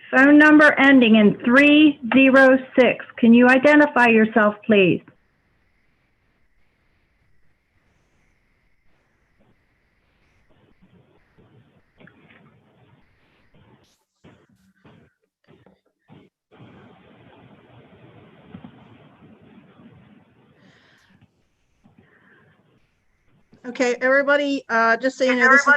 Phone number ending in 306. Can you identify yourself, please? Okay, everybody, just so you know, this is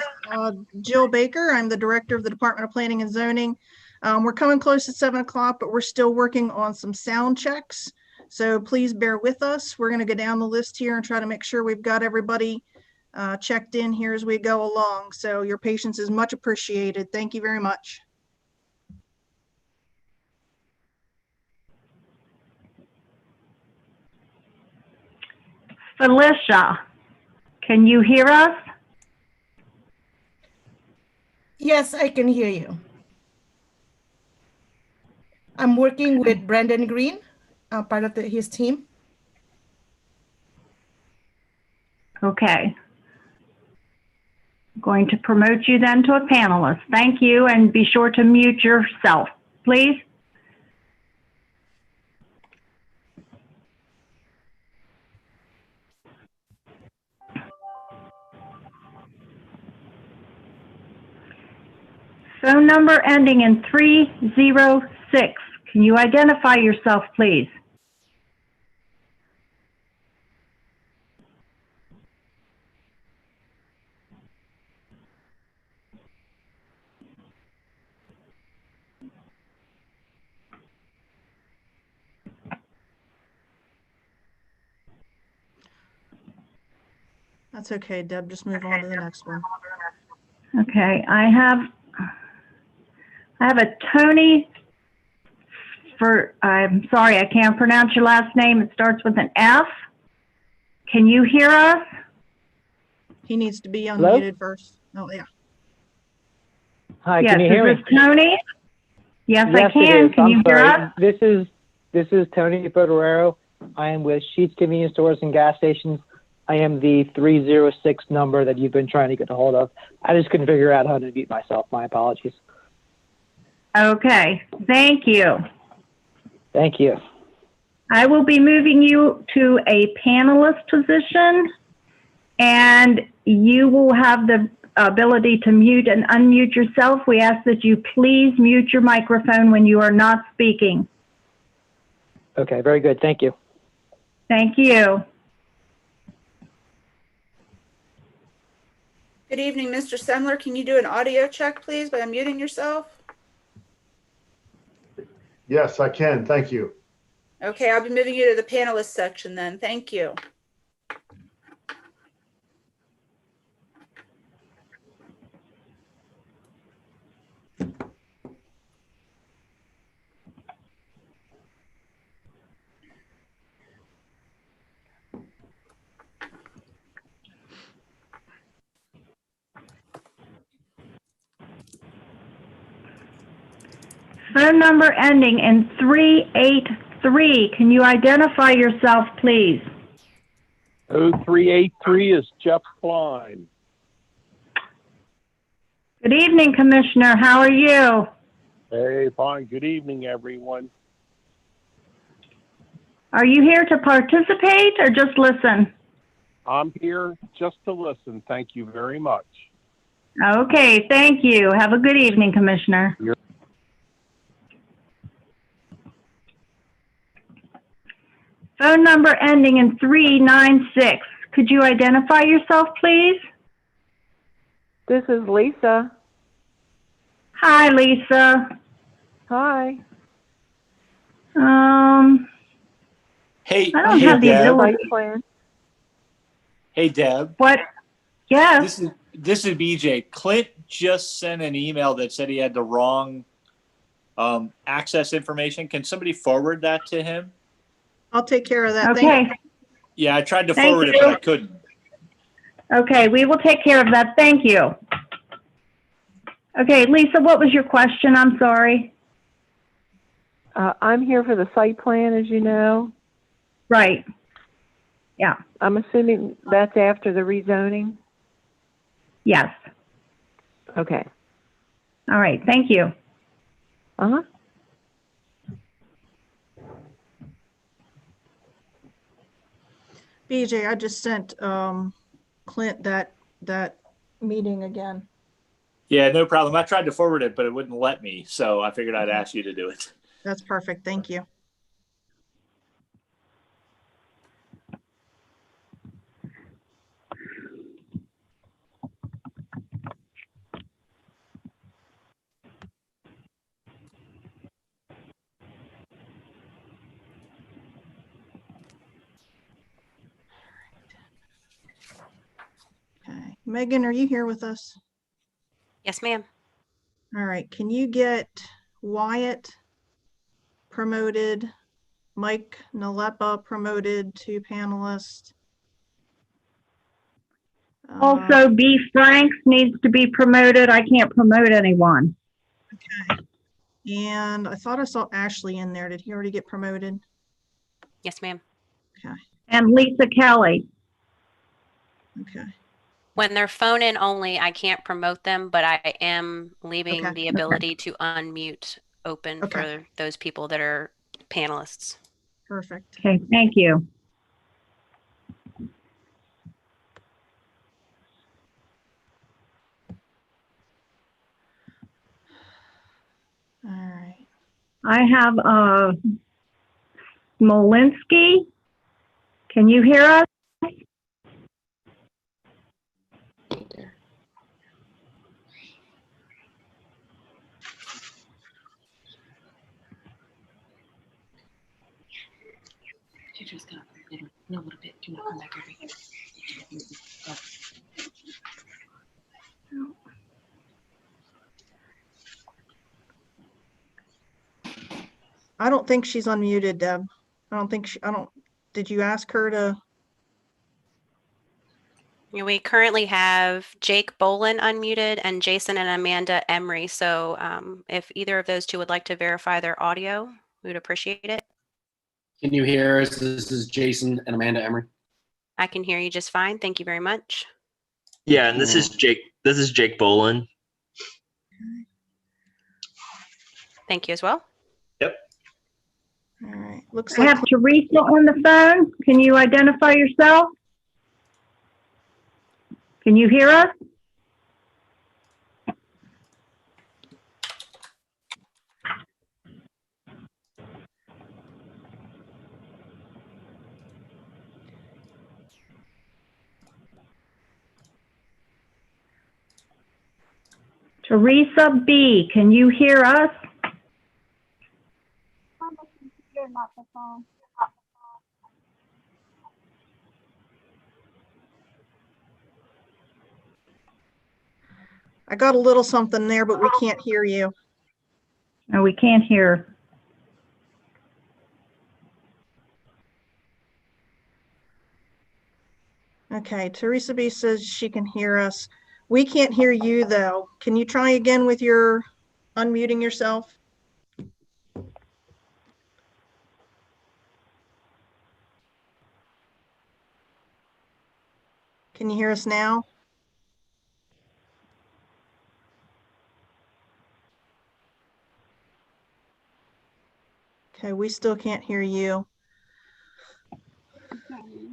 Jill Baker. I'm the Director of the Department of Planning and Zoning. We're coming close to 7 o'clock, but we're still working on some sound checks. So please bear with us. We're going to go down the list here and try to make sure we've got everybody checked in here as we go along. So your patience is much appreciated. Thank you very much. Felicia, can you hear us? Yes, I can hear you. I'm working with Brandon Green, part of his team. Okay. I'm going to promote you then to a panelist. Thank you, and be sure to mute yourself, please. Phone number ending in 306. Can you identify yourself, please? That's okay, Deb. Just move on to the next one. Okay, I have a Tony I'm sorry, I can't pronounce your last name. It starts with an F. Can you hear us? He needs to be Hello? unmuted first. Oh, yeah. Hi, Yes, can you hear is me? this Tony? Yes, I Yes, can. it is. Can you I'm hear sorry. us? This is Tony Botorero. I am with Sheets Convenience Stores and Gas Stations. I am the 306 number that you've been trying to get a hold of. I just couldn't figure out how to mute myself. My apologies. Okay, thank you. Thank you. I will be moving you to a panelist position, and you will have the ability to mute and unmute yourself. We ask that you please mute your microphone when you are not speaking. Okay, very good. Thank you. Thank you. Good evening, Mr. Semler. Can you do an audio check, please, by unmuting yourself? Yes, I can. Thank you. Okay, I'll be moving you to the panelist section then. Thank you. Phone number ending in 383. Can you identify yourself, please? 0383 is Jeff Klein. Good evening, Commissioner. How are you? Hey, fine. Good evening, everyone. Are you here to participate or just listen? I'm here just to listen. Thank you very much. Okay, thank you. Have a good evening, Commissioner. Phone number ending in 396. Could you identify yourself, please? This is Lisa. Hi, Lisa. Hi. Hey, I don't hey, have the Deb. ability. Plan. Hey, Deb. What? Yes. This is BJ. Clint just sent an email that said he had the wrong access information. Can somebody forward that to him? I'll take care of that. Okay. Yeah, I tried to Thank forward it, you. but I couldn't. Okay, we will take care of that. Thank you. Okay, Lisa, what was your question? I'm sorry. I'm here for the site plan, as you know. Right. Yeah. I'm assuming that's after the rezoning? Yes. Okay. All right. Thank you. Uh-huh. BJ, I just sent Clint that meeting again. Yeah, no problem. I tried to forward it, but it wouldn't let me. So I figured I'd ask you to do it. That's perfect. Thank you. Okay. Megan, are you here with us? Yes, ma'am. All right. Can you get Wyatt promoted, Mike Nalepa promoted to panelist? Also, B. Franks needs to be promoted. I can't promote anyone. Okay. And I thought I saw Ashley in there. Did he already get promoted? Yes, ma'am. Okay. And Lisa Kelly. Okay. When they're phone in only, I can't promote them, but I am leaving Okay. the ability to unmute open Okay. for those people that are panelists. Perfect. Okay, thank you. All right. I have Smilinski. Can you hear us? I don't think she's unmuted, Deb. Did you ask her to? We currently have Jake Bolin unmuted and Jason and Amanda Emery. So if either of those two would like to verify their audio, we would appreciate it. Can you hear us? This is Jason and Amanda Emery. I can hear you just fine. Thank you very much. Yeah, and this is Jake. This is Jake Bolin. Thank you as well. Yep. All right. Looks I like have Theresa on the phone. Can you identify yourself? Can you hear us? Theresa B., can you hear us? I got a little something there, but we can't hear you. No, we can't hear. Okay, Theresa B says she can hear us. We can't hear you though. Can you try again with your unmuting yourself? Can you hear us now? Okay, we still can't hear you.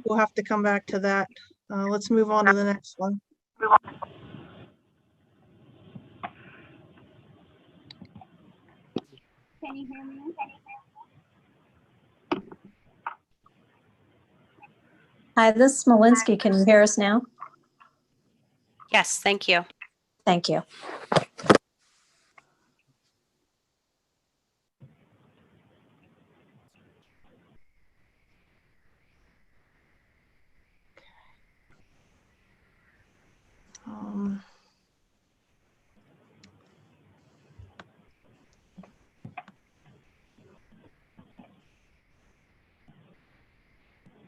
We'll have to come back to that. Let's move on to the next one. Can you hear me? Hi, this is Smilinski. Can you hear us now? Yes, thank you. Thank you.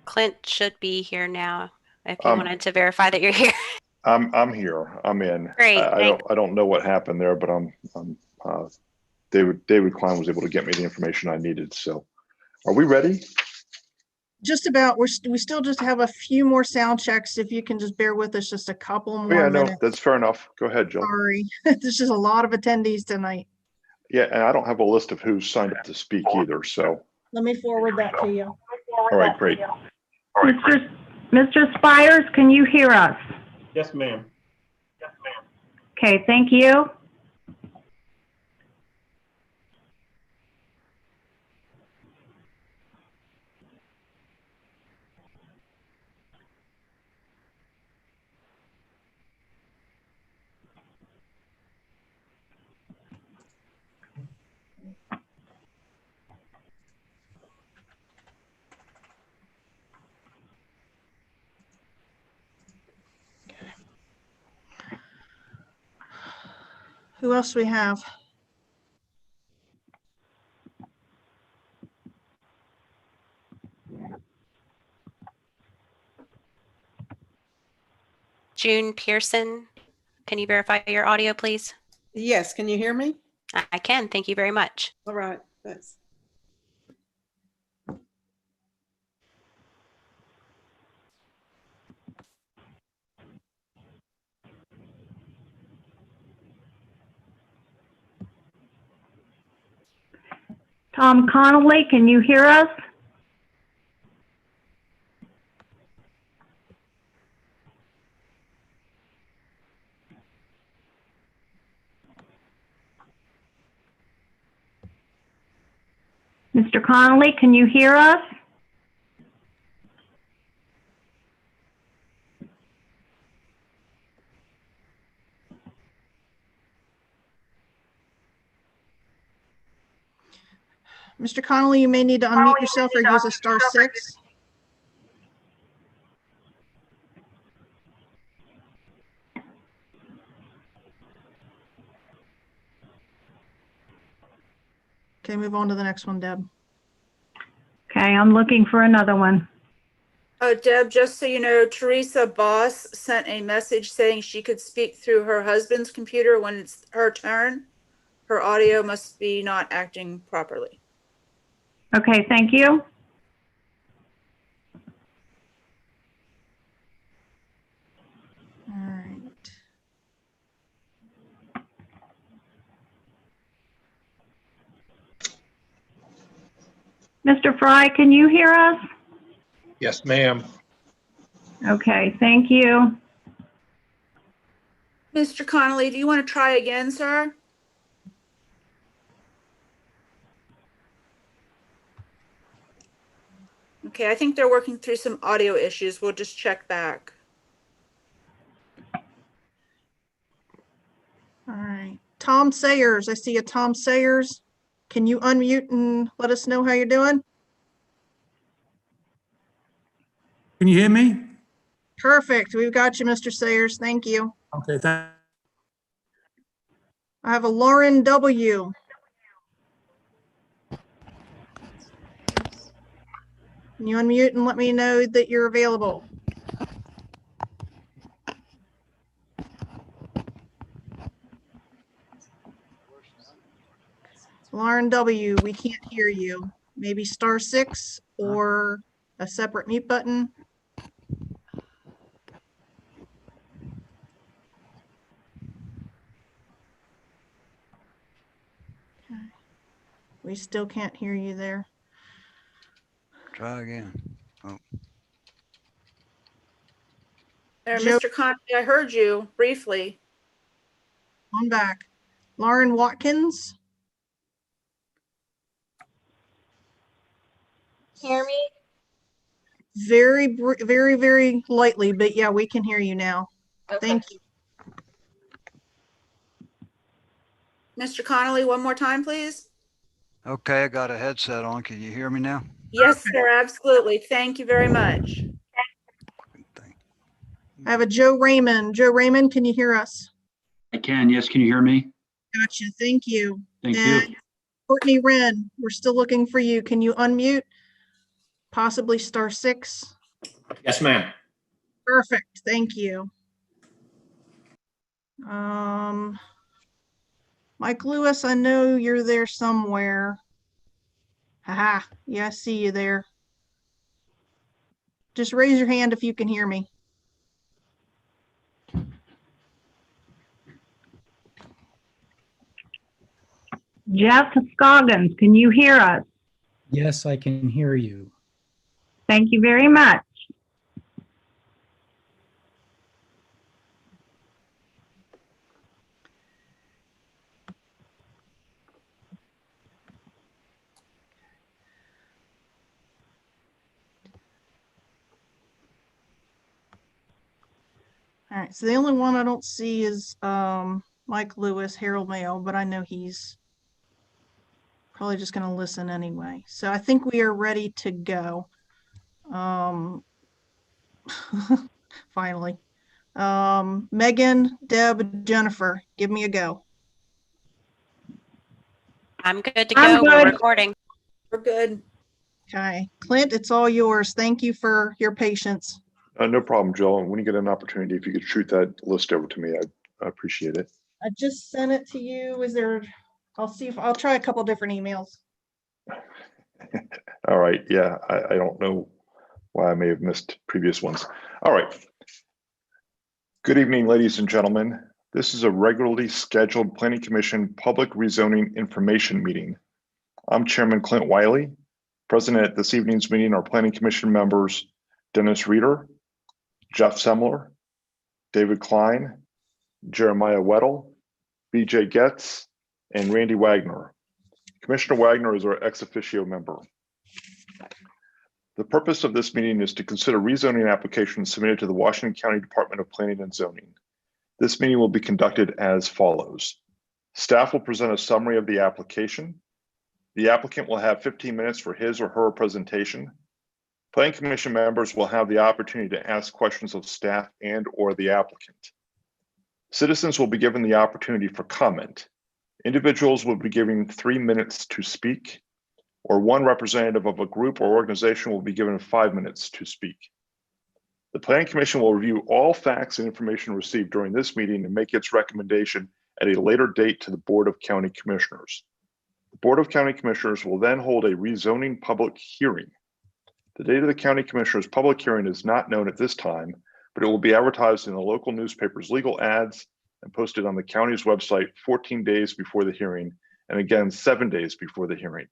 Clint should be here now if you wanted to verify that you're here. I'm here. I'm in. Great. I don't know what happened there, but David Klein was able to get me the information I needed. So, are we ready? Just about. We still just have a few more sound checks. If you can just bear with us just a couple more Yeah, no, minutes. that's fair enough. Go ahead, Jill. Sorry, there's just a lot of attendees tonight. Yeah, and I don't have a list of who's signed up to speak either, so, Let me forward that to you. all right, great. Mr. Spires, can you hear us? Yes, ma'am. Okay, thank you. Who else we have? June Pearson, can you verify your audio, please? Yes, can you hear me? I can. Thank you very much. All right, thanks. Tom Connolly, can you hear us? Mr. Connolly, can you hear us? Mr. Connolly, you may need to unmute yourself or use a *6. Okay, move on to the next one, Deb. Okay, I'm looking for another one. Oh, Deb, just so you know, Theresa Boss sent a message saying she could speak through her husband's computer when it's her turn. Her audio must be not acting properly. Okay, thank you. All right. Mr. Frey, can you hear us? Yes, ma'am. Okay, thank you. Mr. Connolly, do you want to try again, sir? Okay, I think they're working through some audio issues. We'll just check back. All right. Tom Sayers, I see a Tom Sayers. Can you unmute and let us know how you're doing? Can you hear me? Perfect. We've got you, Mr. Sayers. Thank you. Okay, thank I have a Lauren W. Can you unmute and let me know that you're available? Lauren W., we can't hear you. Maybe *6 or a separate mute button. Okay. We still can't hear you there. Try again. Oh. Mr. Connolly, I heard you briefly. I'm back. Lauren Watkins. Hear me? Very, very, very lightly, but yeah, we can hear you now. Okay. Thank you. Mr. Connolly, one more time, please. Okay, I got a headset on. Can you hear me now? Yes, sir, absolutely. Thank you very much. I have a Joe Raymond. Joe Raymond, can you hear us? I can, yes. Can you hear me? Gotcha. Thank you. Thank and you. Courtney Wren, we're still looking for you. Can you unmute? Possibly *6. Yes, ma'am. Perfect. Thank you. Mike Lewis, I know you're there somewhere. Haha. Yeah, I see you there. Just raise your hand if you can hear me. Jeff Scoggins, can you hear us? Yes, I can hear you. Thank you very much. All right, so the only one I don't see is Mike Lewis, Harold Mayo, but I know he's probably just going to listen anyway. So I think we are ready to go. Finally. Megan, Deb, Jennifer, give me a go. I'm good to I'm go. We're good. recording. We're good. Okay, Clint, it's all yours. Thank you for your patience. No problem, Jill. When you get an opportunity, if you could shoot that list over to me, I appreciate it. I just sent it to you. Is there, I'll see if I'll try a couple different emails. All right. Yeah, I don't know why I may have missed previous ones. All right. Good evening, ladies and gentlemen. This is a regularly scheduled Planning Commission public rezoning information meeting. I'm Chairman Clint Wiley. Present at this evening's meeting are Planning Commission members Dennis Reeder, Jeff Semler, David Klein, Jeremiah Weddle, BJ Getz, and Randy Wagner. Commissioner Wagner is our ex officio member. The purpose of this meeting is to consider rezoning applications submitted to the Washington County Department of Planning and Zoning. This meeting will be conducted as follows. Staff will present a summary of the application. The applicant will have 15 minutes for his or her presentation. Planning Commission members will have the opportunity to ask questions of staff and or the applicant. Citizens will be given the opportunity for comment. Individuals will be given 3 minutes to speak, or one representative of a group or organization will be given 5 minutes to speak. The Planning Commission will review all facts and information received during this meeting and make its recommendation at a later date to the Board of County Commissioners. The Board of County Commissioners will then hold a rezoning public hearing. The date of the County Commissioners' public hearing is not known at this time, but it will be advertised in the local newspaper's legal ads and posted on the county's website 14 days before the hearing, and again 7 days before the hearing.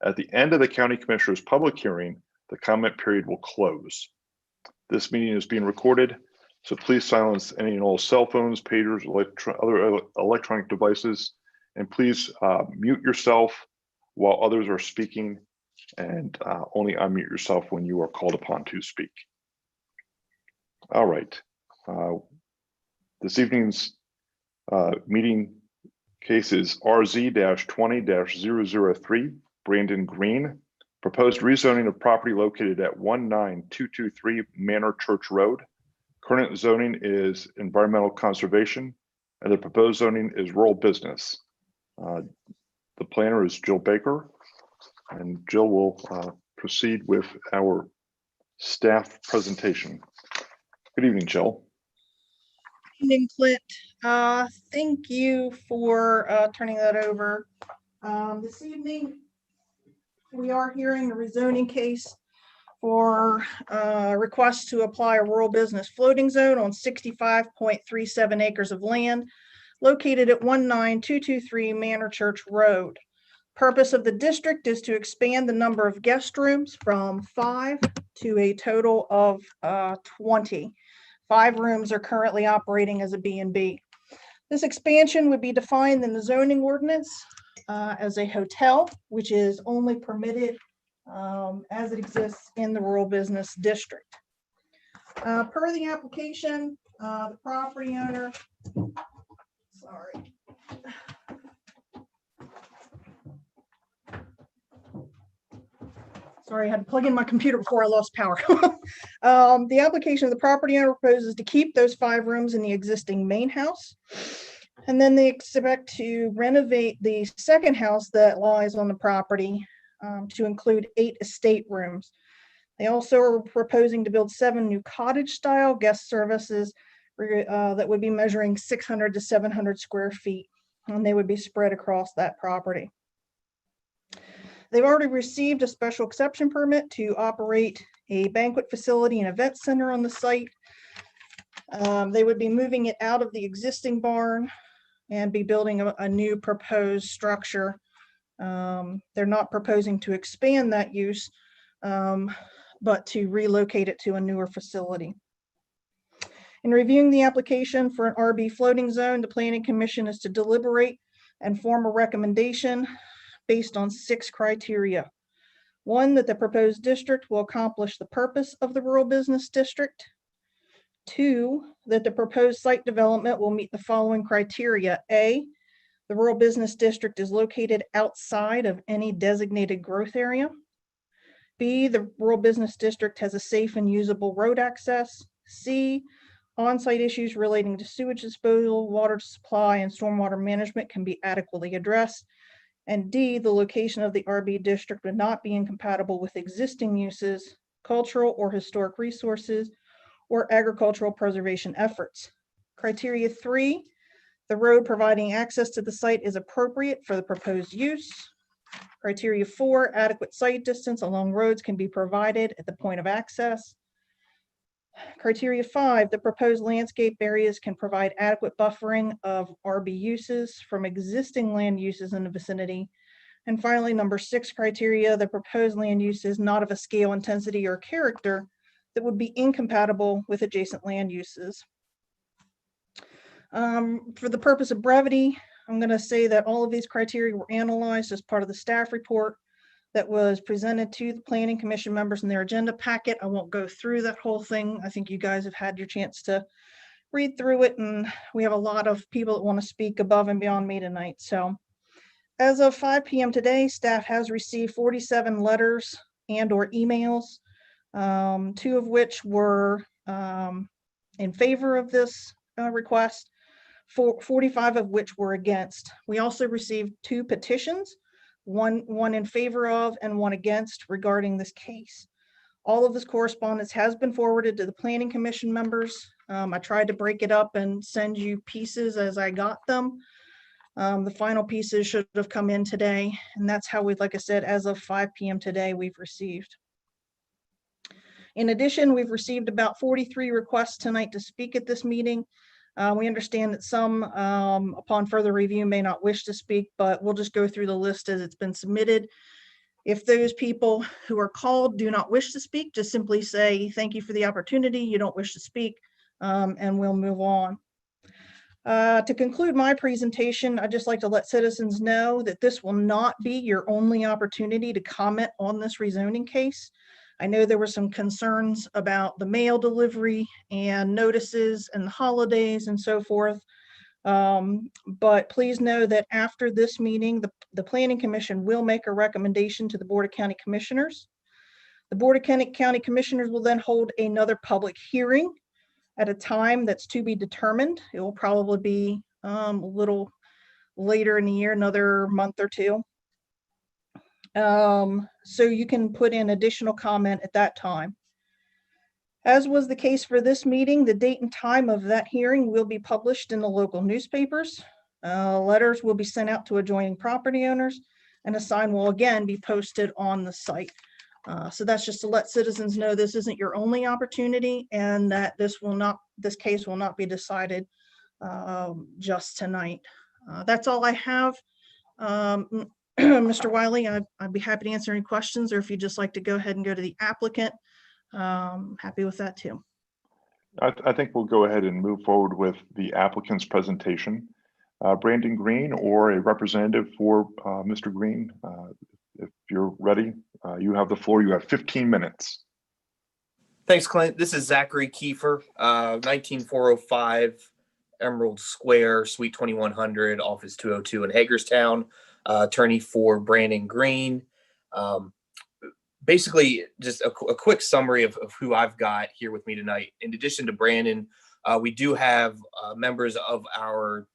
At the end of the County Commissioners' public hearing, the comment period will close. This meeting is being recorded, so please silence any and all cell phones, pagers, other electronic devices, and please mute yourself while others are speaking, and only unmute yourself when you are called upon to speak. All right. This evening's meeting case is RZ-20-003, Brandon Green. Proposed rezoning of property located at 19223 Manor Church Road. Current zoning is environmental conservation, and the proposed zoning is rural business. The planner is Jill Baker, and Jill will proceed with our staff presentation. Good evening, Jill. Good evening, Clint. Thank you for turning that over. This evening, we are hearing the rezoning case for request to apply a rural business floating zone on 65.37 acres of land located at 19223 Manor Church Road. Purpose of the district is to expand the number of guest rooms from 5 to a total of 20. 5 rooms are currently operating as a B&B. This expansion would be defined in the zoning ordinance as a hotel, which is only permitted as it exists in the rural business district. Per the application, the property owner, Sorry, I had to plug in my computer before I lost power. The application of the property owner proposes to keep those 5 rooms in the existing main house. And then they expect to renovate the second house that lies on the property to include 8 estate rooms. They also are proposing to build 7 new cottage-style guest services that would be measuring 600 to 700 square feet, and they would be spread across that property. They've already received a special exception permit to operate a banquet facility and event center on the site. They would be moving it out of the existing barn and be building a new proposed structure. They're not proposing to expand that use, but to relocate it to a newer facility. In reviewing the application for an RB floating zone, the Planning Commission is to deliberate and form a recommendation based on 6 criteria. 1, that the proposed district will accomplish the purpose of the rural business district. 2, that the proposed site development will meet the following criteria. A, the rural business district is located outside of any designated growth area. B, the rural business district has a safe and usable road access. C, on-site issues relating to sewage disposal, water supply, and stormwater management can be adequately addressed. And D, the location of the RB district would not be incompatible with existing uses, cultural or historic resources, or agricultural preservation efforts. Criteria 3, the road providing access to the site is appropriate for the proposed use. Criteria 4, adequate site distance along roads can be provided at the point of access. Criteria 5, the proposed landscape areas can provide adequate buffering of RB uses from existing land uses in the vicinity. And finally, number 6 criteria, the proposed land use is not of a scale, intensity, or character that would be incompatible with adjacent land uses. For the purpose of brevity, I'm going to say that all of these criteria were analyzed as part of the staff report that was presented to the Planning Commission members in their agenda packet. I won't go through that whole thing. I think you guys have had your chance to read through it, and we have a lot of people that want to speak above and beyond me tonight. So as of 5 p.m. today, staff has received 47 letters and or emails, 2 of which were in favor of this request, 45 of which were against. We also received 2 petitions, one in favor of and one against regarding this case. All of this correspondence has been forwarded to the Planning Commission members. I tried to break it up and send you pieces as I got them. The final pieces should have come in today, and that's how like I said, as of 5 p.m. today, we've received. In addition, we've received about 43 requests tonight to speak at this meeting. We understand that some, upon further review, may not wish to speak, but we'll just go through the list as it's been submitted. If those people who are called do not wish to speak, just simply say, thank you for the opportunity, you don't wish to speak, and we'll move on. To conclude my presentation, I'd just like to let citizens know that this will not be your only opportunity to comment on this rezoning case. I know there were some concerns about the mail delivery and notices and the holidays and so forth. But please know that after this meeting, the Planning Commission will make a recommendation to the Board of County Commissioners. The Board of County Commissioners will then hold another public hearing at a time that's to be determined. It will probably be a little later in the year, another month or 2. So you can put in additional comment at that time. As was the case for this meeting, the date and time of that hearing will be published in the local newspapers. Letters will be sent out to adjoining property owners, and a sign will again be posted on the site. So that's just to let citizens know this isn't your only opportunity, and that this case will not be decided just tonight. That's all I have. Mr. Wiley, I'd be happy to answer any questions, or if you'd just like to go ahead and go to the applicant, happy with that too. I think we'll go ahead and move forward with the applicant's presentation. Brandon Green or a representative for Mr. Green, if you're ready, you have the floor. You have 15 minutes. Thanks, Clint. This is Zachary Kiefer, 19405 Emerald Square, Suite 2100, Office 202 in Hagerstown, attorney for Brandon Green. Basically, just a quick summary of who I've got here with me tonight. In addition to Brandon, we do have members of our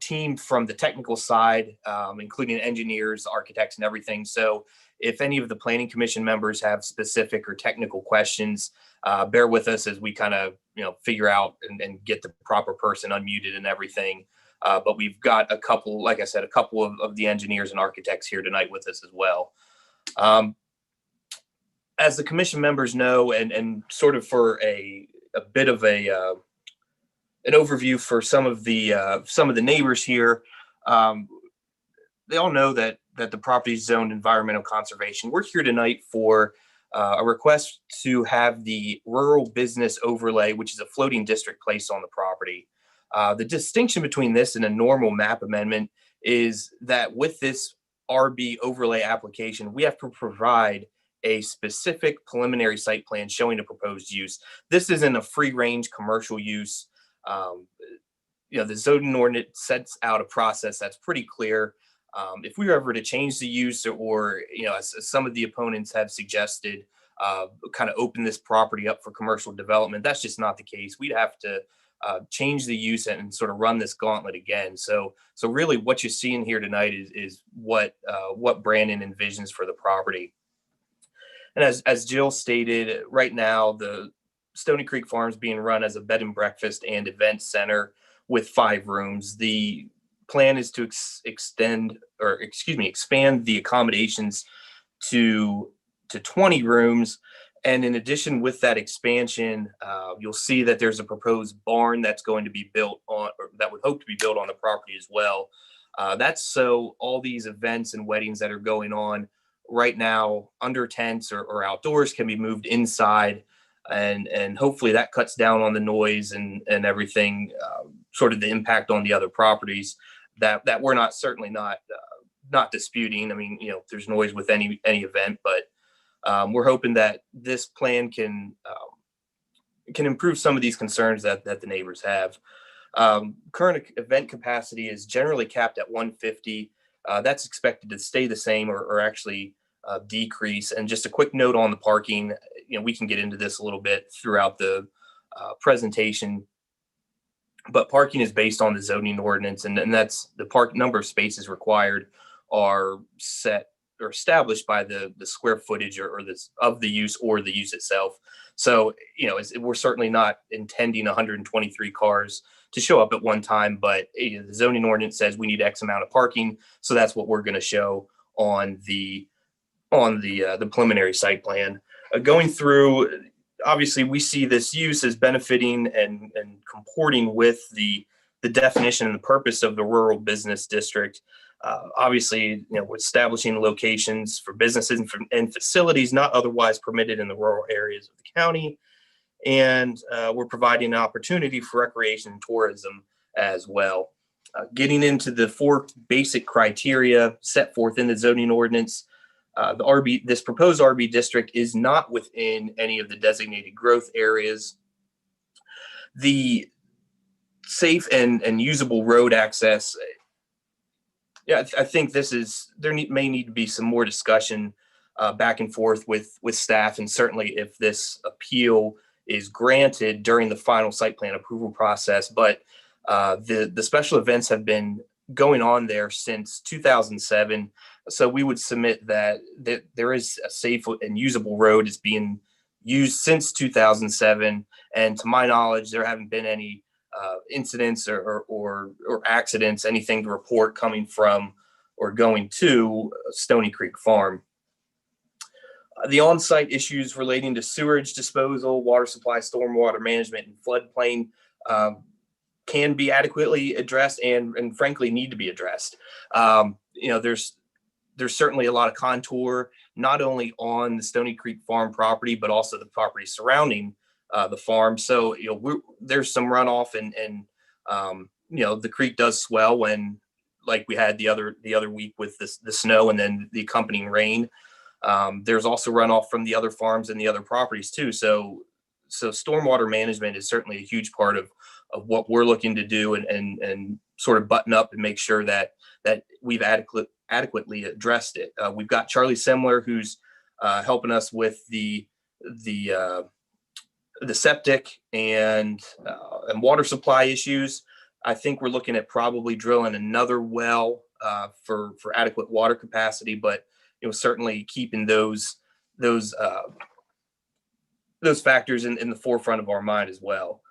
team from the technical side, including engineers, architects, and everything. So if any of the Planning Commission members have specific or technical questions, bear with us as we kind of figure out and get the proper person unmuted and everything. But we've got a couple, like I said, a couple of the engineers and architects here tonight with us as well. As the commission members know, and sort of for a bit of a an overview for some of the neighbors here. They all know that the property is zoned environmental conservation. We're here tonight for a request to have the rural business overlay, which is a floating district, placed on the property. The distinction between this and a normal map amendment is that with this RB overlay application, we have to provide a specific preliminary site plan showing the proposed use. This isn't a free range commercial use. The zoning ordinance sets out a process that's pretty clear. If we were ever to change the use, or as some of the opponents have suggested, kind of open this property up for commercial development, that's just not the case. We'd have to change the use and sort of run this gauntlet again. So really, what you're seeing here tonight is what Brandon envisions for the property. And as Jill stated, right now the Stony Creek Farm is being run as a bed and breakfast and event center with 5 rooms. The plan is to expand the accommodations to 20 rooms. And in addition, with that expansion, you'll see that there's a proposed barn that's going to be built on, or that would hope to be built on the property as well. That's so all these events and weddings that are going on right now under tents or outdoors can be moved inside. And hopefully that cuts down on the noise and everything, sort of the impact on the other properties that we're certainly not disputing. I mean, there's noise with any event, but we're hoping that this plan can improve some of these concerns that the neighbors have. Current event capacity is generally capped at 150. That's expected to stay the same or actually decrease. And just a quick note on the parking, we can get into this a little bit throughout the presentation, but parking is based on the zoning ordinance, and that's the number of spaces required are set or established by the square footage of the use or the use itself. So, we're certainly not intending 123 cars to show up at one time, but the zoning ordinance says we need X amount of parking. So that's what we're going to show on the preliminary site plan. Going through, obviously, we see this use as benefiting and comporting with the definition and the purpose of the rural business district. Obviously, establishing locations for businesses and facilities not otherwise permitted in the rural areas of the county. And we're providing an opportunity for recreation and tourism as well. Getting into the 4 basic criteria set forth in the zoning ordinance, this proposed RB district is not within any of the designated growth areas. The safe and usable road access, I think there may need to be some more discussion back and forth with staff, and certainly if this appeal is granted during the final site plan approval process. But the special events have been going on there since 2007. So we would submit that there is a safe and usable road is being used since 2007. And to my knowledge, there haven't been any incidents or accidents, anything to report coming from or going to Stony Creek Farm. The on-site issues relating to sewage disposal, water supply, stormwater management, and floodplain can be adequately addressed and frankly need to be addressed. There's certainly a lot of contour, not only on the Stony Creek Farm property, but also the property surrounding the farm. So, there's some runoff and the creek does swell when, like we had the other week with the snow and then the accompanying rain. There's also runoff from the other farms and the other properties too. So stormwater management is certainly a huge part of what we're looking to do and sort of button up and make sure that we've adequately addressed it. We've got Charlie Semler, who's helping us with the septic and water supply issues. I think we're looking at probably drilling another well for adequate water capacity, but certainly keeping those factors in the forefront of our mind as well.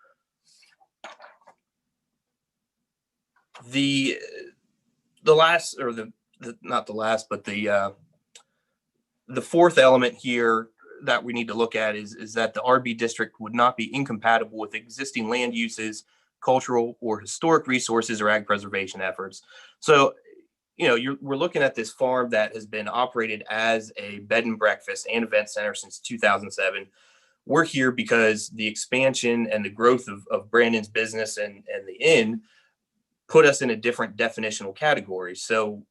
The last, or not the last, but the fourth element here that we need to look at is that the RB district would not be incompatible with existing land uses cultural, or historic resources or ag preservation efforts. So, we're looking at this farm that has been operated as a bed and breakfast and event center since 2007. We're here because the expansion and the growth of Brandon's business and the inn put us in a different definitional category. So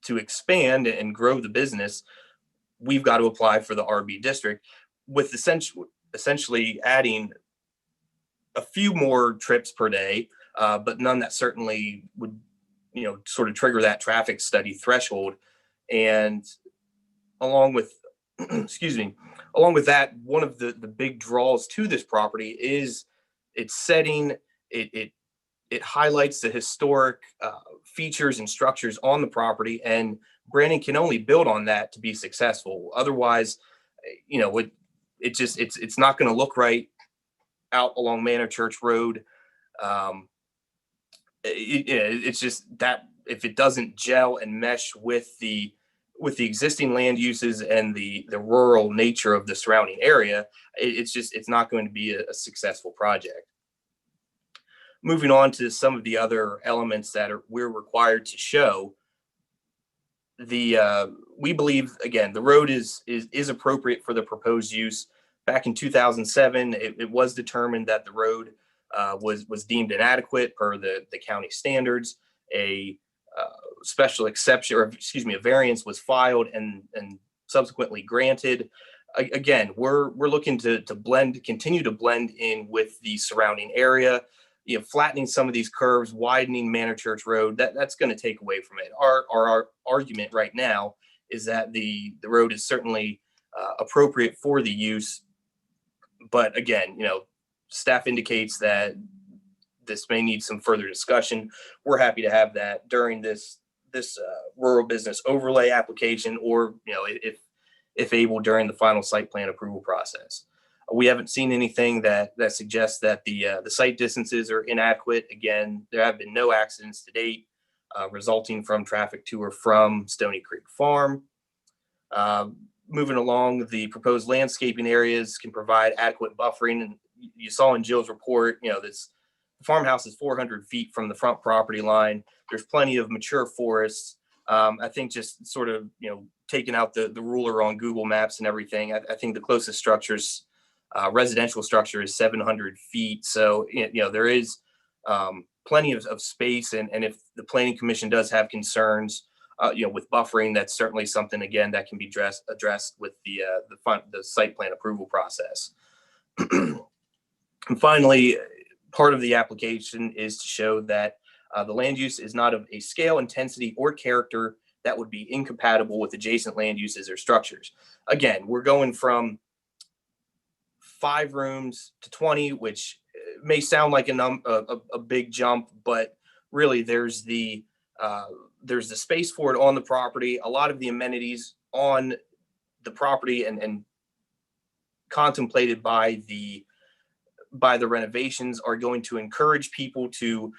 to expand and grow the business, we've got to apply for the RB district, with essentially adding a few more trips per day, but none that certainly would, sort of trigger that traffic study threshold. And along with, along with that, one of the big draws to this property is its setting. It highlights the historic features and structures on the property, and Brandon can only build on that to be successful. Otherwise, it's not going to look right out along Manor Church Road. It's just that if it doesn't gel and mesh with the existing land uses and the rural nature of the surrounding area, it's not going to be a successful project. Moving on to some of the other elements that we're required to show, we believe, again, the road is appropriate for the proposed use. Back in 2007, it was determined that the road was deemed inadequate per the county standards. A special exception, or a variance was filed and subsequently granted. Again, we're looking to continue to blend in with the surrounding area. Flattening some of these curves, widening Manor Church Road, that's going to take away from it. Our argument right now is that the road is certainly appropriate for the use, but again, staff indicates that this may need some further discussion. We're happy to have that during this rural business overlay application, or if able, during the final site plan approval process. We haven't seen anything that suggests that the site distances are inadequate. Again, there have been no accidents to date resulting from traffic to or from Stony Creek Farm. Moving along, the proposed landscaping areas can provide adequate buffering. And you saw in Jill's report, this farmhouse is 400 feet from the front property line. There's plenty of mature forests. I think just sort of, taking out the ruler on Google Maps and everything, I think the closest structures, residential structure, is 700 feet. So, there is plenty of space. And if the Planning Commission does have concerns, with buffering, that's certainly something, again, that can be addressed with the site plan approval process. And finally, part of the application is to show that the land use is not of a scale, intensity, or character that would be incompatible with adjacent land uses or structures. Again, we're going from 5 rooms to 20, which may sound like a big jump, but really there's the space for it on the property. A lot of the amenities on the property and contemplated by the renovations are going to encourage people to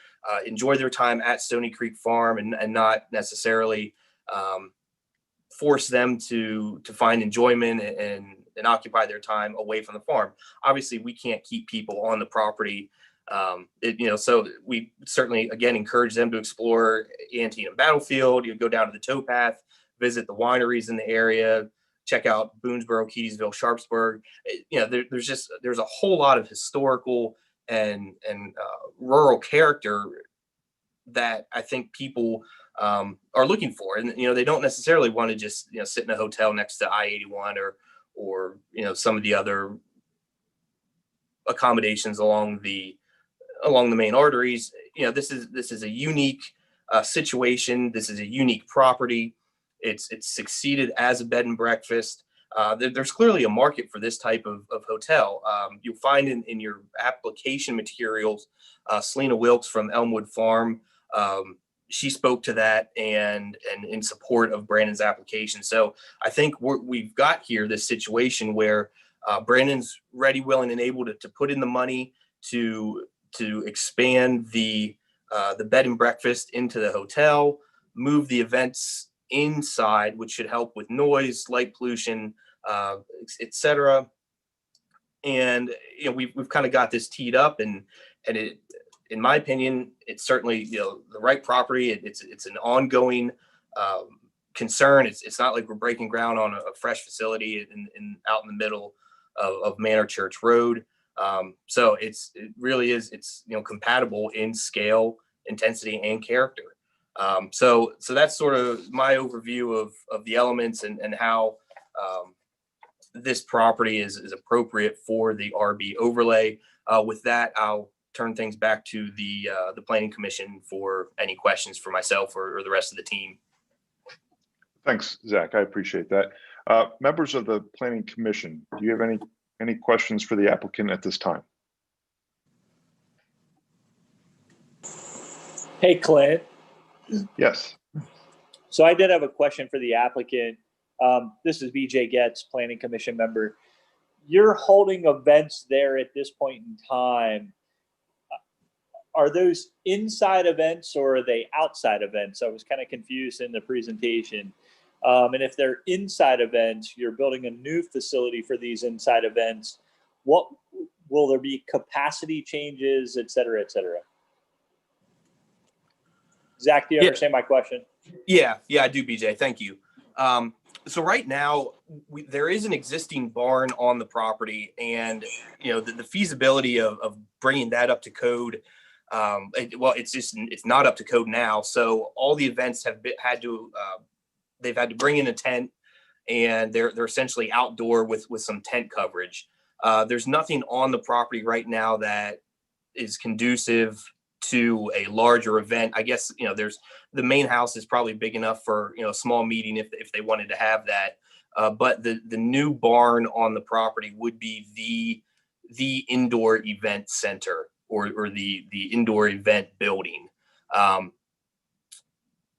enjoy their time at Stony Creek Farm and not necessarily force them to find enjoyment and occupy their time away from the farm. Obviously, we can't keep people on the property. So we certainly, again, encourage them to explore Antietam Battlefield. You go down to the towpath, visit the wineries in the area, check out Boonesboro, Keatysville, Sharpsburg. There's a whole lot of historical and rural character that I think people are looking for, and they don't necessarily want to just sit in a hotel next to I-81 or some of the other accommodations along the main arteries. This is a unique situation. This is a unique property. It's succeeded as a bed and breakfast. There's clearly a market for this type of hotel. You'll find in your application materials, Selena Wilkes from Elmwood Farm, she spoke to that and in support of Brandon's application. So I think we've got here this situation where Brandon's ready, willing, and able to put in the money to expand the bed and breakfast into the hotel, move the events inside, which should help with noise, light pollution, etc. And we've kind of got this teed up, and it, in my opinion, it's certainly the right property. It's an ongoing concern. It's not like we're breaking ground on a fresh facility out in the middle of Manor Church Road. So it really is. It's compatible in scale, intensity, and character. So that's sort of my overview of the elements and how this property is appropriate for the RB overlay. With that, I'll turn things back to the Planning Commission for any questions for myself or the rest of the team. Thanks, Zach. I appreciate that. Members of the Planning Commission, do you have any questions for the applicant at this time? Hey, Clint. Yes. So I did have a question for the applicant. This is BJ Getz, Planning Commission member. You're holding events there at this point in time. Are those inside events or are they outside events? I was kind of confused in the presentation. And if they're inside events, you're building a new facility for these inside events. What will there be capacity changes, et cetera, et cetera? Zach, do you understand my question? Yeah, I do, BJ. Thank you. So right now, there is an existing barn on the property, and the feasibility of bringing that up to code. It's not up to code now. So all the events had to bring in a tent, and they're essentially outdoor with some tent coverage. There's nothing on the property right now that is conducive to a larger event. I guess, there's the main house is probably big enough for, a small meeting if they wanted to have that. But the new barn on the property would be the indoor event center or the indoor event building.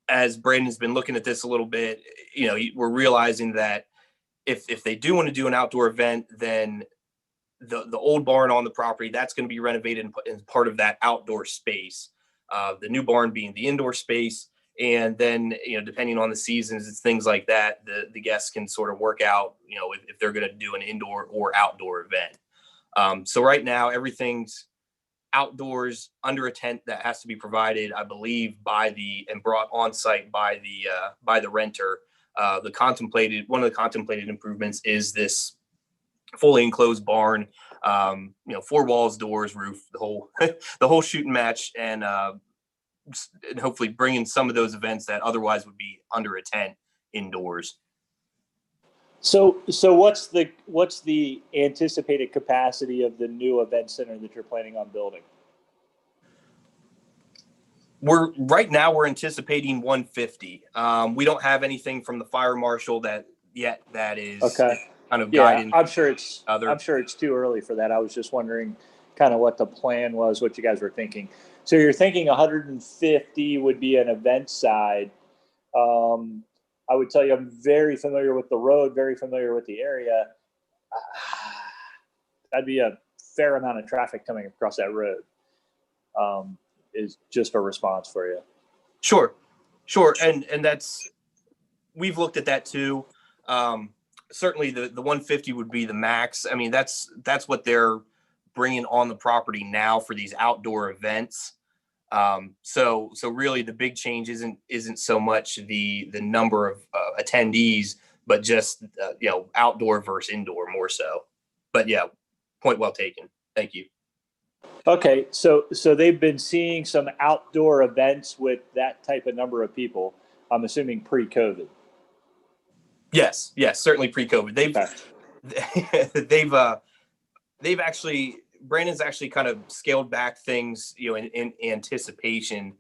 As Brandon's been looking at this a little bit, we're realizing that if they do want to do an outdoor event, then the old barn on the property, that's going to be renovated and put in part of that outdoor space. The new barn being the indoor space. And then, depending on the seasons, it's things like that. The guests can sort of work out, if they're going to do an indoor or outdoor event. So right now, everything's outdoors under a tent that has to be provided, I believe, and brought on site by the renter. One of the contemplated improvements is this fully enclosed barn, 4 walls, doors, roof, the whole shooting match, and hopefully bringing some of those events that otherwise would be under a tent indoors. So what's the anticipated capacity of the new event center that you're planning on building? Right now we're anticipating 150. We don't have anything from the fire marshal that is okay. Kind of guiding. I'm sure it's too early for that. I was just wondering kind of what the plan was, what you guys were thinking. So you're thinking 150 would be an event side. I would tell you I'm very familiar with the road, very familiar with the area. That'd be a fair amount of traffic coming across that road. Is just a response for you. Sure. And we've looked at that too. Certainly the 150 would be the max. I mean, that's what they're bringing on the property now for these outdoor events. So really the big change isn't so much the number of attendees, but just outdoor versus indoor more so. But yeah, point well taken. Thank you. Okay, so they've been seeing some outdoor events with that type of number of people. I'm assuming pre-COVID. Yes, certainly pre-COVID. They've actually, Brandon's actually kind of scaled back things, in anticipation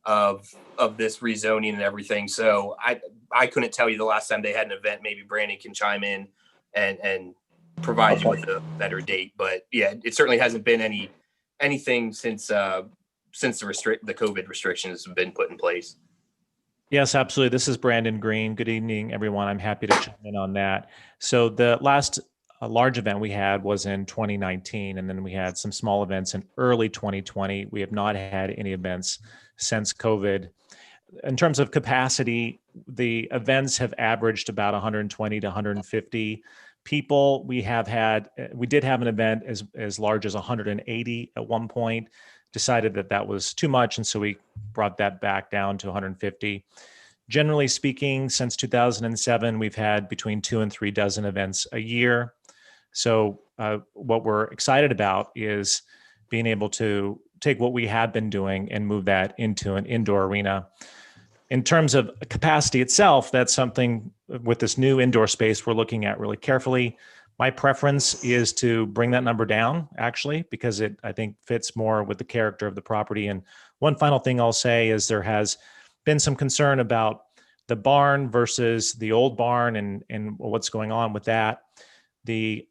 of this rezoning and everything. So I couldn't tell you the last time they had an event. Maybe Brandon can chime in and provide you with a better date. But yeah, it certainly hasn't been anything since the COVID restrictions have been put in place. Yes, absolutely. This is Brandon Green. Good evening, everyone. I'm happy to chime in on that. So the last large event we had was in 2019, and then we had some small events in early 2020. We have not had any events since COVID. In terms of capacity, the events have averaged about 120 to 150 people. We did have an event as large as 180 at one point, decided that was too much. And so we brought that back down to 150. Generally speaking, since 2007, we've had between 2 and 3 dozen events a year. So what we're excited about is being able to take what we have been doing and move that into an indoor arena. In terms of capacity itself, that's something with this new indoor space we're looking at really carefully. My preference is to bring that number down, actually, because it, I think, fits more with the character of the property. And one final thing I'll say is there has been some concern about the barn versus the old barn and what's going on with that. The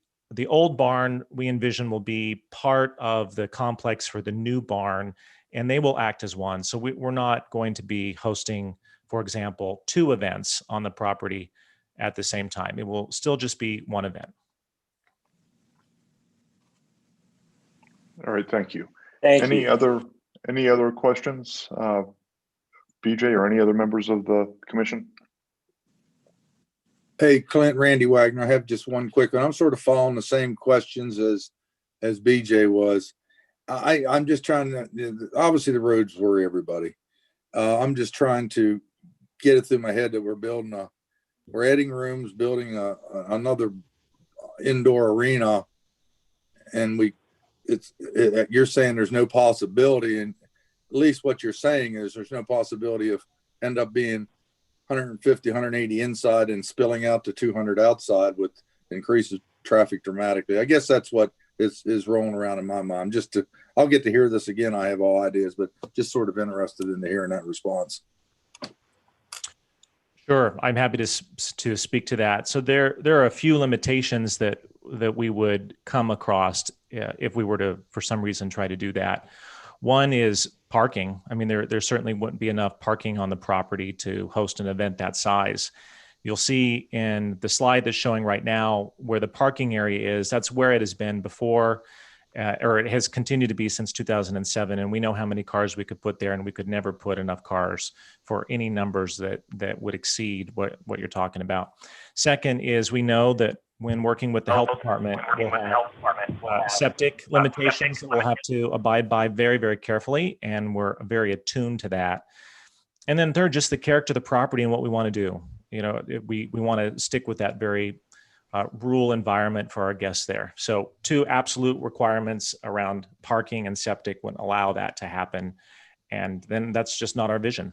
old barn, we envision, will be part of the complex for the new barn, and they will act as one. So we're not going to be hosting, for example, 2 events on the property at the same time. It will still just be one event. All right, thank you. Thank you. Any other questions, BJ, or any other members of the commission? Hey, Clint, Randy Wagner. I have just one quick one. I'm sort of following the same questions as BJ was. I'm just trying to, obviously the roads worry everybody. I'm just trying to get it through my head that we're adding rooms, building another indoor arena, and you're saying there's no possibility, and at least what you're saying is there's no possibility of end up being 150, 180 inside and spilling out to 200 outside, with increases traffic dramatically. I guess that's what is rolling around in my mind. I'll get to hear this again. I have all ideas, but just sort of interested in hearing that response. Sure, I'm happy to speak to that. So there are a few limitations that we would come across if we were to, for some reason, try to do that. One is parking. I mean, there certainly wouldn't be enough parking on the property to host an event that size. You'll see in the slide that's showing right now where the parking area is. That's where it has been before, or it has continued to be since 2007. And we know how many cars we could put there, and we could never put enough cars for any numbers that would exceed what you're talking about. Second is we know that when working with the health department, we'll have septic limitations that we'll have to abide by very, very carefully, and we're very attuned to that. And then third, just the character of the property and what we want to do. You know, we want to stick with that very rural environment for our guests there. So 2 absolute requirements around parking and septic wouldn't allow that to happen. And then that's just not our vision.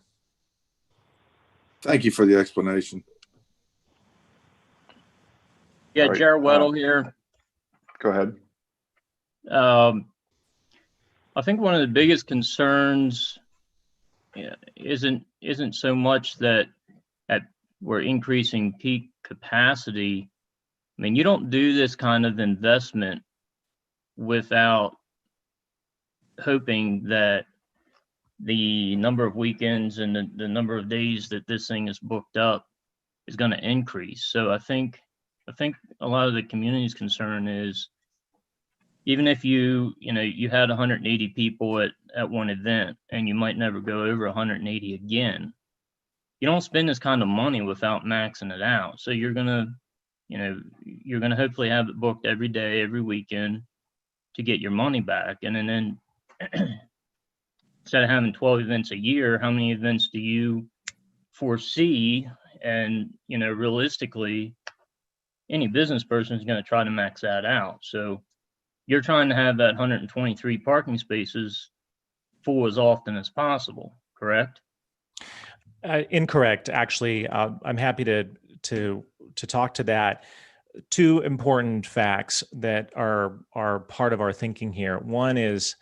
Thank you for the explanation. Yeah, All right, Jared Weddle here. Go ahead. I think one of the biggest concerns isn't so much that we're increasing peak capacity. I mean, you don't do this kind of investment without hoping that the number of weekends and the number of days that this thing is booked up is going to increase. So I think a lot of the community's concern is, even if you had 180 people at one event and you might never go over 180 again, you don't spend this kind of money without maxing it out. So you're gonna hopefully have it booked every day, every weekend to get your money back. And then instead of having 12 events a year, how many events do you foresee? And, realistically, any business person is going to try to max that out. So you're trying to have that 123 parking spaces full as often as possible, correct? Incorrect, actually. I'm happy to talk to that. 2 important facts that are part of our thinking here. One is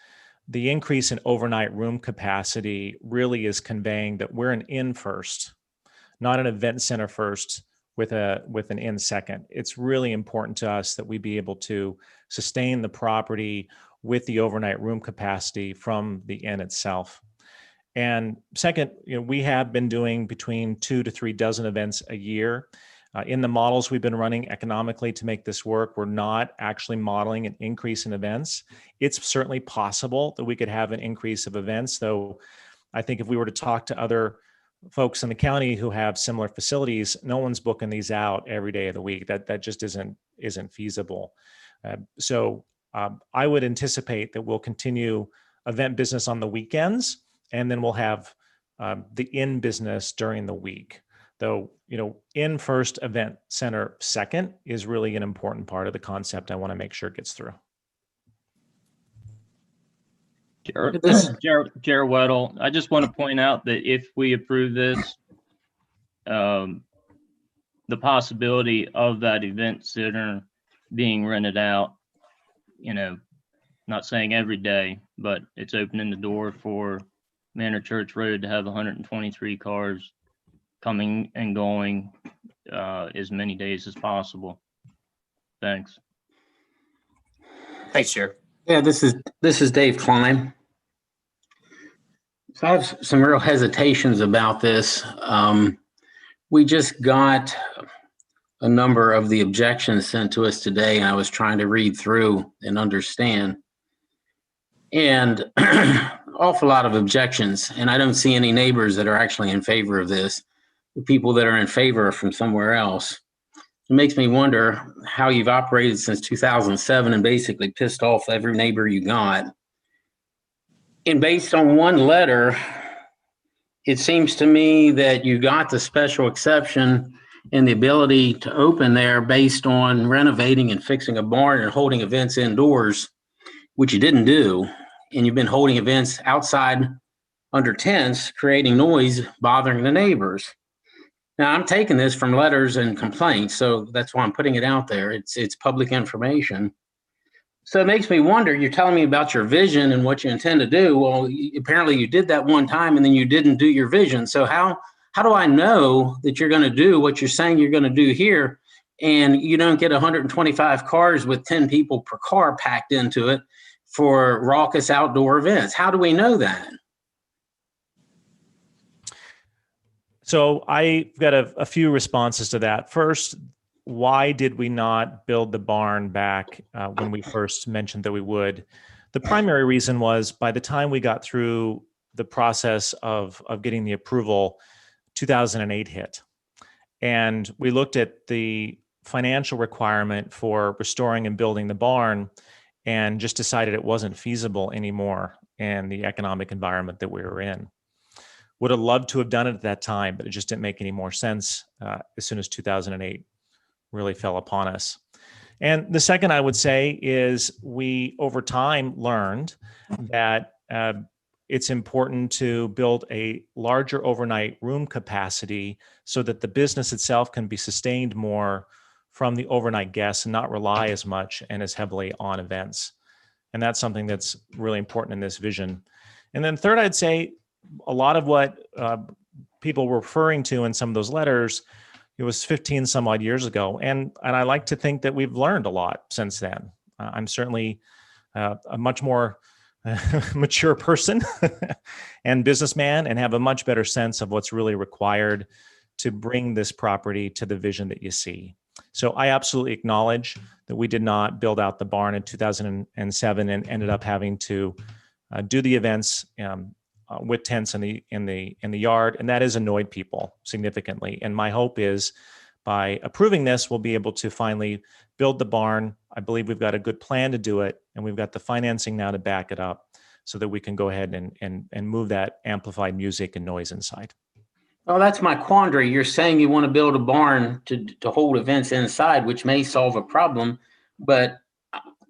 the increase in overnight room capacity really is conveying that we're an inn first, not an event center first with an inn second. It's really important to us that we be able to sustain the property with the overnight room capacity from the inn itself. And second, we have been doing between 2 to 3 dozen events a year. In the models we've been running economically to make this work, we're not actually modeling an increase in events. It's certainly possible that we could have an increase of events, though I think if we were to talk to other folks in the county who have similar facilities, no one's booking these out every day of the week. That just isn't isn't feasible. I would anticipate that we'll continue event business on the weekends, and then we'll have the in business during the week. Though, in first, event center second is really an important part of the concept. I want to make sure it gets through. Jared Weddle, I just want to point out that if we approve this, the possibility of that event center being rented out, not saying every day, but it's opening the door for Manor Church Road to have 123 cars coming and going as many days as possible. Thanks. Thanks, Chair. Yeah, this is Dave Klein. So I have some real hesitations about this. We just got a number of the objections sent to us today, and I was trying to read through and understand. And awful lot of objections, and I don't see any neighbors that are actually in favor of this. The people that are in favor are from somewhere else. It makes me wonder how you've operated since 2007 and basically pissed off every neighbor you got. And based on one letter, it seems to me that you got the special exception and the ability to open there based on renovating and fixing a barn and holding events indoors, which you didn't do. And you've been holding events outside under tents, creating noise, bothering the neighbors. Now, I'm taking this from letters and complaints, so that's why I'm putting it out there. It's public information. So it makes me wonder, you're telling me about your vision and what you intend to do. Well, apparently you did that one time and then you didn't do your vision. So how do I know that you're going to do what you're saying you're going to do here, and you don't get 125 cars with 10 people per car packed into it for raucous outdoor events? How do we know that? So I've got a few responses to that. First, why did we not build the barn back when we first mentioned that we would? The primary reason was by the time we got through the process of getting the approval, 2008 hit. And we looked at the financial requirement for restoring and building the barn and just decided it wasn't feasible anymore in the economic environment that we were in. Would have loved to have done it at that time, but it just didn't make any more sense as soon as 2008 really fell upon us. And the second I would say is we, over time, learned that it's important to build a larger overnight room capacity so that the business itself can be sustained more from the overnight guests and not rely as much and as heavily on events. And that's something that's really important in this vision. And then third, I'd say a lot of what people were referring to in some of those letters, it was 15 some odd years ago. And I like to think that we've learned a lot since then. I'm certainly a much more mature person and businessman, and have a much better sense of what's really required to bring this property to the vision that you see. So I absolutely acknowledge that we did not build out the barn in 2007 and ended up having to do the events with tents in the yard, and that has annoyed people significantly. And my hope is by approving this, we'll be able to finally build the barn. I believe we've got a good plan to do it, and we've got the financing now to back it up so that we can go ahead and move that amplified music and noise inside. Well, that's my quandary. You're saying you want to build a barn to hold events inside, which may solve a problem, but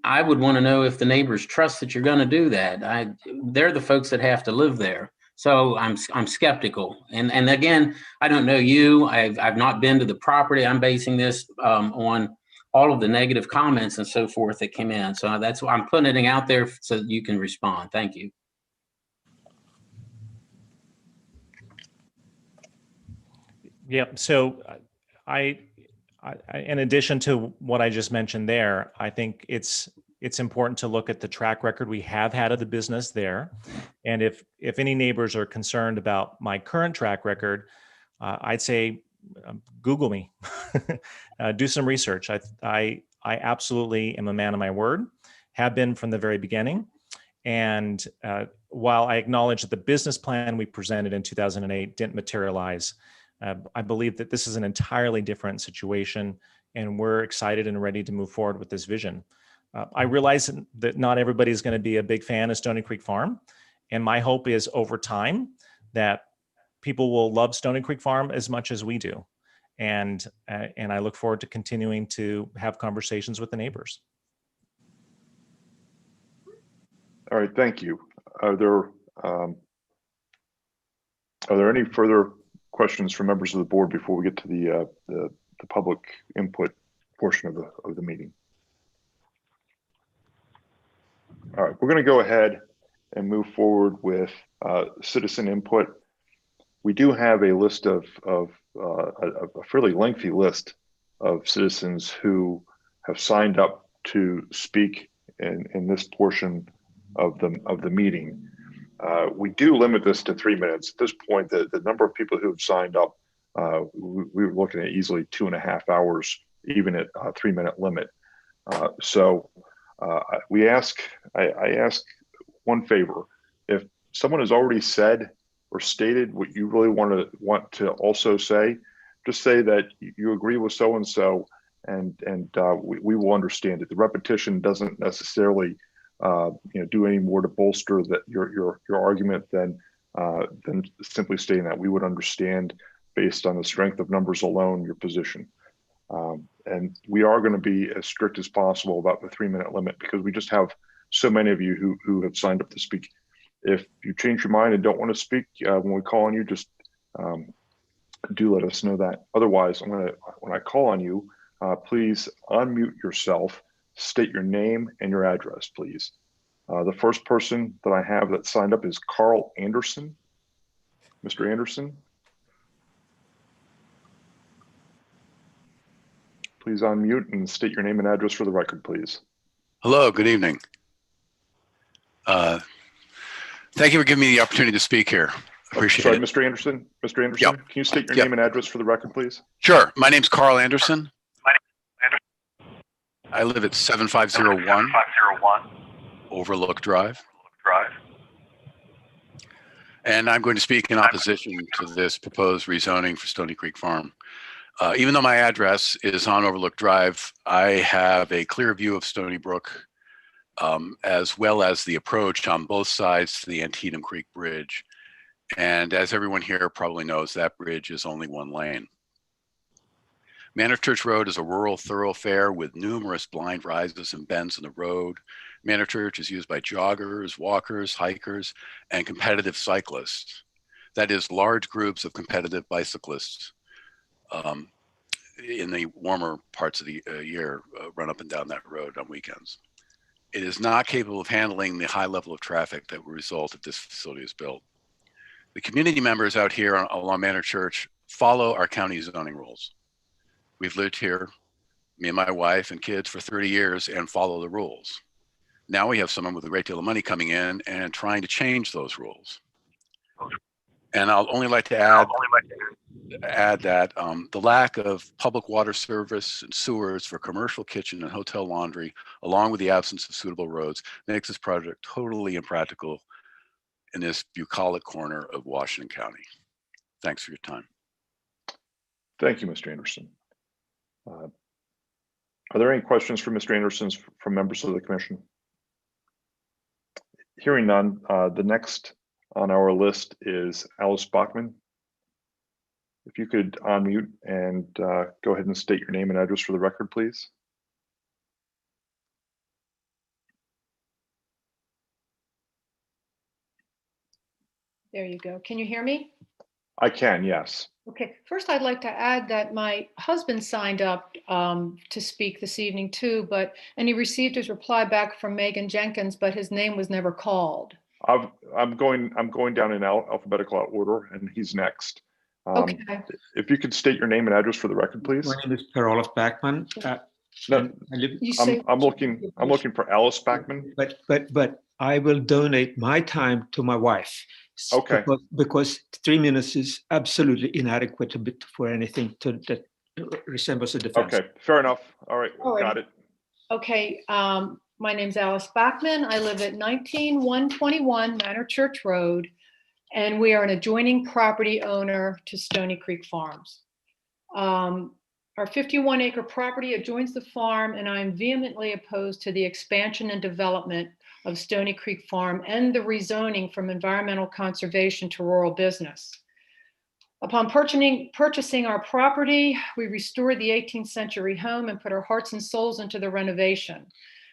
I would want to know if the neighbors trust that you're going to do that. They're the folks that have to live there. So I'm skeptical. And again, I don't know you. I've not been to the property. I'm basing this on all of the negative comments and so forth that came in. So that's why I'm putting it out there so that you can respond. Thank you. Yep. So I in addition to what I just mentioned there, I think it's important to look at the track record we have had of the business there. And if any neighbors are concerned about my current track record, I'd say Google me, do some research. I absolutely am a man of my word, have been from the very beginning. And while I acknowledge that the business plan we presented in 2008 didn't materialize, I believe that this is an entirely different situation. and we're excited and ready to move forward with this vision. I realize that not everybody is going to be a big fan of Stony Creek Farm, and my hope is over time that people will love Stony Creek Farm as much as we do. And I look forward to continuing to have conversations with the neighbors. All right, thank you. Are there any further questions from members of the board before we get to the public input portion of the meeting? All right, we're going to go ahead and move forward with citizen input. We do have a list of a fairly lengthy list of citizens who have signed up to speak in this portion of the meeting. We do limit this to 3 minutes. At this point, the number of people who have signed up, we were looking at easily 2.5 hours, even at a 3-minute limit. So I ask one favor: if someone has already said or stated what you really want to also say, just say that you agree with so and so, and we will understand it. The repetition doesn't necessarily do any more to bolster that your argument than simply stating that. We would understand based on the strength of numbers alone your position. And we are going to be as strict as possible about the 3-minute limit because we just have so many of you who have signed up to speak. If you change your mind and don't want to speak when we call on you, just do let us know that. Otherwise, when I call on you, please unmute yourself, state your name and your address, please. The first person that I have that signed up is Carl Anderson. Mr. Anderson. Please unmute and state your name and address for the record, please. Hello, good evening. Thank you for giving me the opportunity to spep here. Appreciate it. Mr. Anderson. Mr. Anderson, yep. Can you state your name and address for the record, please? Sure. My name's Carl Anderson. I live at 7501 Overlook Drive. And I'm going to speak in opposition to this proposed rezoning for Stony Creek Farm. Even though my address is on Overlook Drive, I have a clear view of Stony Brook, as well as the approach on both sides to the Antietam Creek Bridge. And as everyone here probably knows, that bridge is only one lane. Manor Church Road is a rural thoroughfare with numerous blind rises and bends in the road. Manor Church is used by joggers, walkers, hikers, and competitive cyclists. That is, large groups of competitive bicyclists in the warmer parts of the year run up and down that road on weekends. It is not capable of handling the high level of traffic that will result if this facility is built. The community members out here along Manor Church follow our county zoning rules. We've lived here, me and my wife and kids, for 30 years and follow the rules. Now we have someone with a great deal of money coming in and trying to change those rules. And I'll only like to add that the lack of public water service and sewers for commercial kitchen and hotel laundry, along with the absence of suitable roads, makes this project totally impractical in this bucolic corner of Washington County. Thanks for your time. Thank you, Mr. Anderson. Are there any questions for Mr. Anderson from members of the commission? Hearing none, the next on our list is Alice Bachmann. If you could unmute and go ahead and state your name and address for the record, please. There you go. Can you hear me? I can, yes. Okay. First, I'd like to add that my husband signed up to speak this evening too, and he received his reply back from Megan Jenkins, but his name was never called. I'm going down in alphabetical order, and he's next. Okay. If you could state your name and address for the record, please. My name is Penelope Bachmann. No, I'm looking for Alice Bachmann. But I will donate my time to my wife. Okay. Because 3 minutes is absolutely inadequate for anything that resembles a defense. Okay, fair enough. All right, got it. Okay, my name's Alice Bachmann. I live at 19121 Manor Church Road, and we are an adjoining property owner to Stony Creek Farms. Our 51-acre property adjoins the farm, and I am vehemently opposed to the expansion and development of Stony Creek Farm and the rezoning from environmental conservation to rural business. Upon purchasing our property, we restored the 18th century home and put our hearts and souls into the renovation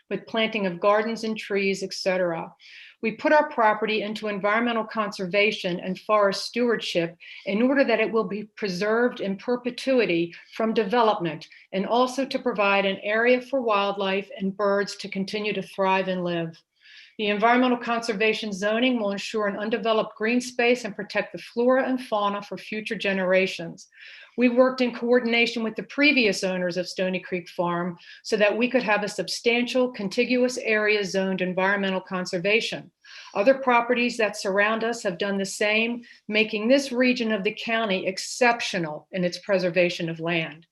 with planting of gardens and trees, etc. We put our property into environmental conservation and forest stewardship in order that it will be preserved in perpetuity from development, and also to provide an area for wildlife and birds to continue to thrive and live. The environmental conservation zoning will ensure an undeveloped green space and protect the flora and fauna for future generations. We worked in coordination with the previous owners of Stony Creek Farm so that we could have a substantial contiguous area zoned environmental conservation. Other properties that surround us have done the same, making this region of the county exceptional in its preservation of land.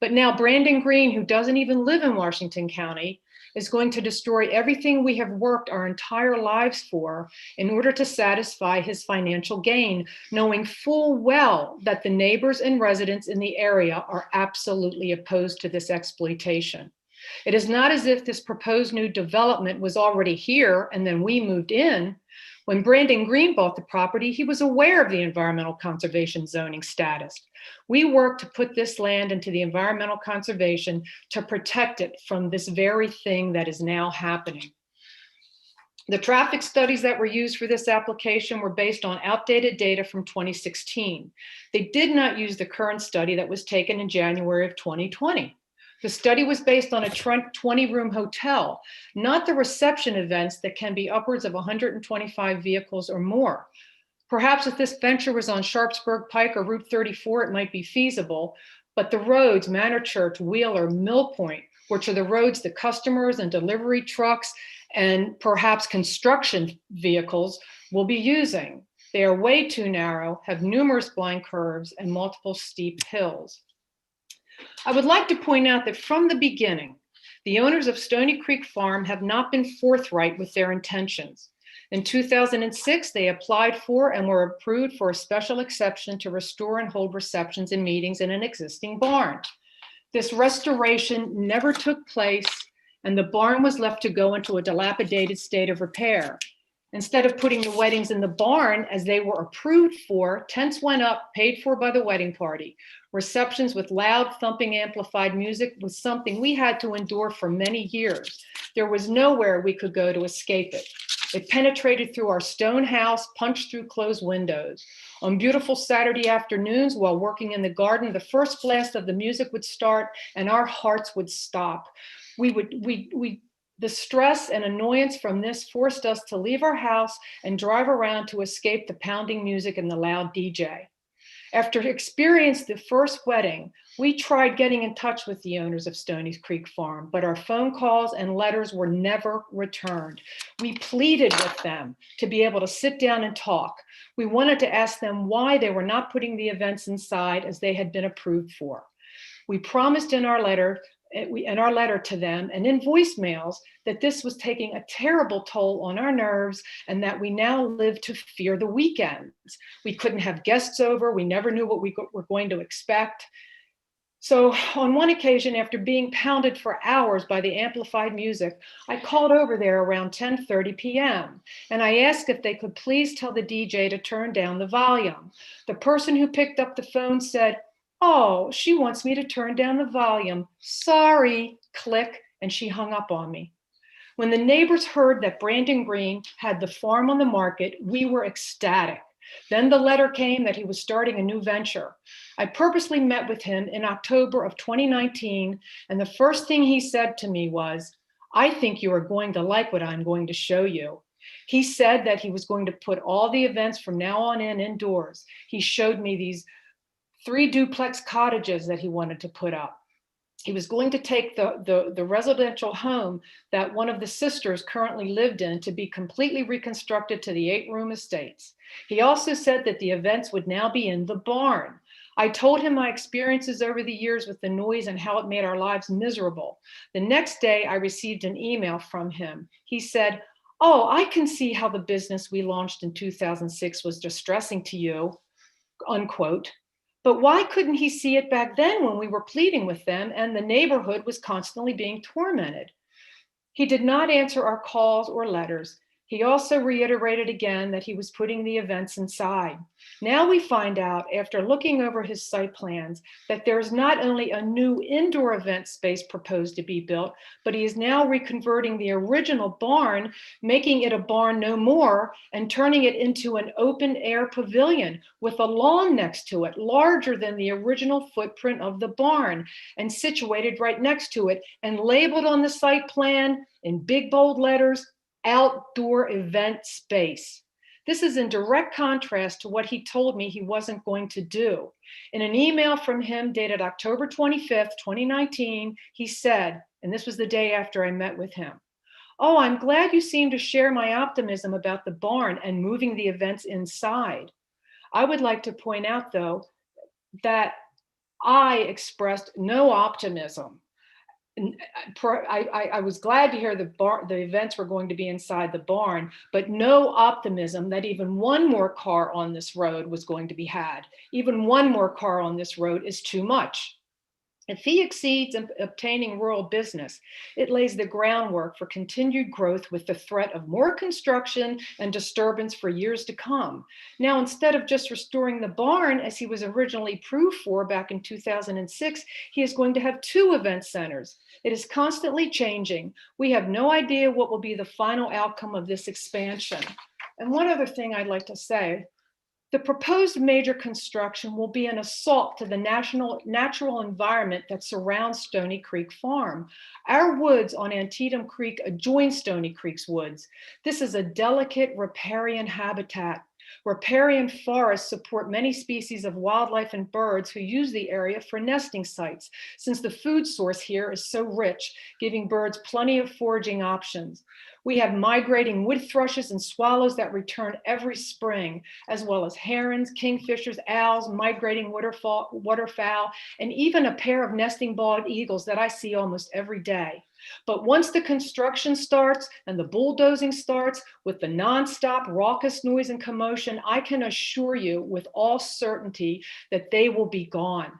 But now Brandon Green, who doesn't even live in Washington County, is going to destroy everything we have worked our entire lives for in order to satisfy his financial gain, knowing full well that the neighbors and residents in the area are absolutely opposed to this exploitation. It is not as if this proposed new development was already here and then we moved in. When Brandon Green bought the property, he was aware of the environmental conservation zoning status. We worked to put this land into the environmental conservation to protect it from this very thing that is now happening. The traffic studies that were used for this application were based on outdated data from 2016. They did not use the current study that was taken in January of 2020. The study was based on a 20-room hotel, not the reception events that can be upwards of 125 vehicles or more. Perhaps if this venture was on Sharpsburg Pike or Route 34, it might be feasible, but the roads, Manor Church, Wheeler, Mill Point, which are the roads the customers and delivery trucks and perhaps construction vehicles will be using. They are way too narrow, have numerous blind curves and multiple steep hills. I would like to point out that from the beginning, the owners of Stony Creek Farm have not been forthright with their intentions. In 2006, they applied for and were approved for a special exception to restore and hold receptions and meetings in an existing barn. This restoration never took place, and the barn was left to go into a dilapidated state of repair. Instead of putting the weddings in the barn as they were approved for, tents went up, paid for by the wedding party. Receptions with loud, thumping, amplified music was something we had to endure for many years. There was nowhere we could go to escape it. It penetrated through our stone house, punched through closed windows. On beautiful Saturday afternoons while working in the garden, the first blast of the music would start and our hearts would stop. The stress and annoyance from this forced us to leave our house and drive around to escape the pounding music and the loud DJ. After experiencing the first wedding, we tried getting in touch with the owners of Stony Creek Farm, but our phone calls and letters were never returned. We pleaded with them to be able to sit down and talk. We wanted to ask them why they were not putting the events inside as they had been approved for. We promised in our letter to them and in voicemails that this was taking a terrible toll on our nerves and that we now live to fear the weekends. We couldn't have guests over. We never knew what we were going to expect. So on one occasion, after being pounded for hours by the amplified music, I called over there around 10:30 p.m. and I asked if they could please tell the DJ to turn down the volume. The person who picked up the phone said, "Oh, she wants me to turn down the volume. Sorry," click, and she hung up on me. When the neighbors heard that Brandon Green had the farm on the market, we were ecstatic. Then the letter came that he was starting a new venture. I purposely met with him in October of 2019, and the first thing he said to me was, "I think you are going to like what I'm going to show you." He said that he was going to put all the events from now on indoors. He showed me these 3 duplex cottages that he wanted to put up. He was going to take the residential home that one of the sisters currently lived in to be completely reconstructed to the 8-room estates. He also said that the events would now be in the barn. I told him my experiences over the years with the noise and how it made our lives miserable. The next day, I received an email from him. He said, "Oh, I can see how the business we launched in 2006 was distressing to you," unquote. But why couldn't he see it back then when we were pleading with them and the neighborhood was constantly being tormented? He did not answer our calls or letters. He also reiterated again that he was putting the events inside. Now we find out, after looking over his site plans, that there is not only a new indoor event space proposed to be built, but he is now reconverting the original barn, making it a barn no more, and turning it into an open air pavilion with a lawn next to it, larger than the original footprint of the barn, and situated right next to it, and labeled on the site plan in big bold letters, outdoor event space. This is in direct contrast to what he told me he wasn't going to do. In an email from him dated October 25th, 2019, he said, and this was the day after I met with him, "Oh, I'm glad you seem to share my optimism about the barn and moving the events inside. I would like to point out, though, that I expressed no optimism. I was glad to hear the events were going to be inside the barn, but no optimism that even one more car on this road was going to be had. Even one more car on this road is too much. If he exceeds in obtaining rural business, it lays the groundwork for continued growth with the threat of more construction and disturbance for years to come. Now, instead of just restoring the barn as he was originally approved for back in 2006, he is going to have 2 event centers. It is constantly changing. We have no idea what will be the final outcome of this expansion." And one other thing I'd like to say, the proposed major construction will be an assault to the natural environment that surrounds Stony Creek Farm. Our woods on Antietam Creek adjoin Stony Creek's woods. This is a delicate riparian habitat. Riparian forests support many species of wildlife and birds who use the area for nesting sites, since the food source here is so rich, giving birds plenty of foraging options. We have migrating wood thrushes and swallows that return every spring, as well as herons, kingfishers, owls, migrating waterfowl, and even a pair of nesting bald eagles that I see almost every day. But once the construction starts and the bulldozing starts with the nonstop raucous noise and commotion, I can assure you with all certainty that they will be gone.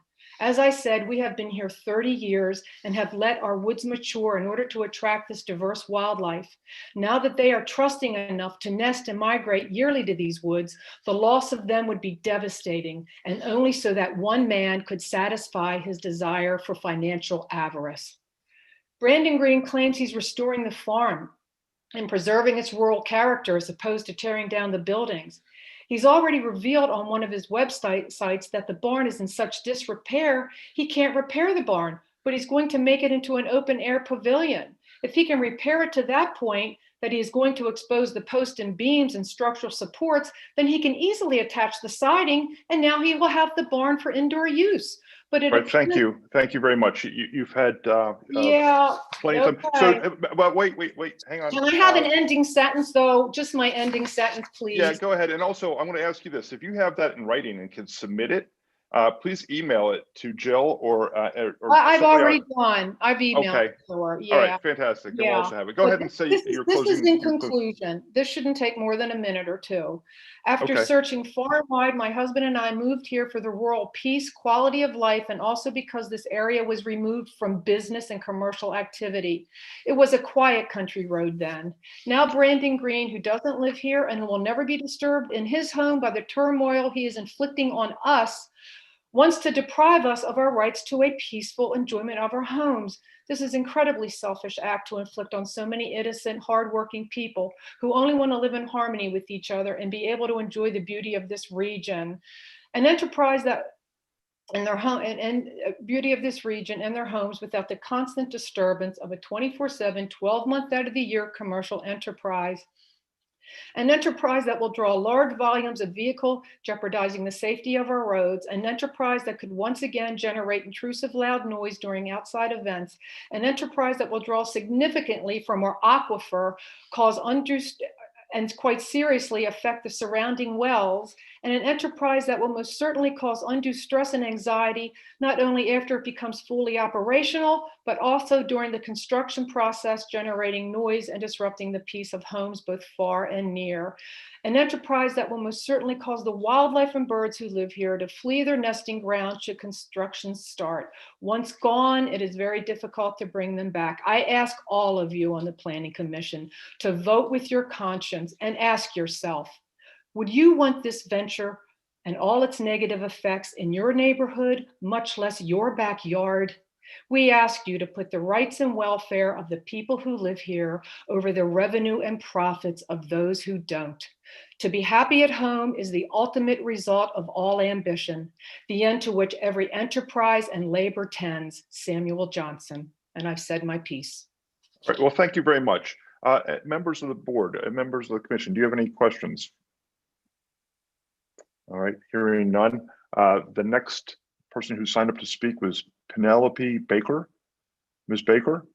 As I said, we have been here 30 years and have let our woods mature in order to attract this diverse wildlife. Now that they are trusting enough to nest and migrate yearly to these woods, the loss of them would be devastating, and only so that one man could satisfy his desire for financial avarice. Brandon Green claims he's restoring the farm and preserving its rural character as opposed to tearing down the buildings. He's already revealed on one of his website sites that the barn is in such disrepair, he can't repair the barn, but he's going to make it into an open air pavilion. If he can repair it to that point, that he is going to expose the posts and beams and structural supports, then he can easily attach the siding, and now he will have the barn for indoor use. But it Right, thank you very much. You've had yeah, plenty of time. So, but wait, hang on. Can I have an ending sentence, though? Just my ending sentence, please. Yeah, go ahead. And also, I'm going to ask you this: if you have that in writing and can submit it, please email it to Jill or I've already done. I've emailed okay. it to her. Yeah. All right, fantastic. Then we'll also have it. Go ahead and say your closing. This is in conclusion. This shouldn't take more than a minute or two. After searching far and wide, my husband and I moved here for the rural peace, quality of life, and also because this area was removed from business and commercial activity. It was a quiet country road then. Now Brandon Green, who doesn't live here and will never be disturbed in his home by the turmoil he is inflicting on us, wants to deprive us of our rights to a peaceful enjoyment of our homes. This is an incredibly selfish act to inflict on so many innocent, hardworking people who only want to live in harmony with each other and be able to enjoy the beauty of this region. An enterprise that in their home and beauty of this region and their homes without the constant disturbance of a 24/7, 12-month out of the year commercial enterprise. An enterprise that will draw large volumes of vehicle, jeopardizing the safety of our roads. An enterprise that could once again generate intrusive loud noise during outside events. An enterprise that will draw significantly from our aquifer, cause and quite seriously affect the surrounding wells, and an enterprise that will most certainly cause undue stress and anxiety, not only after it becomes fully operational, but also during the construction process, generating noise and disrupting the peace of homes both far and near. An enterprise that will most certainly cause the wildlife and birds who live here to flee their nesting grounds should construction start. Once gone, it is very difficult to bring them back. I ask all of you on the Planning Commission to vote with your conscience and ask yourself, would you want this venture and all its negative effects in your neighborhood, much less your backyard? We ask you to put the rights and welfare of the people who live here over the revenue and profits of those who don't. To be happy at home is the ultimate result of all ambition, the end to which every enterprise and labor tends. Samuel Johnson. And I've said my piece. All right, well, thank you very much. Members of the board, members of the commission, do you have any questions? All right, hearing none. The next person who signed up to speak was Penelope Baker. Ms. Baker,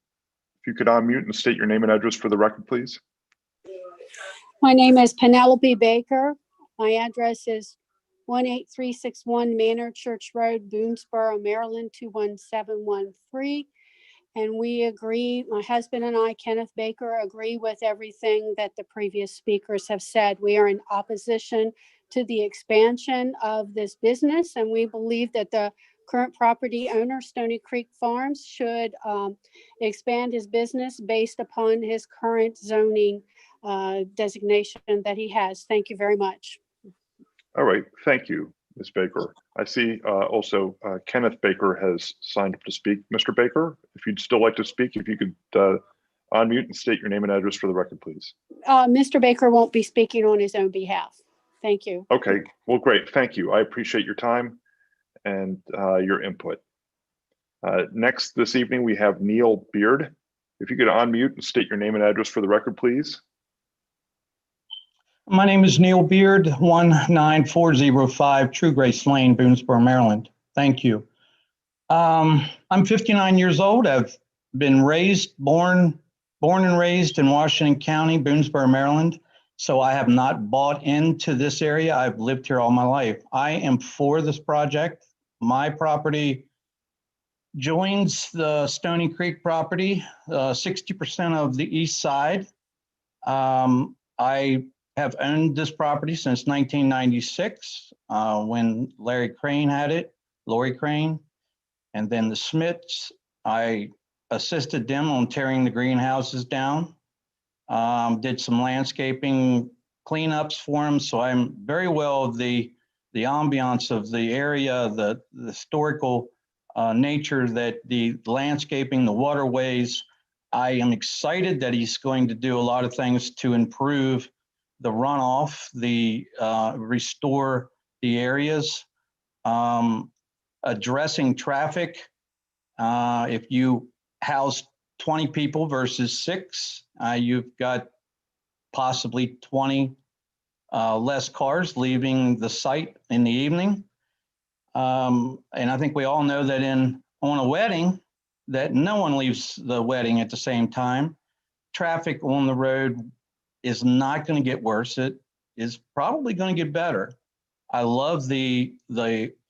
if you could unmute and state your name and address for the record, please. My name is Penelope Baker. My address is 18361 Manor Church Road, Boonesboro, Maryland, 21713. And we agree, my husband and I, Kenneth Baker, agree with everything that the previous speakers have said. We are in opposition to the expansion of this business, and we believe that the current property owner, Stony Creek Farms, should expand his business based upon his current zoning designation that he has. Thank you very much. All right, thank you, Ms. Baker. I see also Kenneth Baker has signed up to speak. Mr. Baker, if you'd still like to speak, if you could unmute and state your name and address for the record, please. Mr. Baker won't be speaking on his own behalf. Thank you. Okay, well, great, thank you. I appreciate your time and your input. Next this evening, we have Neil Beard. If you could unmute and state your name and address for the record, please. My name is Neil Beard, 19405 True Grace Lane, Boonesboro, Maryland. Thank you. I'm 59 years old. I've been born and raised in Washington County, Boonesboro, Maryland. So I have not bought into this area. I've lived here all my life. I am for this project. My property joins the Stony Creek property, 60% of the east side. I have owned this property since 1996 when Larry Crane had it, Lori Crane, and then the Smiths. I assisted them on tearing the greenhouses down, did some landscaping cleanups for them. So I'm very well of the ambiance of the area, the historical nature, that the landscaping, the waterways. I am excited that he's going to do a lot of things to improve the runoff, restore the areas, addressing traffic. If you house 20 people versus 6, you've got possibly 20 less cars leaving the site in the evening. And I think we all know that on a wedding, that no one leaves the wedding at the same time. Traffic on the road is not going to get worse. It is probably going to get better. I love the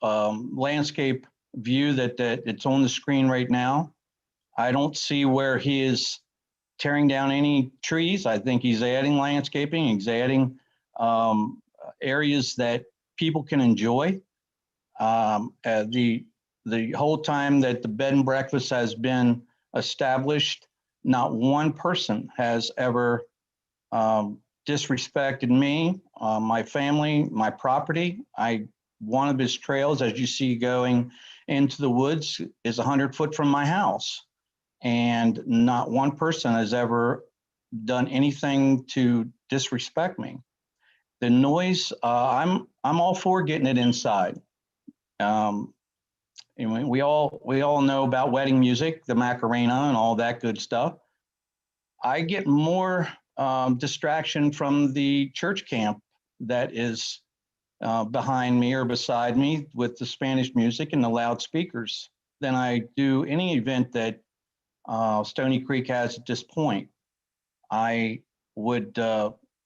landscape view that it's on the screen right now. I don't see where he is tearing down any trees. I think he's adding landscaping. He's adding areas that people can enjoy. The whole time that the bed and breakfast has been established, not one person has ever disrespected me, my family, my property. One of his trails, as you see going into the woods, is 100 foot from my house. And not one person has ever done anything to disrespect me. The noise, I'm all for getting it inside. We all know about wedding music, the Macarena and all that good stuff. I get more distraction from the church camp that is behind me or beside me with the Spanish music and the loudspeakers than I do any event that Stony Creek has at this point. I would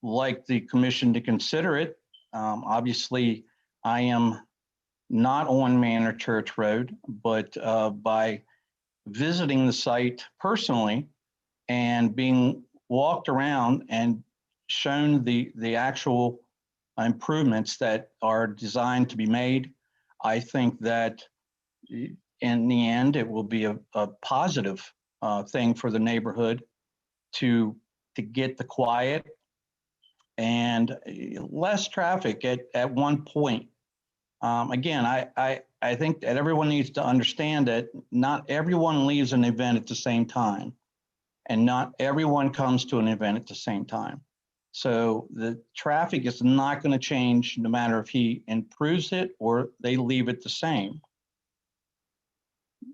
like the commission to consider it. Obviously, I am not on Manor Church Road, but by visiting the site personally and being walked around and shown the actual improvements that are designed to be made, I think that in the end, it will be a positive thing for the neighborhood to get the quiet and less traffic at one point. Again, I think that everyone needs to understand that not everyone leaves an event at the same time, and not everyone comes to an event at the same time. So the traffic is not going to change no matter if he improves it or they leave it the same.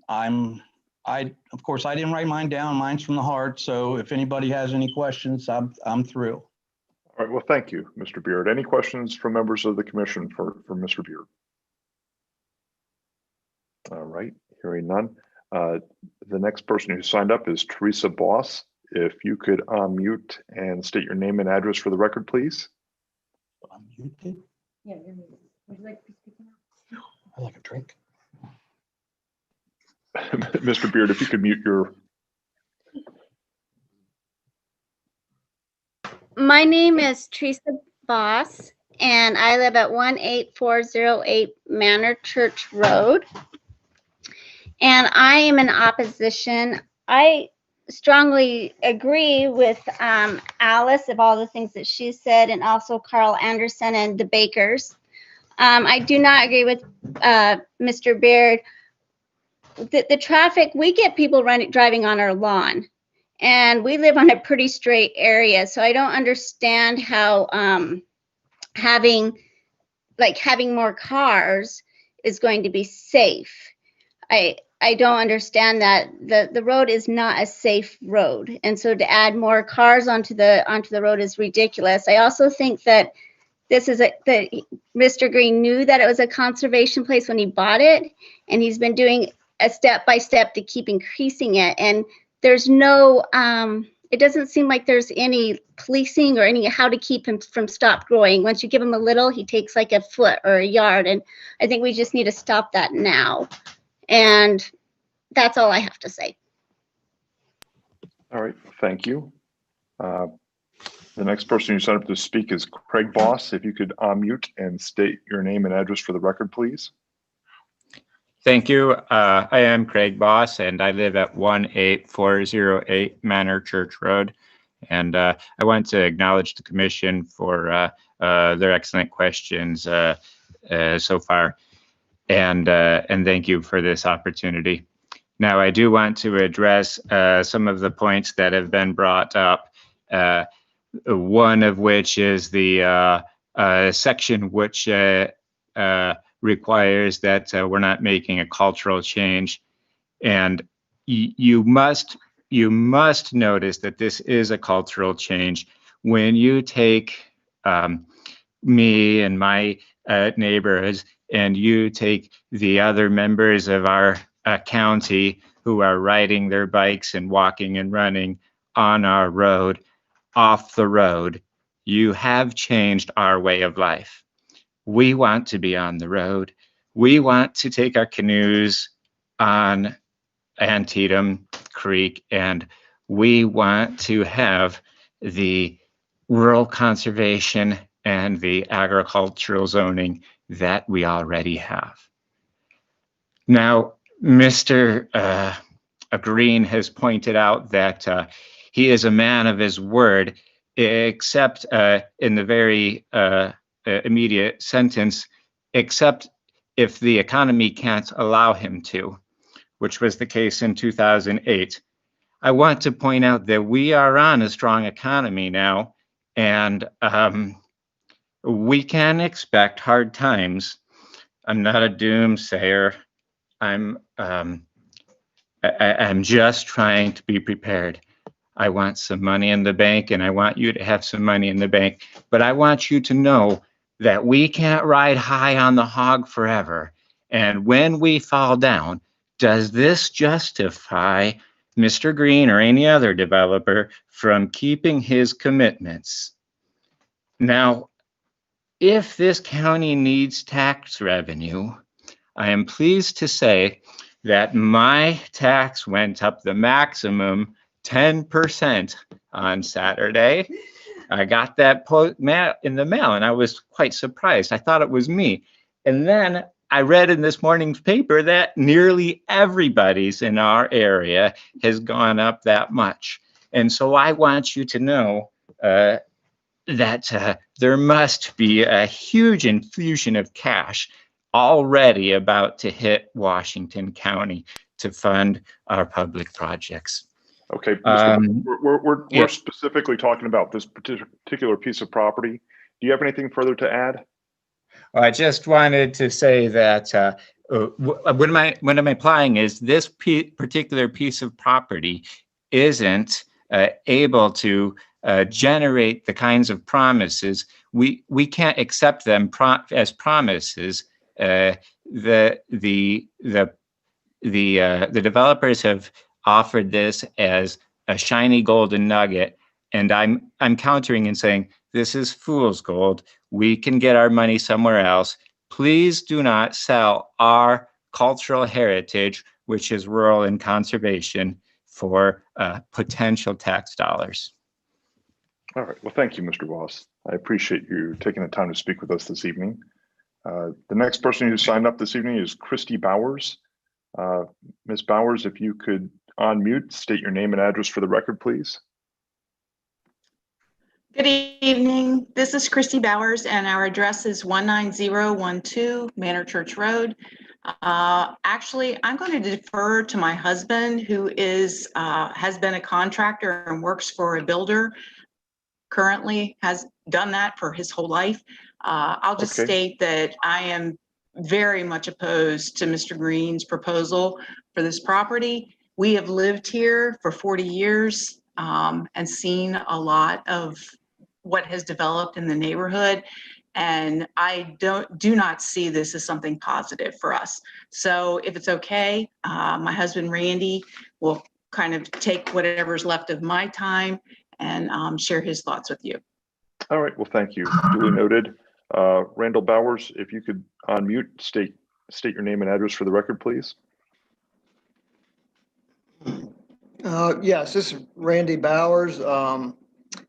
Of course, I didn't write mine down. Mine's from the heart. So if anybody has any questions, I'm through. All right, well, thank you, Mr. Beard. Any questions from members of the commission for Mr. Beard? All right, hearing none. The next person who signed up is Theresa Boss. If you could unmute and state your name and address for the record, please. Unmuted? Yeah, you're muted. Would you like to be speaking now? I like a drink. Mr. Beard, if you could mute your. My name is Theresa Boss, and I live at 18408 Manor Church Road. And I am in opposition. I strongly agree with Alice of all the things that she said, and also Carl Anderson and the Bakers. I do not agree with Mr. Beard. The traffic, we get people driving on our lawn, and we live on a pretty straight area. So I don't understand how having more cars is going to be safe. I don't understand that the road is not a safe road, and so to add more cars onto the road is ridiculous. I also think that this is that Mr. Green knew that it was a conservation place when he bought it, and he's been doing a step by step to keep increasing it. And there's no, it doesn't seem like there's any policing or any how to keep him from stop growing. Once you give him a little, he takes like a foot or a yard, and I think we just need to stop that now. And that's all I have to say. All right, thank you. The next person who signed up to speak is Craig Boss. If you could unmute and state your name and address for the record, please. Thank you. I am Craig Boss, and I live at 18408 Manor Church Road. And I want to acknowledge the commission for their excellent questions so far. And thank you for this opportunity. Now, I do want to address some of the points that have been brought up. One of which is the section which requires that we're not making a cultural change. And you must notice that this is a cultural change. When you take me and my neighborhoods, and you take the other members of our county who are riding their bikes and walking and running on our road, off the road, you have changed our way of life. We want to be on the road. We want to take our canoes on Antietam Creek, and we want to have the rural conservation and the agricultural zoning that we already have. Now, Mr. Green has pointed out that he is a man of his word, except in the very immediate sentence, except if the economy can't allow him to, which was the case in 2008. I want to point out that we are on a strong economy now, and we can expect hard times. I'm not a doomsayer. I'm just trying to be prepared. I want some money in the bank, and I want you to have some money in the bank. But I want you to know that we can't ride high on the hog forever. And when we fall down, does this justify Mr. Green or any other developer from keeping his commitments? Now, if this county needs tax revenue, I am pleased to say that my tax went up the maximum 10% on Saturday. I got that in the mail and I was quite surprised. I thought it was me. And then I read in this morning's paper that nearly everybody's in our area has gone up that much. And so I want you to know that there must be a huge infusion of cash already about to hit Washington County to fund our public projects. Okay, we're specifically talking about this particular piece of property. Do you have anything further to add? I just wanted to say that what I'm implying is this particular piece of property isn't able to generate the kinds of promises. We can't accept them as promises. The developers have offered this as a shiny golden nugget, and I'm countering and saying this is fool's gold. We can get our money somewhere else. Please do not sell our cultural heritage, which is rural and conservation, for potential tax dollars. All right. Well, thank you, Mr. Boss. I appreciate you taking the time to speak with us this evening. The next person who signed up this evening is Christy Bowers. Ms. Bowers, if you could unmute, state your name and address for the record, please. Good evening. This is Christy Bowers, and our address is 19012 Manor Church Road. Actually, I'm going to defer to my husband, who has been a contractor and works for a builder. Currently has done that for his whole life. I'll just state that I am very much opposed to Mr. Green's proposal for this property. We have lived here for 40 years and seen a lot of what has developed in the neighborhood. And I do not see this as something positive for us. So if it's okay, my husband, Randy, will kind of take whatever's left of my time and share his thoughts with you. All right. Well, thank you. Duly noted. Randall Bowers, if you could unmute, state your name and address for the record, please. Yes, this is Randy Bowers.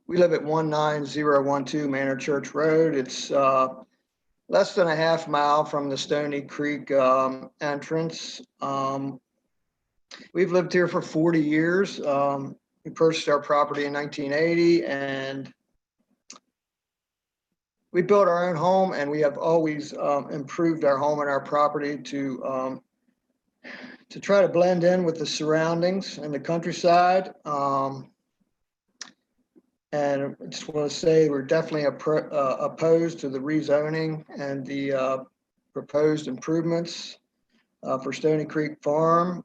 We live at 19012 Manor Church Road. It's less than a half mile from the Stony Creek entrance. We've lived here for 40 years. We purchased our property in 1980, and we built our own home, and we have always improved our home and our property to try to blend in with the surroundings and the countryside. And I just want to say we're definitely opposed to the rezoning and the proposed improvements for Stony Creek Farm.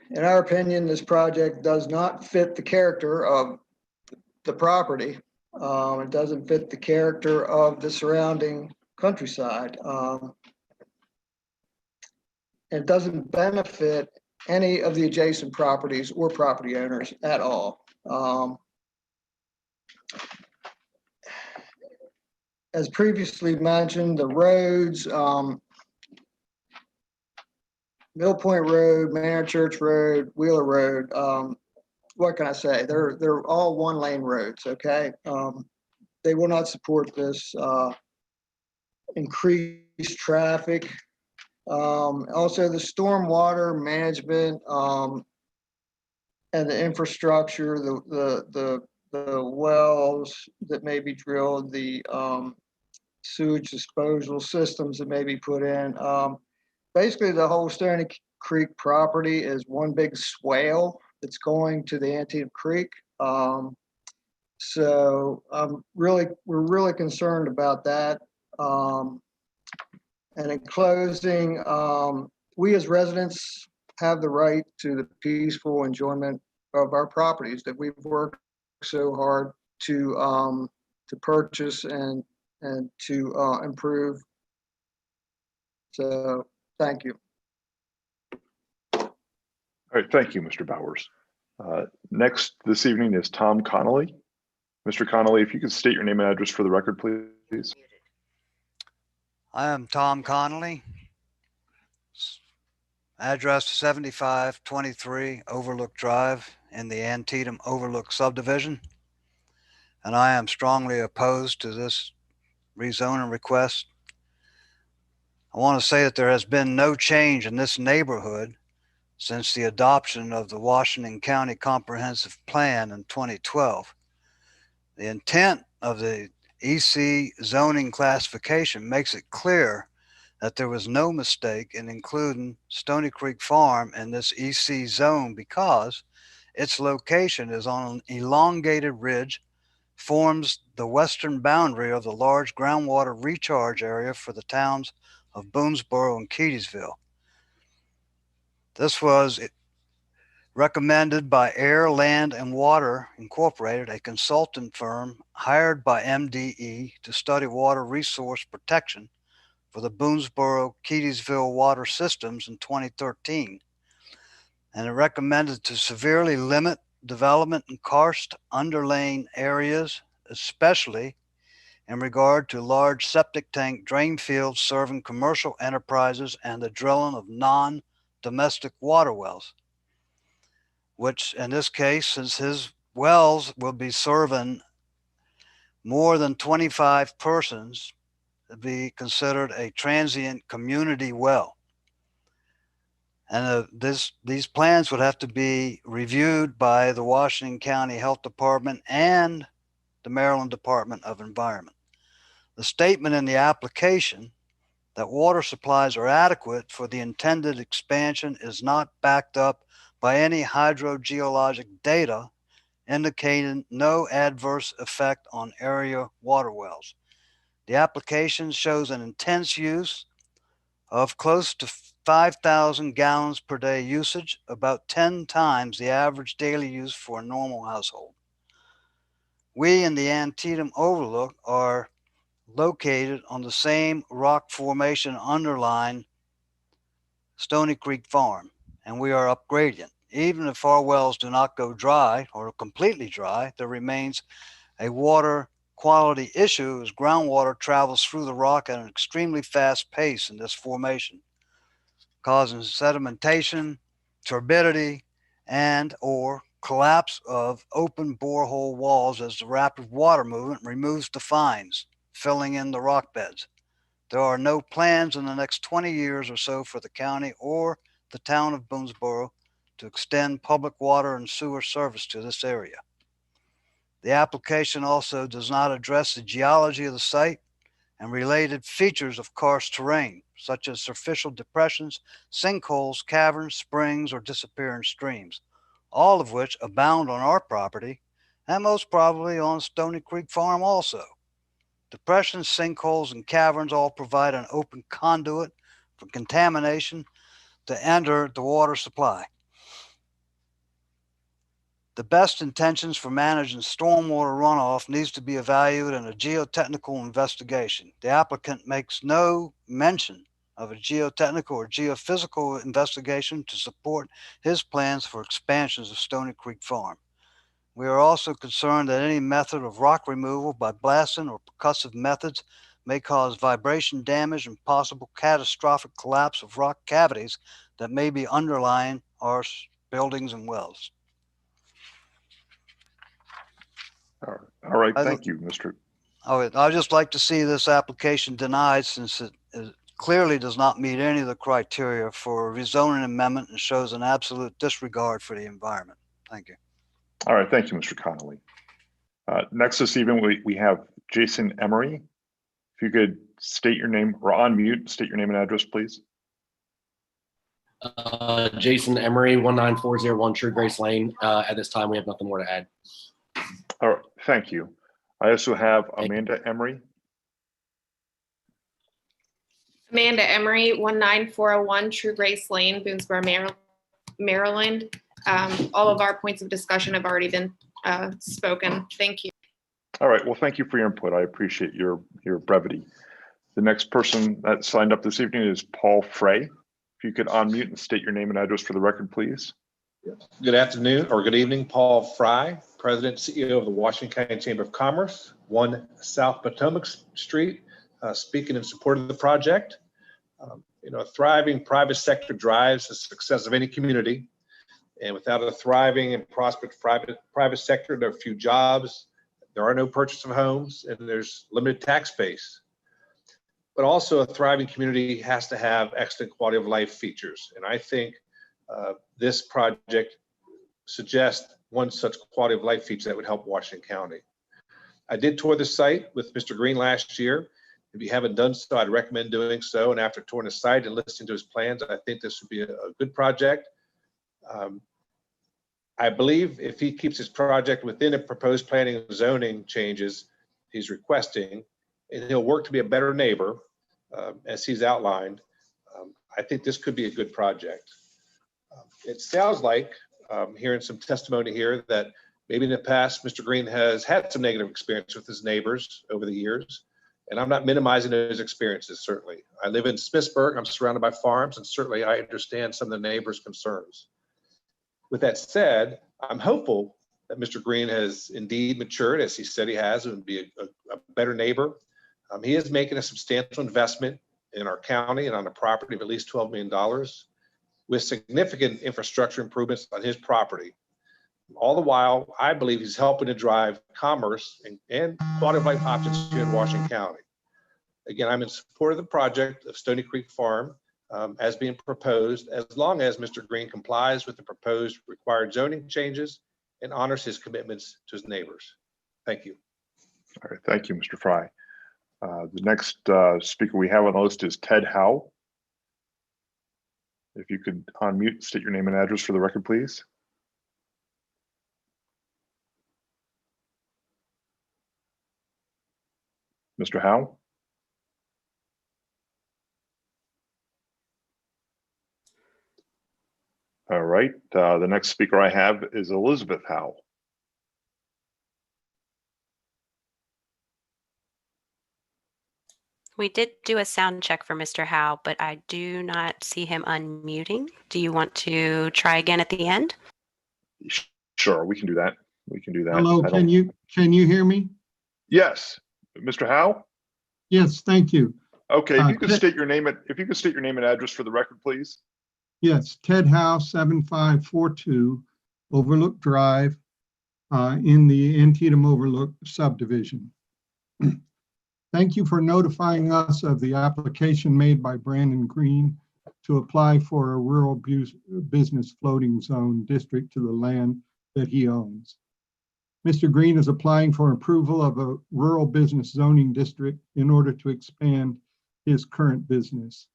In our opinion, this project does not fit the character of the property. It doesn't fit the character of the surrounding countryside. It doesn't benefit any of the adjacent properties or property owners at all. As previously mentioned, the roads, Mill Point Road, Manor Church Road, Wheeler Road, what can I say? They're all one-lane roads, okay? They will not support this increased traffic. Also, the stormwater management and the infrastructure, the wells that may be drilled, the sewage disposal systems that may be put in. Basically, the whole Stony Creek property is one big swale that's going to the Antietam Creek. So we're really concerned about that. And in closing, we as residents have the right to the peaceful enjoyment of our properties that we've worked so hard to purchase and to improve. So thank you. All right, thank you, Mr. Bowers. Next this evening is Tom Connolly. Mr. Connolly, if you could state your name and address for the record, please. I am Tom Connolly. Address 7523 Overlook Drive in the Antietam Overlook subdivision. And I am strongly opposed to this rezoning request. I want to say that there has been no change in this neighborhood since the adoption of the Washington County Comprehensive Plan in 2012. The intent of the EC zoning classification makes it clear that there was no mistake in including Stony Creek Farm in this EC zone because its location is on an elongated ridge, forms the western boundary of the large groundwater recharge area for the towns of Boonesboro and Keatysville. This was recommended by Air, Land, and Water Incorporated, a consultant firm hired by MDE to study water resource protection for the Boonesboro Keatysville water systems in 2013. And it recommended to severely limit development in karst underlain areas, especially in regard to large septic tank drain fields serving commercial enterprises and the drilling of non-domestic water wells, which in this case, since his wells will be serving more than 25 persons, be considered a transient community well. And these plans would have to be reviewed by the Washington County Health Department and the Maryland Department of Environment. The statement in the application that water supplies are adequate for the intended expansion is not backed up by any hydrogeologic data indicating no adverse effect on area water wells. The application shows an intense use of close to 5,000 gallons per day usage, about 10 times the average daily use for a normal household. We in the Antietam Overlook are located on the same rock formation underlying Stony Creek Farm, and we are upgradient. Even if our wells do not go dry or completely dry, there remains a water quality issue as groundwater travels through the rock at an extremely fast pace in this formation, causing sedimentation, turbidity, and or collapse of open borehole walls as the rapid water movement removes the fines, filling in the rock beds. There are no plans in the next 20 years or so for the county or the town of Boonesboro to extend public water and sewer service to this area. The application also does not address the geology of the site and related features of karst terrain, such as superficial depressions, sinkholes, caverns, springs, or disappearing streams, all of which abound on our property and most probably on Stony Creek Farm also. Depressions, sinkholes, and caverns all provide an open conduit for contamination to enter the water supply. The best intentions for managing stormwater runoff needs to be evaluated in a geotechnical investigation. The applicant makes no mention of a geotechnical or geophysical investigation to support his plans for expansions of Stony Creek Farm. We are also concerned that any method of rock removal by blasting or percussive methods may cause vibration damage and possible catastrophic collapse of rock cavities that may be underlying our buildings and wells. All right, thank you, Mr. I'd just like to see this application denied since it clearly does not meet any of the criteria for a rezoning amendment and shows an absolute disregard for the environment. Thank you. All right, thank you, Mr. Connolly. Next this evening, we have Jason Emery. If you could state your name or on mute, state your name and address, please. Jason Emery, 19401 True Grace Lane. At this time, we have nothing more to add. All right, thank you. I also have Amanda Emery. Amanda Emery, 19401 True Grace Lane, Boonesboro, Maryland. All of our points of discussion have already been spoken. Thank you. All right, well, thank you for your input. I appreciate your brevity. The next person that signed up this evening is Paul Frey. If you could unmute and state your name and address for the record, please. Good afternoon or good evening, Paul Frey, President, CEO of the Washington County Chamber of Commerce, 1 South Potomac Street, speaking in support of the project. A thriving private sector drives the success of any community. And without a thriving and prosperous private sector, there are few jobs, there are no purchase of homes, and there's limited tax base. But also a thriving community has to have excellent quality of life features. And I think this project suggests one such quality of life feature that would help Washington County. I did tour the site with Mr. Green last year. If you haven't done so, I'd recommend doing so. And after touring the site and listening to his plans, I think this would be a good project. I believe if he keeps his project within the proposed planning and zoning changes he's requesting, and he'll work to be a better neighbor, as he's outlined, I think this could be a good project. It sounds like, hearing some testimony here, that maybe in the past, Mr. Green has had some negative experience with his neighbors over the years. And I'm not minimizing those experiences, certainly. I live in Smithsburg, I'm surrounded by farms, and certainly I understand some of the neighbors' concerns. With that said, I'm hopeful that Mr. Green has indeed matured, as he said he has, and would be a better neighbor. He is making a substantial investment in our county and on a property of at least $12 million with significant infrastructure improvements on his property. All the while, I believe he's helping to drive commerce and quality of life options here in Washington County. Again, I'm in support of the project of Stony Creek Farm as being proposed, as long as Mr. Green complies with the proposed required zoning changes and honors his commitments to his neighbors. Thank you. All right, thank you, Mr. Frey. The next speaker we have on the list is Ted Howell. If you could unmute, state your name and address for the record, please. Mr. Howell? All right, the next speaker I have is Elizabeth Howell. We did do a sound check for Mr. Howell, but I do not see him unmuting. Do you want to try again at the end? Sure, we can do that. We can do that. Hello, can you hear me? Yes, Mr. Howell? Yes, thank you. Okay, if you could state your name and address for the record, please. Yes, Ted Howell, 7542 Overlook Drive in the Antietam Overlook subdivision. Thank you for notifying us of the application made by Brandon Green to apply for a rural business floating zone district to the land that he owns. Mr. Green is applying for approval of a rural business zoning district in order to expand his current business.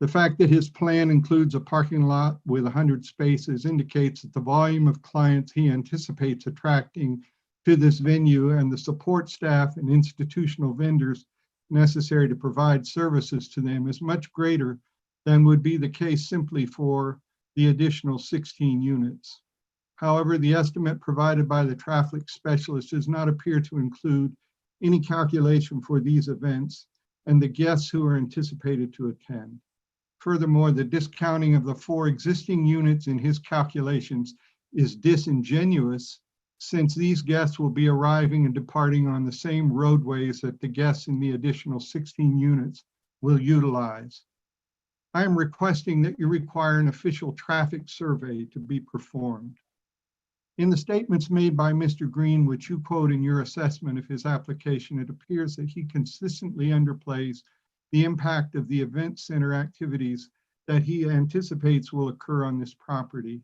The fact that his plan includes a parking lot with 100 spaces indicates that the volume of clients he anticipates attracting to this venue and the support staff and institutional vendors necessary to provide services to them is much greater than would be the case simply for the additional 16 units. However, the estimate provided by the traffic specialist does not appear to include any calculation for these events and the guests who are anticipated to attend. Furthermore, the discounting of the 4 existing units in his calculations is disingenuous, since these guests will be arriving and departing on the same roadways that the guests in the additional 16 units will utilize. I am requesting that you require an official traffic survey to be performed. In the statements made by Mr. Green, which you quote in your assessment of his application, it appears that he consistently underplays the impact of the event center activities that he anticipates will occur on this property.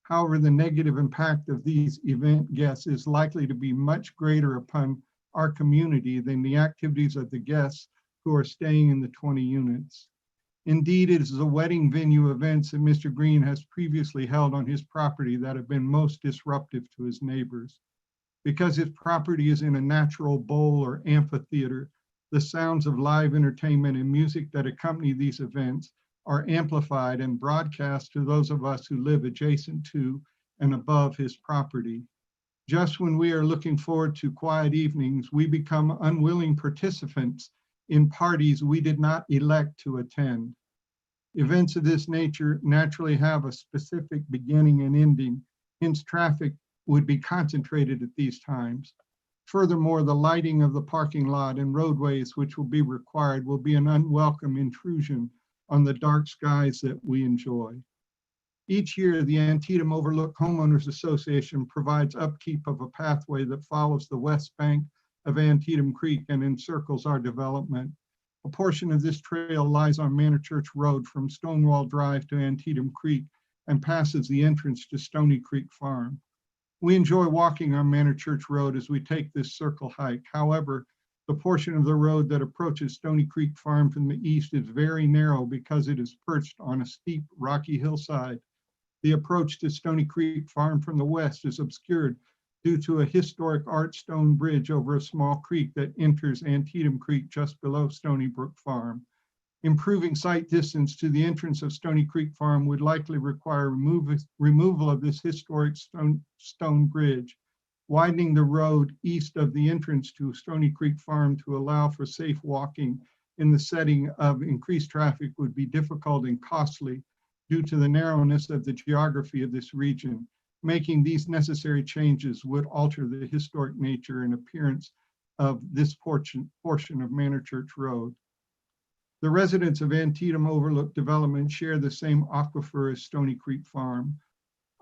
However, the negative impact of these event guests is likely to be much greater upon our community than the activities of the guests who are staying in the 20 units. Indeed, it is the wedding venue events that Mr. Green has previously held on his property that have been most disruptive to his neighbors. Because his property is in a natural bowl or amphitheater, the sounds of live entertainment and music that accompany these events are amplified and broadcast to those of us who live adjacent to and above his property. Just when we are looking forward to quiet evenings, we become unwilling participants in parties we did not elect to attend. Events of this nature naturally have a specific beginning and ending, hence traffic would be concentrated at these times. Furthermore, the lighting of the parking lot and roadways which will be required will be an unwelcome intrusion on the dark skies that we enjoy. Each year, the Antietam Overlook Homeowners Association provides upkeep of a pathway that follows the west bank of Antietam Creek and encircles our development. A portion of this trail lies on Manor Church Road from Stonewall Drive to Antietam Creek and passes the entrance to Stony Creek Farm. We enjoy walking on Manor Church Road as we take this circle hike. However, the portion of the road that approaches Stony Creek Farm from the east is very narrow because it is perched on a steep rocky hillside. The approach to Stony Creek Farm from the west is obscured due to a historic arch stone bridge over a small creek that enters Antietam Creek just below Stony Brook Farm. Improving sight distance to the entrance of Stony Creek Farm would likely require removal of this historic stone bridge, widening the road east of the entrance to Stony Creek Farm to allow for safe walking in the setting of increased traffic would be difficult and costly due to the narrowness of the geography of this region. Making these necessary changes would alter the historic nature and appearance of this portion of Manor Church Road. The residents of Antietam Overlook Development share the same aquifer as Stony Creek Farm.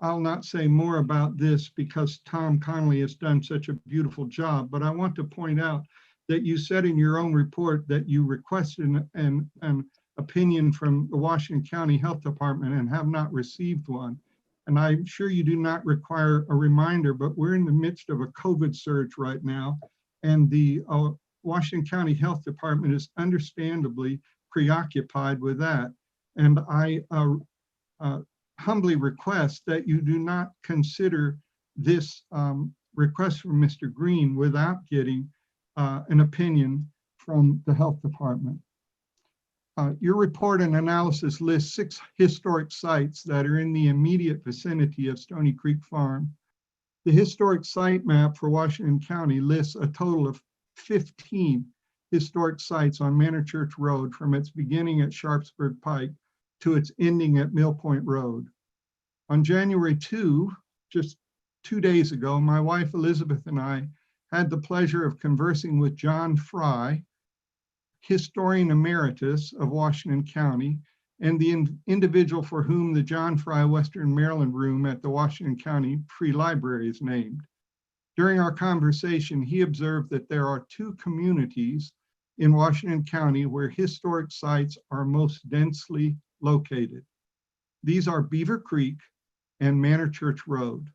I'll not say more about this because Tom Connolly has done such a beautiful job, but I want to point out that you said in your own report that you requested an opinion from the Washington County Health Department and have not received one. And I'm sure you do not require a reminder, but we're in the midst of a COVID surge right now. And the Washington County Health Department is understandably preoccupied with that. And I humbly request that you do not consider this request from Mr. Green without getting an opinion from the Health Department. Your report and analysis lists 6 historic sites that are in the immediate vicinity of Stony Creek Farm. The historic site map for Washington County lists a total of 15 historic sites on Manor Church Road from its beginning at Sharpsburg Pike to its ending at Mill Point Road. On January 2, just 2 days ago, my wife Elizabeth and I had the pleasure of conversing with John Frey, Historian Emeritus of Washington County, and the individual for whom the John Frey Western Maryland Room at the Washington County Free Library is named. During our conversation, he observed that there are 2 communities in Washington County where historic sites are most densely located. These are Beaver Creek and Manor Church Road.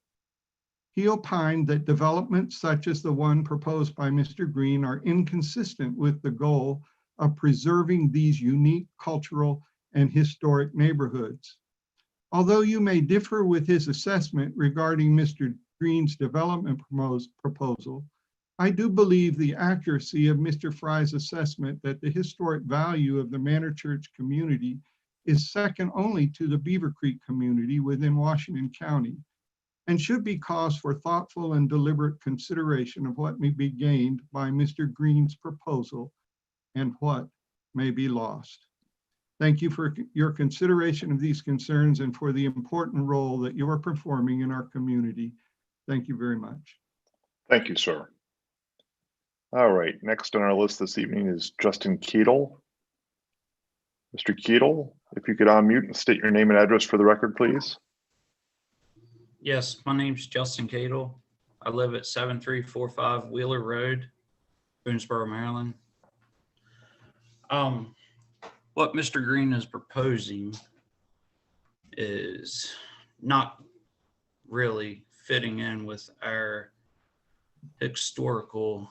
He opined that developments such as the one proposed by Mr. Green are inconsistent with the goal of preserving these unique cultural and historic neighborhoods. Although you may differ with his assessment regarding Mr. Green's development proposal, I do believe the accuracy of Mr. Frey's assessment that the historic value of the Manor Church community is second only to the Beaver Creek community within Washington County, and should be cause for thoughtful and deliberate consideration of what may be gained by Mr. Green's proposal and what may be lost. Thank you for your consideration of these concerns and for the important role that you are performing in our community. Thank you very much. Thank you, sir. All right, next on our list this evening is Justin Keatle. Mr. Keatle, if you could unmute and state your name and address for the record, please. Yes, my name's Justin Keatle. I live at 7345 Wheeler Road, Boonesboro, Maryland. What Mr. Green is proposing is not really fitting in with our historical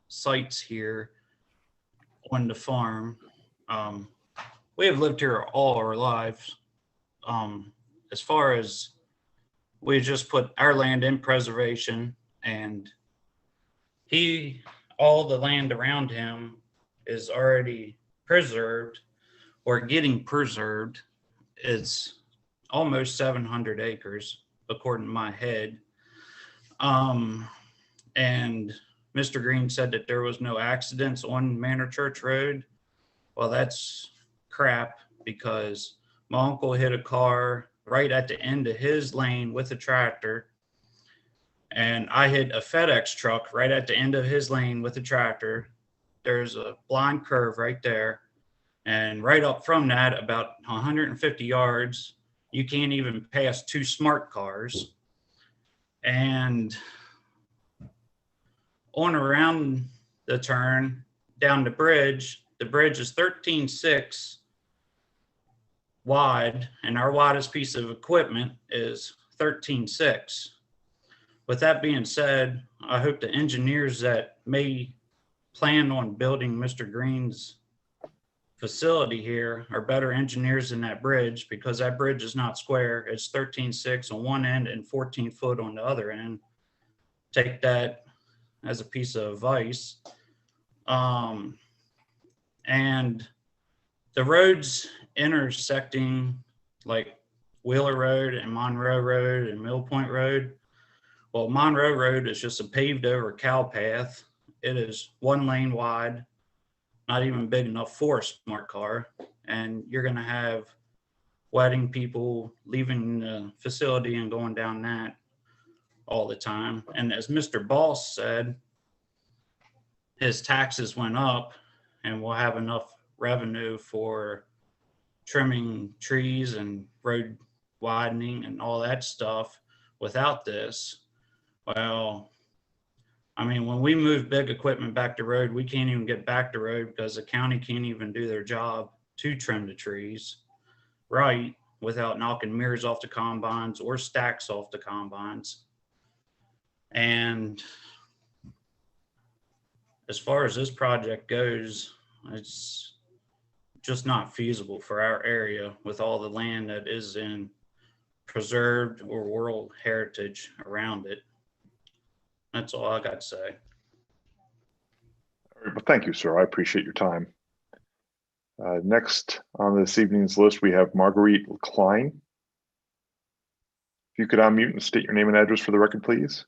sites here on the farm. We have lived here all our lives. As far as we just put our land in preservation, and all the land around him is already preserved or getting preserved. It's almost 700 acres, according to my head. And Mr. Green said that there was no accidents on Manor Church Road. Well, that's crap, because my uncle hit a car right at the end of his lane with a tractor, and I hit a FedEx truck right at the end of his lane with a tractor. There's a blind curve right there. And right up from that, about 150 yards, you can't even pass two smart cars. And on around the turn, down the bridge is 13.6 wide, and our widest piece of equipment is 13.6. With that being said, I hope the engineers that may plan on building Mr. Green's facility here are better engineers than that bridge, because that bridge is not square. It's 13.6 on one end and 14 foot on the other end. Take that as a piece of advice. And the roads intersecting like Wheeler Road and Monroe Road and Mill Point Road. Well, Monroe Road is just a paved over cow path. It is one lane wide, not even big enough for a smart car. And you're going to have wedding people leaving the facility and going down that all the time. And as Mr. Boss said, his taxes went up, and we'll have enough revenue for trimming trees and road widening and all that stuff without this. Well, I mean, when we move big equipment back to road, we can't even get back to road because the county can't even do their job to trim the trees right without knocking mirrors off the combines or stacks off the combines. And as far as this project goes, it's just not feasible for our area with all the land that is in preserved or world heritage around it. That's all I got to say. All right, well, thank you, sir. I appreciate your time. Next on this evening's list, we have Marguerite Klein. If you could unmute and state your name and address for the record, please.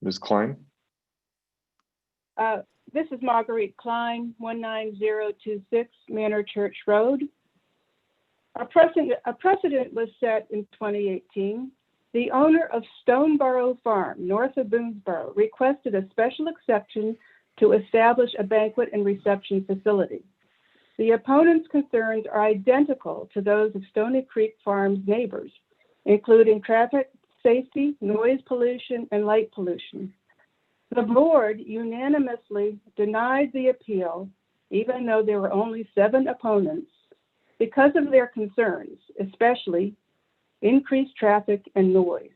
Ms. Klein? This is Marguerite Klein, 19026 Manor Church Road. A precedent was set in 2018. The owner of Stoneboro Farm, north of Boonesboro, requested a special exception to establish a banquet and reception facility. The opponent's concerns are identical to those of Stony Creek Farm's neighbors, including traffic safety, noise pollution, and light pollution. The board unanimously denied the appeal, even though there were only 7 opponents, because of their concerns, especially increased traffic and noise.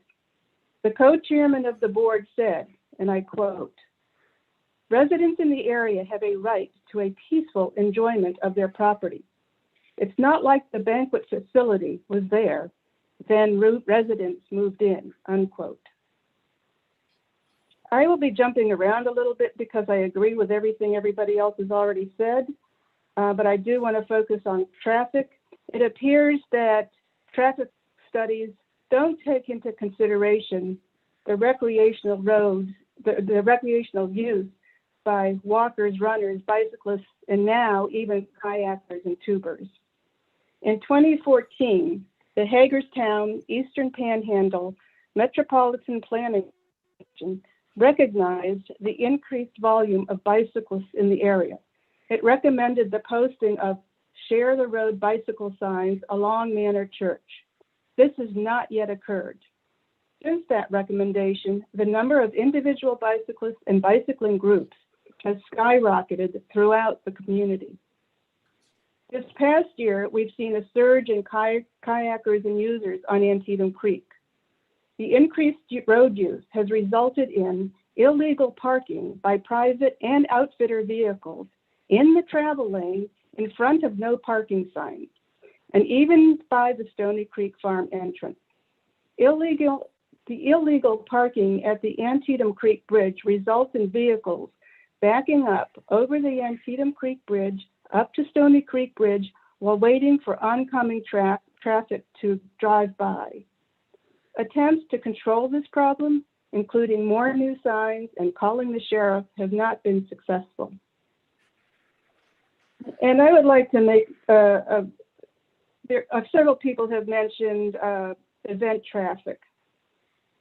The co-chairman of the board said, and I quote, "Residents in the area have a right to a peaceful enjoyment of their property. It's not like the banquet facility was there, then residents moved in," unquote. I will be jumping around a little bit because I agree with everything everybody else has already said, but I do want to focus on traffic. It appears that traffic studies don't take into consideration the recreational roads, the recreational use by walkers, runners, bicyclists, and now even kayakers and tubers. In 2014, the Hagerstown Eastern Panhandle Metropolitan Planning Commission recognized the increased volume of bicyclists in the area. It recommended the posting of share the road bicycle signs along Manor Church. This has not yet occurred. Since that recommendation, the number of individual bicyclists and bicycling groups has skyrocketed throughout the community. This past year, we've seen a surge in kayakers and users on Antietam Creek. The increased road use has resulted in illegal parking by private and outfitter vehicles in the travel lane in front of no parking signs, and even by the Stony Creek Farm entrance. The illegal parking at the Antietam Creek Bridge results in vehicles backing up over the Antietam Creek Bridge up to Stony Creek Bridge while waiting for oncoming traffic to drive by. Attempts to control this problem including more new signs and calling the sheriff, have not been successful. And I would like to make, several people have mentioned event traffic.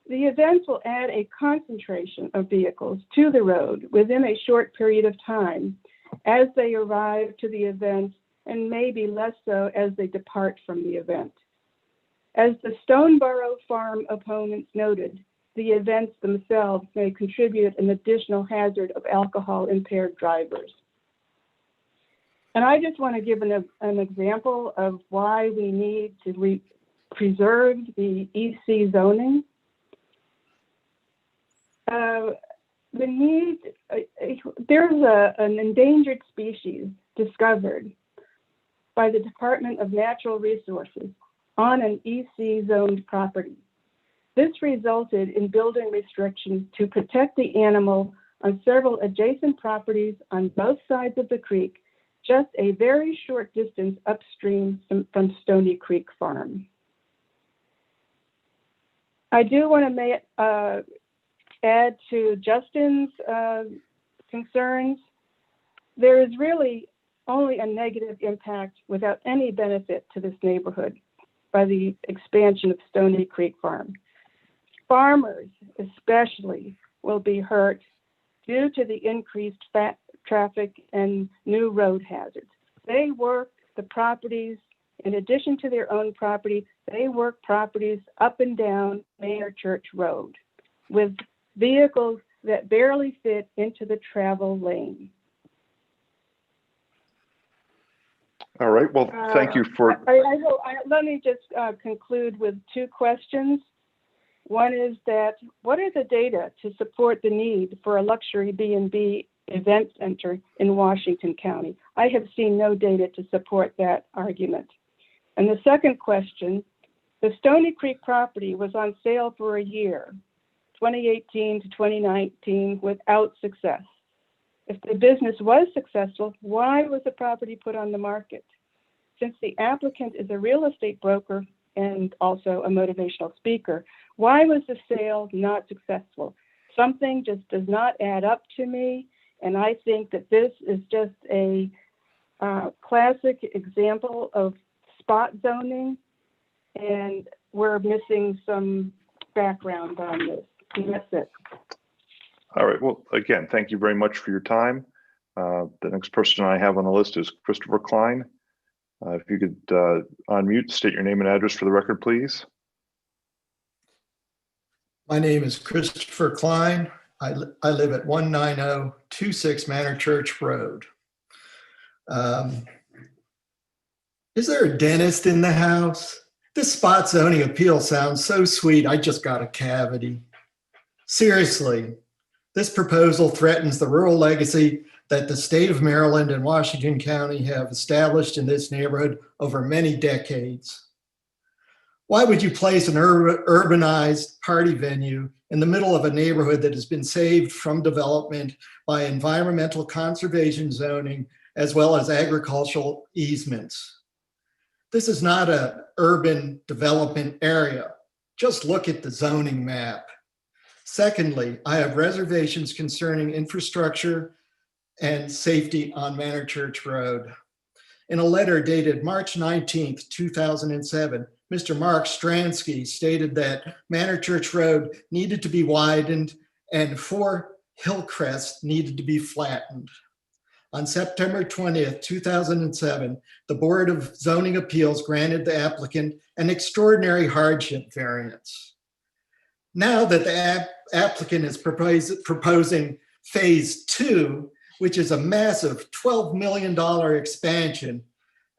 The events will add a concentration of vehicles to the road within a short period of time as they arrive to the event, and maybe less so as they depart from the event. As the Stoneboro Farm opponents noted, the events themselves may contribute an additional hazard of alcohol-impaired drivers. And I just want to give an example of why we need to preserve the EC zoning. There's an endangered species discovered by the Department of Natural Resources on an EC zoned property. This resulted in building restrictions to protect the animal on several adjacent properties on both sides of the creek, just a very short distance upstream from Stony Creek Farm. I do want to add to Justin's concerns. There is really only a negative impact without any benefit to this neighborhood by the expansion of Stony Creek Farm. Farmers especially will be hurt due to the increased traffic and new road hazards. They work the properties, in addition to their own property, they work properties up and down Mayor Church Road with vehicles that barely fit into the travel lane. All right, well, thank you for. Let me just conclude with two questions. One is that, what are the data to support the need for a luxury B&B event center in Washington County? I have seen no data to support that argument. And the second question, the Stony Creek property was on sale for a year, 2018 to 2019, without success. If the business was successful, why was the property put on the market? Since the applicant is a real estate broker and also a motivational speaker, why was the sale not successful? Something just does not add up to me, and I think that this is just a classic example of spot zoning, and we're missing some background on this. And that's it. All right, well, again, thank you very much for your time. The next person I have on the list is Christopher Klein. If you could unmute, state your name and address for the record, please. My name is Christopher Klein. I live at 19026 Manor Church Road. Is there a dentist in the house? This spot zoning appeal sounds so sweet, I just got a cavity. Seriously, this proposal threatens the rural legacy that the state of Maryland and Washington County have established in this neighborhood over many decades. Why would you place an urbanized party venue in the middle of a neighborhood that has been saved from development by environmental conservation zoning as well as agricultural easements? This is not an urban development area. Just look at the zoning map. Secondly, I have reservations concerning infrastructure and safety on Manor Church Road. In a letter dated March 19th, 2007, Mr. Mark Stransky stated that Manor Church Road needed to be widened and 4 hillcrests needed to be flattened. On September 20th, 2007, the Board of Zoning Appeals granted the applicant an extraordinary hardship variance. Now that the applicant is proposing phase 2, which is a massive $12 million expansion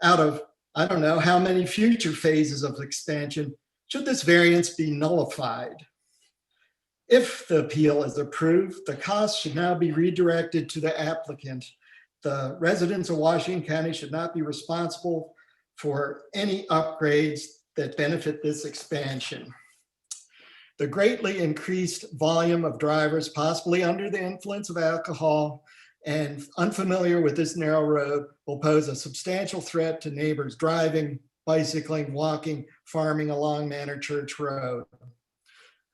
out of, I don't know how many future phases of expansion, should this variance be nullified? If the appeal is approved, the cost should now be redirected to the applicant. The residents of Washington County should not be responsible for any upgrades that benefit this expansion. The greatly increased volume of drivers, possibly under the influence of alcohol and unfamiliar with this narrow road, will pose a substantial threat to neighbors driving, bicycling, walking, farming along Manor Church Road.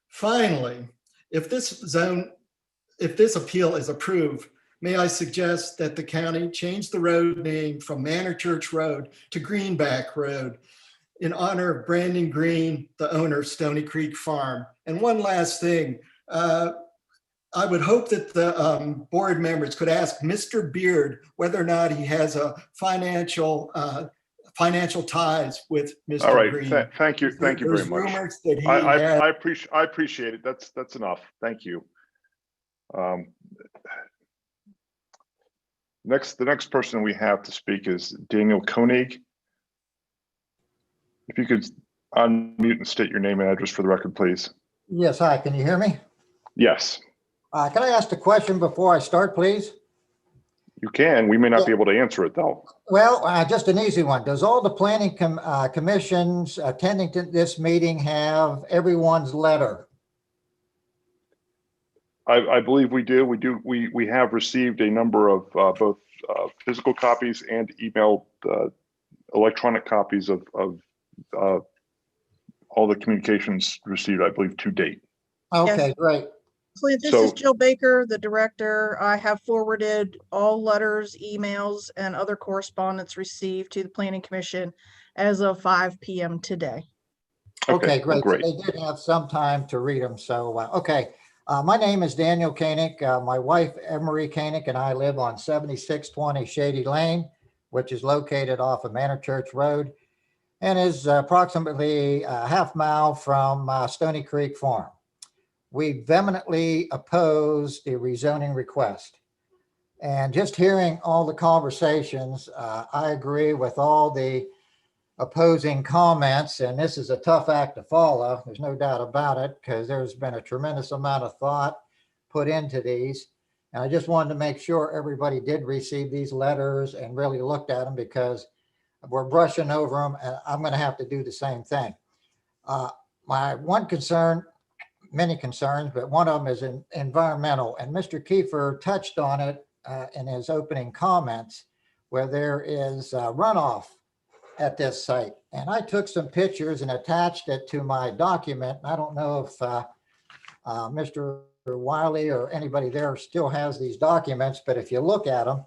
Finally, If this appeal is approved, may I suggest that the county change the road name from Manor Church Road to Greenback Road in honor of Brandon Green, the owner of Stony Creek Farm. And one last thing, I would hope that the board members could ask Mr. Beard whether or not he has a financial ties with Mr. All right, Green. thank you very There's much. rumors that he I appreciate it. That's enough. Thank you. The next person we have to speak is Daniel Koenig. If you could unmute and state your name and address for the record, please. Yes, hi, can you hear me? Yes. Can I ask a question before I start, please? You can. We may not be able to answer it, though. Well, just an easy one. Does all the planning commissions attending to this meeting have everyone's letter? I believe we do. We have received a number of both physical copies and emailed electronic copies of all the communications received, I believe, to date. Okay, Yes. great. Clint, this is Jill Baker, the director. I have forwarded all letters, emails, and other correspondence received to the Planning Commission as of 5 p.m. today. Okay, great. So they did have some time to read them. So, okay. My name is Daniel Koenig. My wife, Emery Koenig, and I live on 7620 Shady Lane, which is located off of Manor Church Road and is approximately a half mile from Stony Creek Farm. We vehemently oppose the rezoning request. And just hearing all the conversations, I agree with all the opposing comments, and this is a tough act to follow. There's no doubt about it, because there's been a tremendous amount of thought put into these. And I just wanted to make sure everybody did receive these letters and really looked at them, because we're brushing over them, and I'm going to have to do the same thing. My one concern, many concerns, but one of them is environmental. And Mr. Kiefer touched on it in his opening comments, where there is runoff at this site. And I took some pictures and attached it to my document. I don't know if Mr. Wiley or anybody there still has these documents, but if you look at them,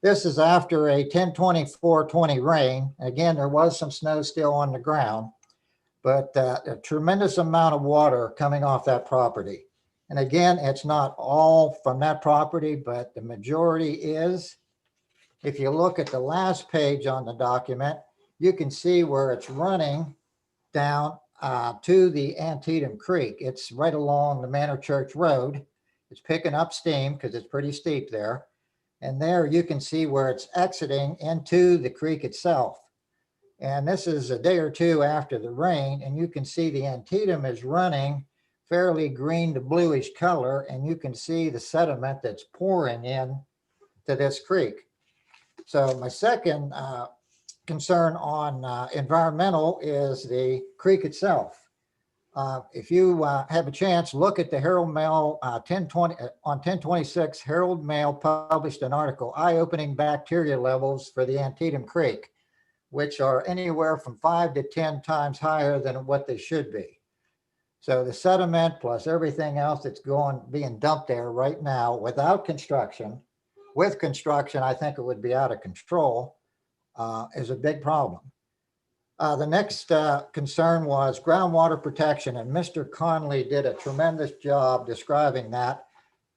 this is after a 10/24/20 rain. Again, there was some snow still on the ground, but a tremendous amount of water coming off that property. And again, it's not all from that property, but the majority is. If you look at the last page on the document, you can see where it's running down to the Antietam Creek. It's right along the Manor Church Road. It's picking up steam because it's pretty steep there. And there you can see where it's exiting into the creek itself. And this is a day or two after the rain, and you can see the Antietam is running fairly green to bluish color, and you can see the sediment that's pouring in to this creek. So my second concern on environmental is the creek itself. If you have a chance, look at the Herald Mail 1020 on 10/26. Herald Mail published an article, Eye-Opening Bacteria Levels for the Antietam Creek, which are anywhere from 5 to 10 times higher than what they should be. So the sediment plus everything else that's being dumped there right now without construction. With construction, I think it would be out of control, is a big problem. The next concern was groundwater protection, and Mr. Conley did a tremendous job describing that,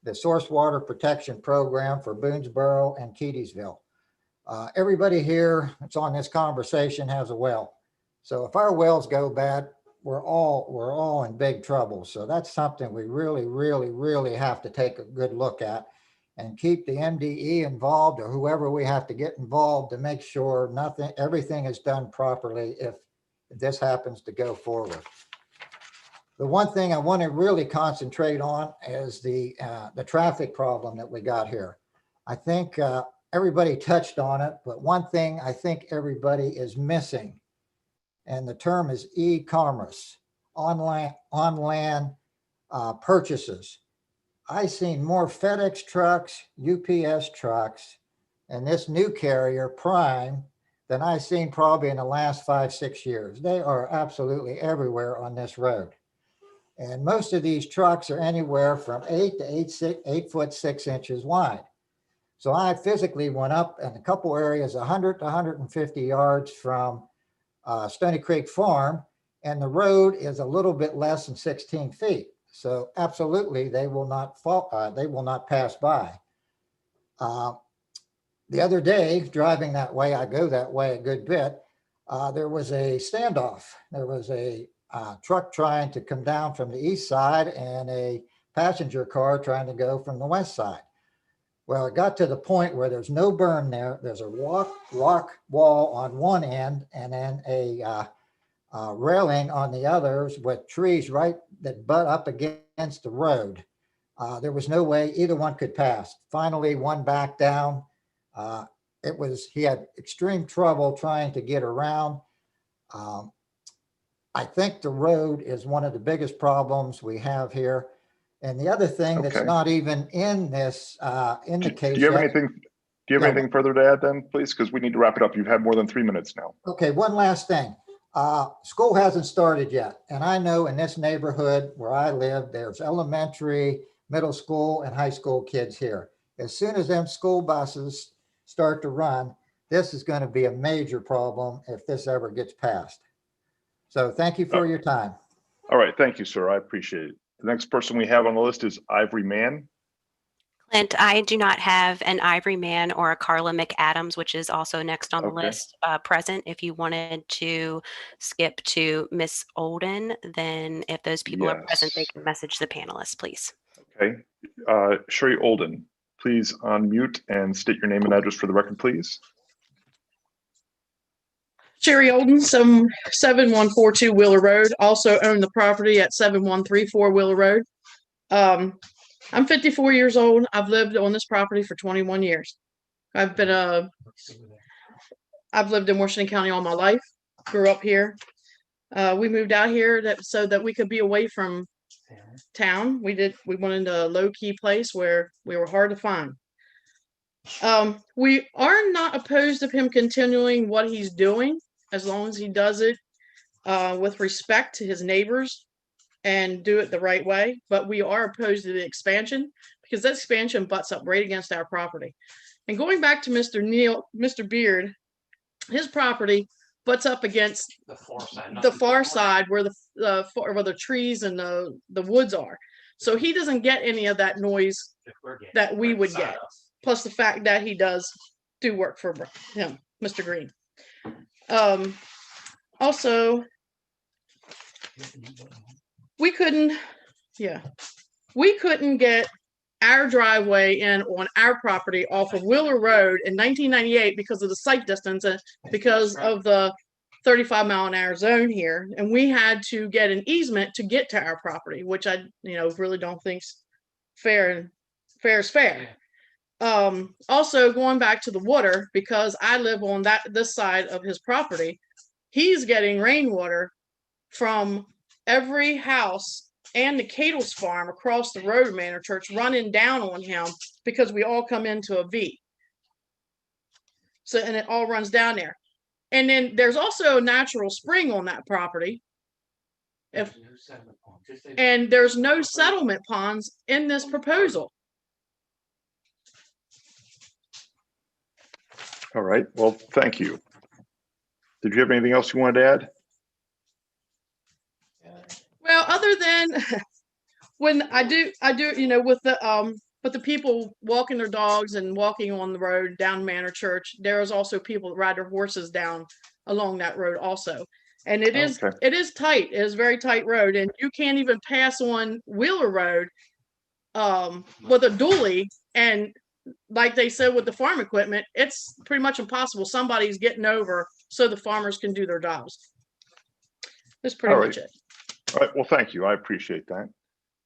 the source water protection program for Boonesboro and Keatysville. Everybody here that's on this conversation has a well. So if our wells go bad, we're all in big trouble. So that's something we really have to take a good look at and keep the MDE involved, or whoever we have to get involved, to make sure everything is done properly if this happens to go forward. The one thing I want to really concentrate on is the traffic problem that we got here. I think everybody touched on it, but one thing I think everybody is missing, and the term is e-commerce, on-land purchases. I've seen more FedEx trucks, UPS trucks, and this new carrier, Prime, than I've seen probably in the last 5-6 years. They are absolutely everywhere on this road. And most of these trucks are anywhere from 8 to 8 foot 6 inches wide. So I physically went up in a couple areas, 100 to 150 yards from Stony Creek Farm, and the road is a little bit less than 16 feet. So absolutely, they will not fall. They will not pass by. The other day, driving that way, I go that way a good bit. There was a standoff. There was a truck trying to come down from the east side and a passenger car trying to go from the west side. Well, it got to the point where there's no berm there. There's a rock wall on one end and then a railing on the others with trees right that butt up against the road. There was no way either one could pass. Finally, one backed down. He had extreme trouble trying to get around. I think the road is one of the biggest problems we have here. And the other thing that's not even in this in the case. Do you have anything further to add then, please? Because we need to wrap it up. You've had more than 3 minutes now. Okay, one last thing. School hasn't started yet. And I know in this neighborhood where I live, there's elementary, middle school, and high school kids here. As soon as them school buses start to run, this is going to be a major problem if this ever gets passed. So thank you for your time. All right, thank you, sir. I appreciate it. The next person we have on the list is Ivory Mann. Clint, I do not have an Ivory Mann or a Carla McAdams, which is also next on the list, present. If you wanted to skip to Miss Olden, then if those people are present, they can message the panelists, please. Okay. Sherry Olden, please unmute and state your name and address for the record, please. Sherry Olden, 7142 Wheeler Road. Also own the property at 7134 Wheeler Road. I'm 54 years old. I've lived on this property for 21 years. I've lived in Washington County all my life. Grew up here. We moved out here so that we could be away from town. We wanted a low-key place where we were hard to find. We are not opposed of him continuing what he's doing as long as he does it with respect to his neighbors and do it the right way. But we are opposed to the expansion because that expansion butts up right against our property. And going back to Mr. Beard, his property butts up against the far side where the trees and the woods are. So he doesn't get any of that noise that we would get. Plus the fact that he does do work for him, Mr. Green. Also, we couldn't get our driveway in on our property off of Wheeler Road in 1998 because of the sight distance and because of the 35-mile-an-hour zone here. And we had to get an easement to get to our property, which I really don't think's fair. Fair is fair. Also going back to the water, because I live on this side of his property, he's getting rainwater from every house and the Keatysville farm across the road, Manor Church, running down on him because we all come into a V. So, and it all runs down there. And then there's also a natural spring on that property. And there's no settlement ponds in this proposal. All right, well, thank you. Did you have anything else you wanted to add? Well, other than when I do, with the people walking their dogs and walking on the road down Manor Church, there's also people that ride their horses down along that road also. And it is tight. It is a very tight road. And you can't even pass on Wheeler Road with a dually. And like they said with the farm equipment, it's pretty much impossible. Somebody's getting over so the farmers can do their jobs. That's pretty much it. All right, well, thank you. I appreciate that.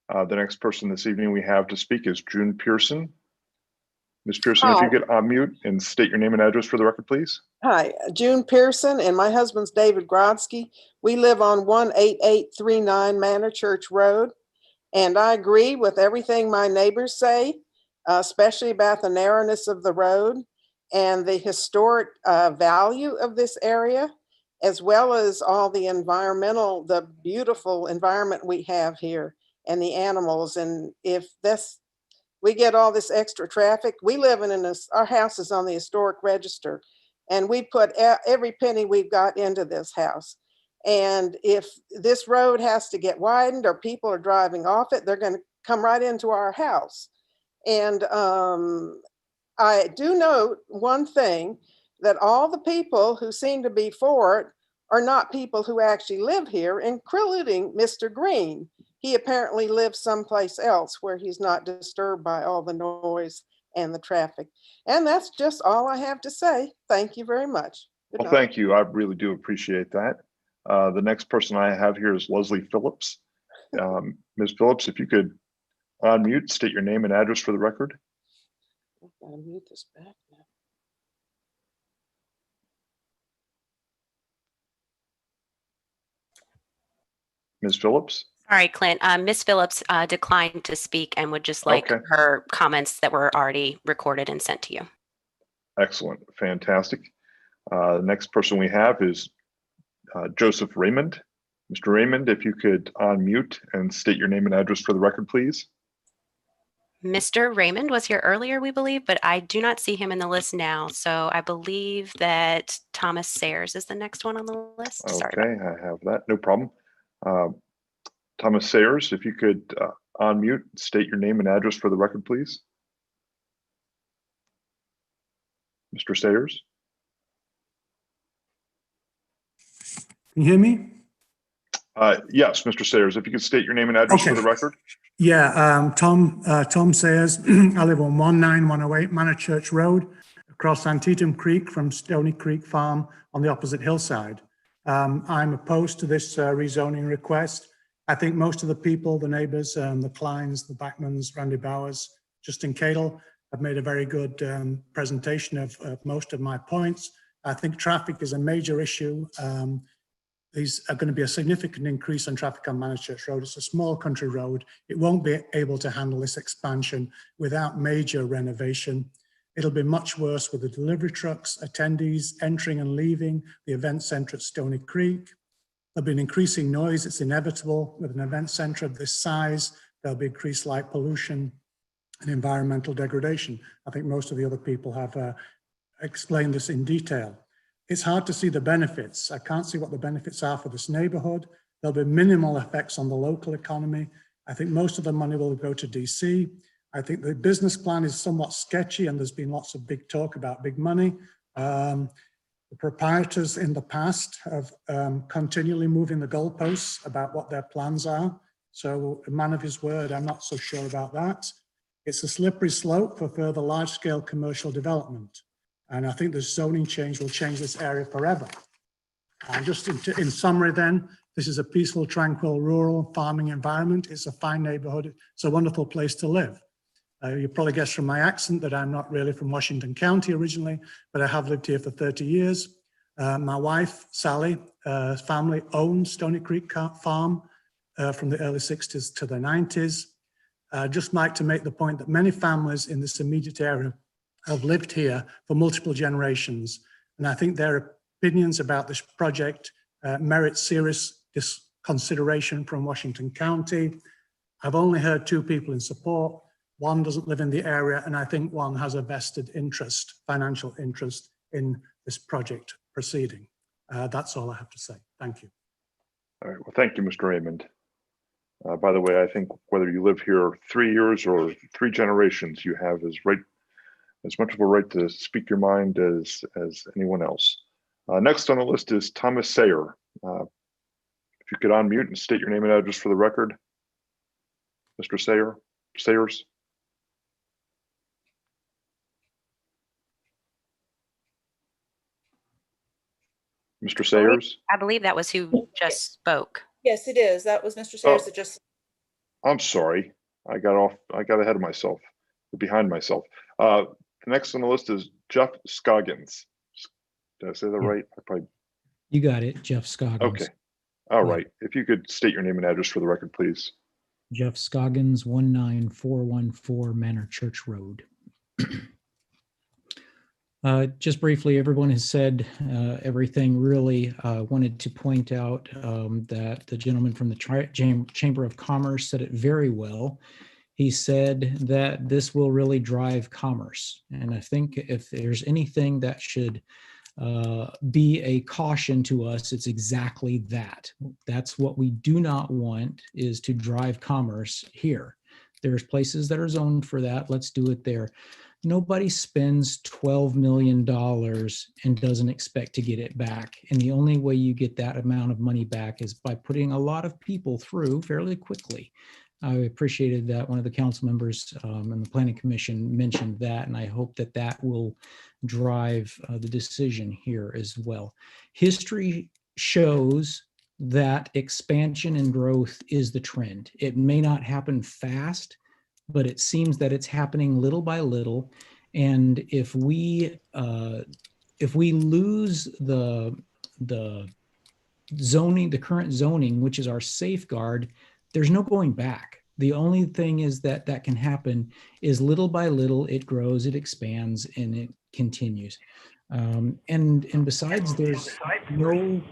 The next person this evening we have to speak is June Pearson. Ms. Pearson, if you could unmute and state your name and address for the record, please. Hi, June Pearson, and my husband's David Grodsky. We live on 18839 Manor Church Road, and I agree with everything my neighbors say, especially about the narrowness of the road and the historic value of this area. as well as all the beautiful environment we have here and the animals. And if we get all this extra traffic, we live our house is on the historic register, and we put every penny we've got into this house. And if this road has to get widened or people are driving off it, they're going to come right into our house. And I do note one thing, that all the people who seem to be for it are not people who actually live here, including Mr. Green. He apparently lives someplace else where he's not disturbed by all the noise and the traffic. And that's just all I have to say. Thank you very much. Well, thank you. I really do appreciate that. The next person I have here is Leslie Phillips. Ms. Phillips, if you could unmute, state your name and address for the record. I've got to mute this back now. Ms. Phillips? Sorry, Clint. Ms. Phillips declined to speak and would just like her comments that were already recorded and sent to you. Excellent. Fantastic. The next person we have is Joseph Raymond. Mr. Raymond, if you could unmute and state your name and address for the record, please. Mr. Raymond was here earlier, we believe, but I do not see him in the list now. So I believe that Thomas Sayers is the next one on the list. Sorry. Okay, I have that. No problem. Thomas Sayers, if you could unmute, state your name and address for the record, please. Mr. Sayers? Can you hear me? Yes, Mr. Sayers, if you could state your name and address for the record. Yeah, Tom Sayers. I live on 19108 Manor Church Road, across Antietam Creek from Stony Creek Farm on the opposite hillside. I'm opposed to this rezoning request. I think most of the people, the neighbors, the Kleins, the Bachmanns, Randy Bowers, Justin Cadle, have made a very good presentation of most of my points. I think traffic is a major issue. There's going to be a significant increase in traffic on Manor Church Road. It's a small country road. It won't be able to handle this expansion without major renovation. It'll be much worse with the delivery trucks, attendees entering and leaving the event center at Stony Creek. There'll be an increasing noise. It's inevitable with an event center of this size. There'll be increased light pollution and environmental degradation. I think most of the other people have explained this in detail. It's hard to see the benefits. I can't see what the benefits are for this neighborhood. There'll be minimal effects on the local economy. I think most of the money will go to DC. I think the business plan is somewhat sketchy, and there's been lots of big talk about big money. The proprietors in the past have continually moving the goalposts about what their plans are. So a man of his word, I'm not so sure about that. It's a slippery slope for further large-scale commercial development. And I think the zoning change will change this area forever. And just in summary then, this is a peaceful, tranquil, rural farming environment. It's a fine neighborhood. It's a wonderful place to live. You probably guessed from my accent that I'm not really from Washington County originally, but I have lived here for 30 years. My wife, Sally, family owned Stony Creek Farm from the early 60s to the 90s. Just like to make the point that many families in this immediate area have lived here for multiple generations. And I think their opinions about this project merit serious consideration from Washington County. I've only heard two people in support. One doesn't live in the area, and I think one has a vested interest, financial interest in this project proceeding. That's all I have to say. Thank you. All right, well, thank you, Mr. Raymond. By the way, I think whether you live here 3 years or 3 generations, you have as much of a right to speak your mind as anyone else. Next on the list is Thomas Sayer. If you could unmute and state your name and address for the record. Mr. Sayers. Mr. Sayers? I believe that was who just spoke. Yes, it is. That was Mr. Sayers that just. I'm sorry. I got ahead of myself, behind myself. The next on the list is Jeff Scoggins. Did I say that right? You got it, Jeff Scoggins. Okay. All right. If you could state your name and address for the record, please. Jeff Scoggins, 19414 Manor Church Road. Just briefly, everyone has said everything. Really wanted to point out that the gentleman from the Chamber of Commerce said it very well. He said that this will really drive commerce. And I think if there's anything that should be a caution to us, it's exactly that. That's what we do not want, is to drive commerce here. There's places that are zoned for that. Let's do it there. Nobody spends $12 million and doesn't expect to get it back. And the only way you get that amount of money back is by putting a lot of people through fairly quickly. I appreciated that one of the council members and the Planning Commission mentioned that, and I hope that that will drive the decision here as well. History shows that expansion and growth is the trend. It may not happen fast, but it seems that it's happening little by little. And if we lose the zoning, the current zoning, which is our safeguard, there's no going back. The only thing is that can happen is little by little, it grows, it expands, and it continues. And besides, there's no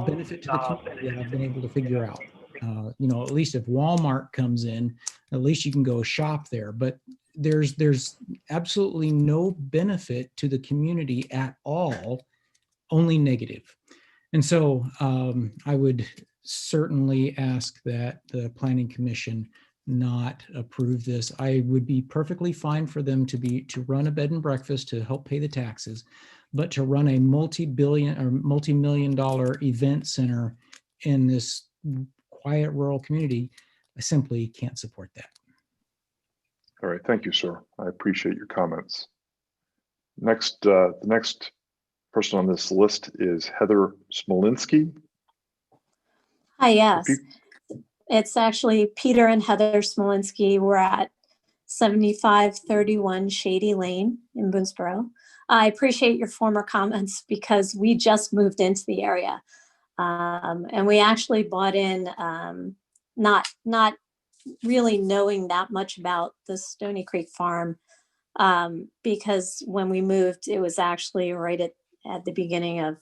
benefit to the community that I've been able to figure out. You know, at least if Walmart comes in, at least you can go shop there. But there's absolutely no benefit to the community at all, only negative. And so I would certainly ask that the Planning Commission not approve this. I would be perfectly fine for them to run a bed and breakfast to help pay the taxes, but to run a multi-billion or multi-million-dollar event center in this quiet rural community, I simply can't support that. All right, thank you, sir. I appreciate your comments. Next, the next person on this list is Heather Smilinski. Hi, yes. It's actually Peter and Heather Smilinski. We're at 7531 Shady Lane in Boonesboro. I appreciate your former comments because we just moved into the area. And we actually bought in, not really knowing that much about the Stony Creek farm, because when we moved, it was actually right at the beginning of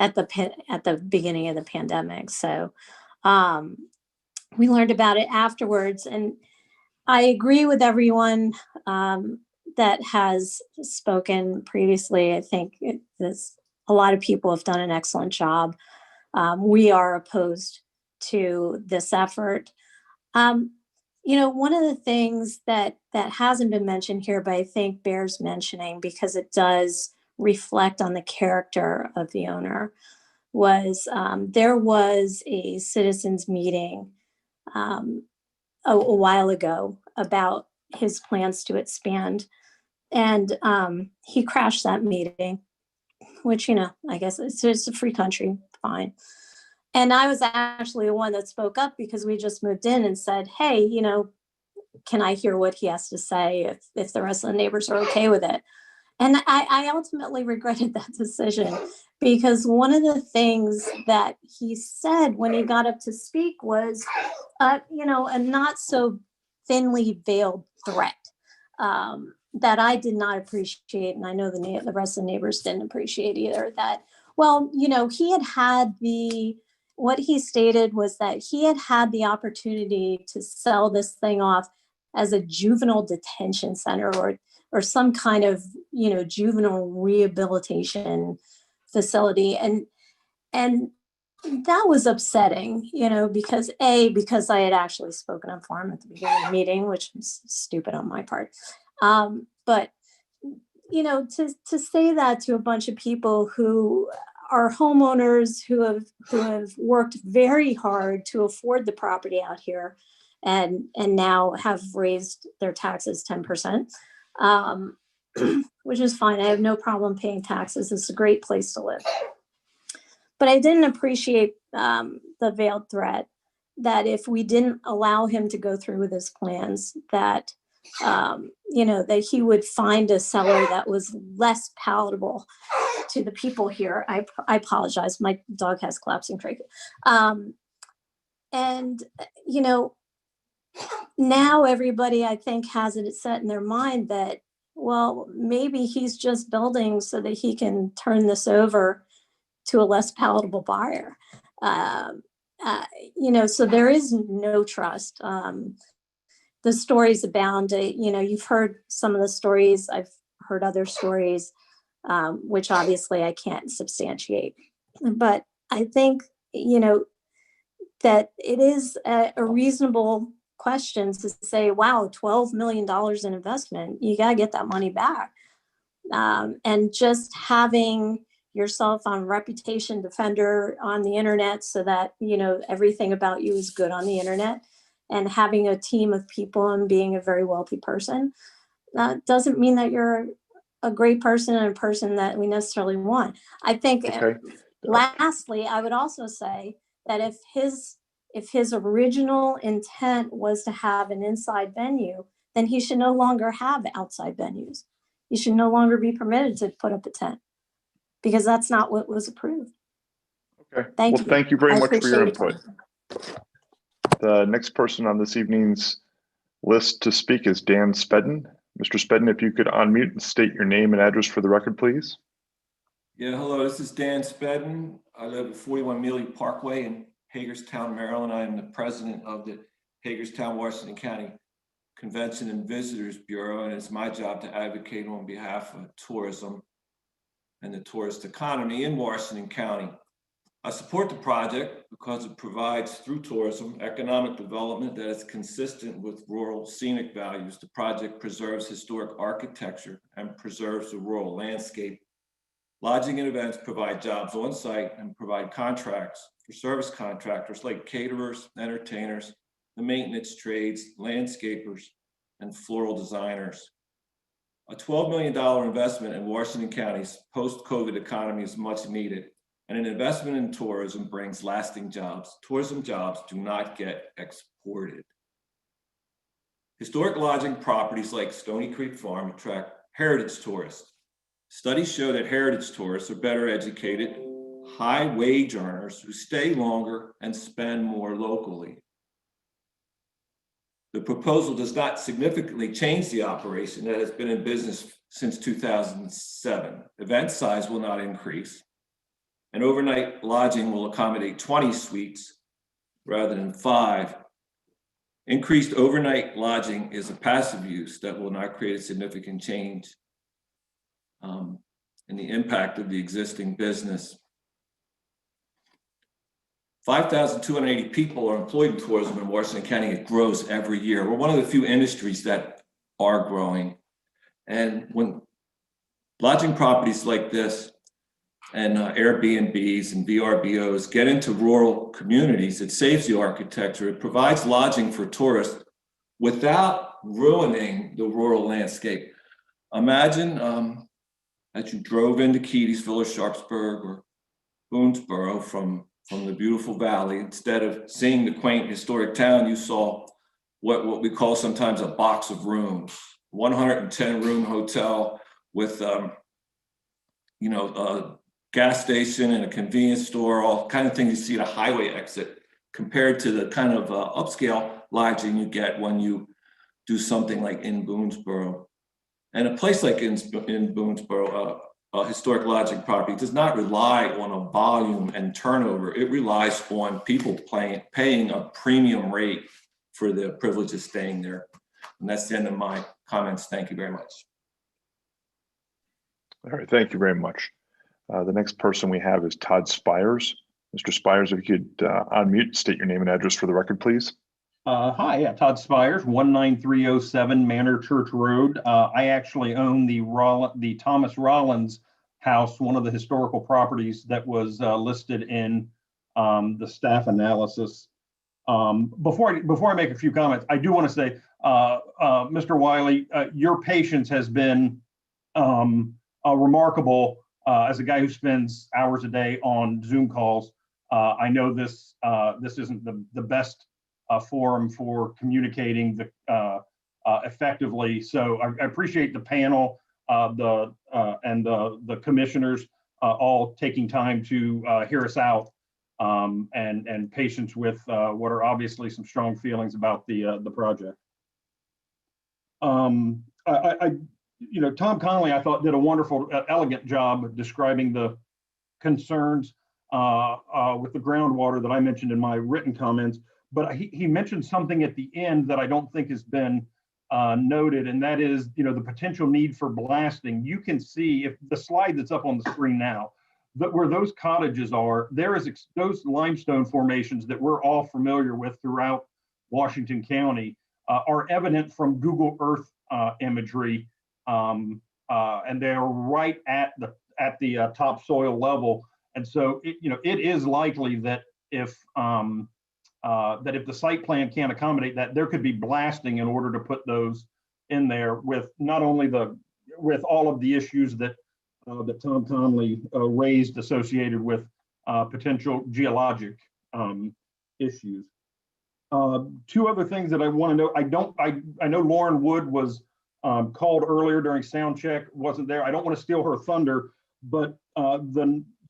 at the beginning of the pandemic. So we learned about it afterwards, and I agree with everyone that has spoken previously. I think a lot of people have done an excellent job. We are opposed to this effort. You know, one of the things that hasn't been mentioned here, but I think bears mentioning because it does reflect on the character of the owner, was there was a citizens meeting a while ago about his plans to expand, and he crashed that meeting, which, you know, I guess it's a free country, fine. And I was actually the one that spoke up because we just moved in and said, hey, you know, can I hear what he has to say if the rest of the neighbors are okay with it? And I ultimately regretted that decision because one of the things that he said when he got up to speak was, you know, a not so thinly veiled threat that I did not appreciate. And I know the rest of the neighbors didn't appreciate either. That, well, you know, what he stated was that he had the opportunity to sell this thing off as a juvenile detention center or some kind of, you know, juvenile rehabilitation facility. And that was upsetting, you know, because I had actually spoken up for him at the beginning of the meeting, which was stupid on my part. But, you know, to say that to a bunch of people who are homeowners who have worked very hard to afford the property out here and now have raised their taxes 10%, which is fine. I have no problem paying taxes. It's a great place to live. But I didn't appreciate the veiled threat that if we didn't allow him to go through with his plans, that you know, that he would find a seller that was less palatable to the people here. I apologize. My dog has collapsing trachea. And, you know, now everybody, I think, has it set in their mind that, well, maybe he's just building so that he can turn this over to a less palatable buyer. So there is no trust. The stories abound. You've heard some of the stories. I've heard other stories, which obviously I can't substantiate. But I think, that it is a reasonable question to say, wow, $12 million in investment, you got to get that money back. And just having yourself on Reputation Defender on the internet so that, everything about you is good on the internet, and having a team of people and being a very wealthy person, doesn't mean that you're a great person and a person that we necessarily want. I think, lastly, I would also say that if his original intent was to have an inside venue, then he should no longer have outside venues. He should no longer be permitted to put up a tent, because that's not what was approved. Okay. Thank you. Thank you very much for your appreciate input. The next person on this evening's list to speak is Dan Speden. Mr. Speden, if you could unmute and state your name and address for the record, please. Yeah, hello, this is Dan Speden. I live at 41 Mealy Parkway in Hagerstown, Maryland. I am the president of the Hagerstown, Washington County Convention and Visitors Bureau, and it's my job to advocate on behalf of tourism and the tourist economy in Washington County. I support the project because it provides, through tourism, economic development that is consistent with rural scenic values. The project preserves historic architecture and preserves the rural landscape. Lodging and events provide jobs on site and provide contracts for service contractors like caterers, entertainers, the maintenance trades, landscapers, and floral designers. A $12 million investment in Washington County's post-COVID economy is much needed, and an investment in tourism brings lasting jobs. Tourism jobs do not get exported. Historic lodging properties like Stony Creek Farm attract heritage tourists. Studies show that heritage tourists are better educated, high wage earners who stay longer and spend more locally. The proposal does not significantly change the operation that has been in business since 2007. Event size will not increase, and overnight lodging will accommodate 20 suites rather than 5. Increased overnight lodging is a passive use that will not create a significant change in the impact of the existing business. 5,280 people are employed in tourism in Washington County. It grows every year. We're one of the few industries that are growing. And when lodging properties like this and Airbnbs and VRBOs get into rural communities, it saves the architecture. It provides lodging for tourists without ruining the rural landscape. Imagine that you drove into Keatysville or Sharpsburg or Boonesboro from the beautiful valley. Instead of seeing the quaint historic town, you saw what we call sometimes a box of rooms, 110 room hotel with a gas station and a convenience store, all kind of things you see at a highway exit, compared to the kind of upscale lodging you get when you do something like in Boonesboro. And a place like in Boonesboro, a historic lodging property does not rely on a volume and turnover. It relies on people paying a premium rate for the privilege of staying there. And that's the end of my comments. Thank you very much. All right, thank you very much. The next person we have is Todd Spires. Mr. Spires, if you could unmute, state your name and address for the record, please. Hi, yeah, Todd Spires, 19307 Manor Church Road. I actually own the Thomas Rollins house, one of the historical properties that was listed in the staff analysis. Before I make a few comments, I do want to say, Mr. Wiley, your patience has been remarkable as a guy who spends hours a day on Zoom calls. I know this isn't the best forum for communicating effectively. So I appreciate the panel, the commissioners all taking time to hear us out, and patience with what are obviously some strong feelings about the project. Tom Connolly, I thought, did a wonderful, elegant job describing the concerns with the groundwater that I mentioned in my written comments. But he mentioned something at the end that I don't think has been noted, and that is, the potential need for blasting. You can see, if the slide that's up on the screen now, that where those cottages are, there is those limestone formations that we're all familiar with throughout Washington County are evident from Google Earth imagery, and they're right at the topsoil level. And so, it is likely that if the site plan can't accommodate that, there could be blasting in order to put those in there, with not only with all of the issues that Tom Conley raised associated with potential geologic issues. Two other things that I want to know. I know Lauren Wood was called earlier during sound check, wasn't there. I don't want to steal her thunder, but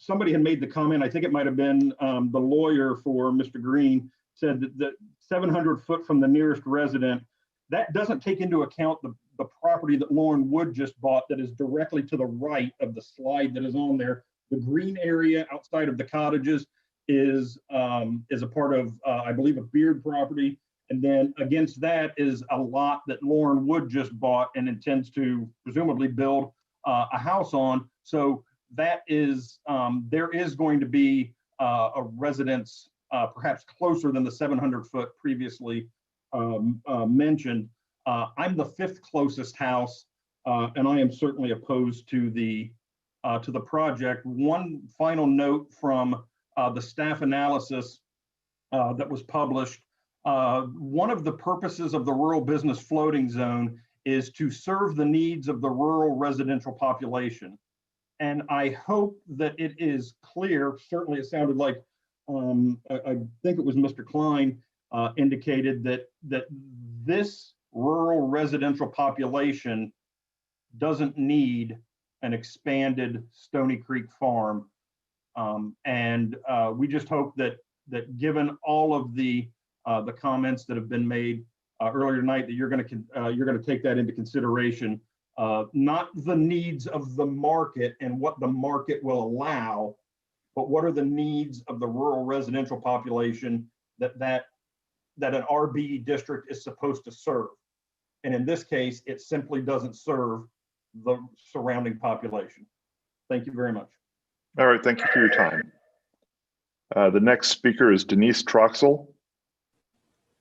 somebody had made the comment, I think it might have been the lawyer for Mr. Green, said that 700 foot from the nearest resident, that doesn't take into account the property that Lauren Wood just bought that is directly to the right of the slide that is on there. The green area outside of the cottages is a part of, I believe, a Beard property. And then against that is a lot that Lauren Wood just bought and intends to presumably build a house on. So that is, there is going to be a residence perhaps closer than the 700 foot previously mentioned. I'm the 5th closest house, and I am certainly opposed to the project. One final note from the staff analysis that was published. One of the purposes of the rural business floating zone is to serve the needs of the rural residential population. And I hope that it is clear, certainly it sounded like, I think it was Mr. Klein indicated that this rural residential population doesn't need an expanded Stony Creek farm. And we just hope that given all of the comments that have been made earlier tonight, that you're going to take that into consideration, not the needs of the market and what the market will allow, but what are the needs of the rural residential population that an RB district is supposed to serve. And in this case, it simply doesn't serve the surrounding population. Thank you very much. All right, thank you for your time. The next speaker is Denise Troxel.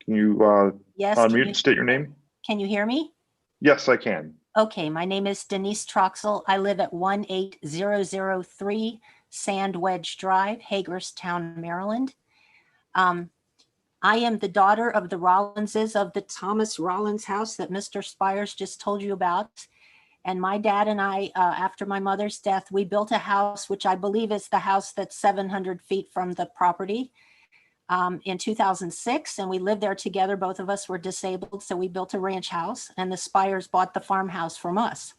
Can you yes, unmute and state your name? Can you hear me? Yes, I can. Okay, my name is Denise Troxel. I live at 18003 Sand Wedge Drive, Hagerstown, Maryland. I am the daughter of the Rollinses of the Thomas Rollins house that Mr. Spires just told you about. And my dad and I, after my mother's death, we built a house, which I believe is the house that's 700 feet from the property, in 2006. And we lived there together. Both of us were disabled. So we built a ranch house, and the Spires bought the farmhouse from us.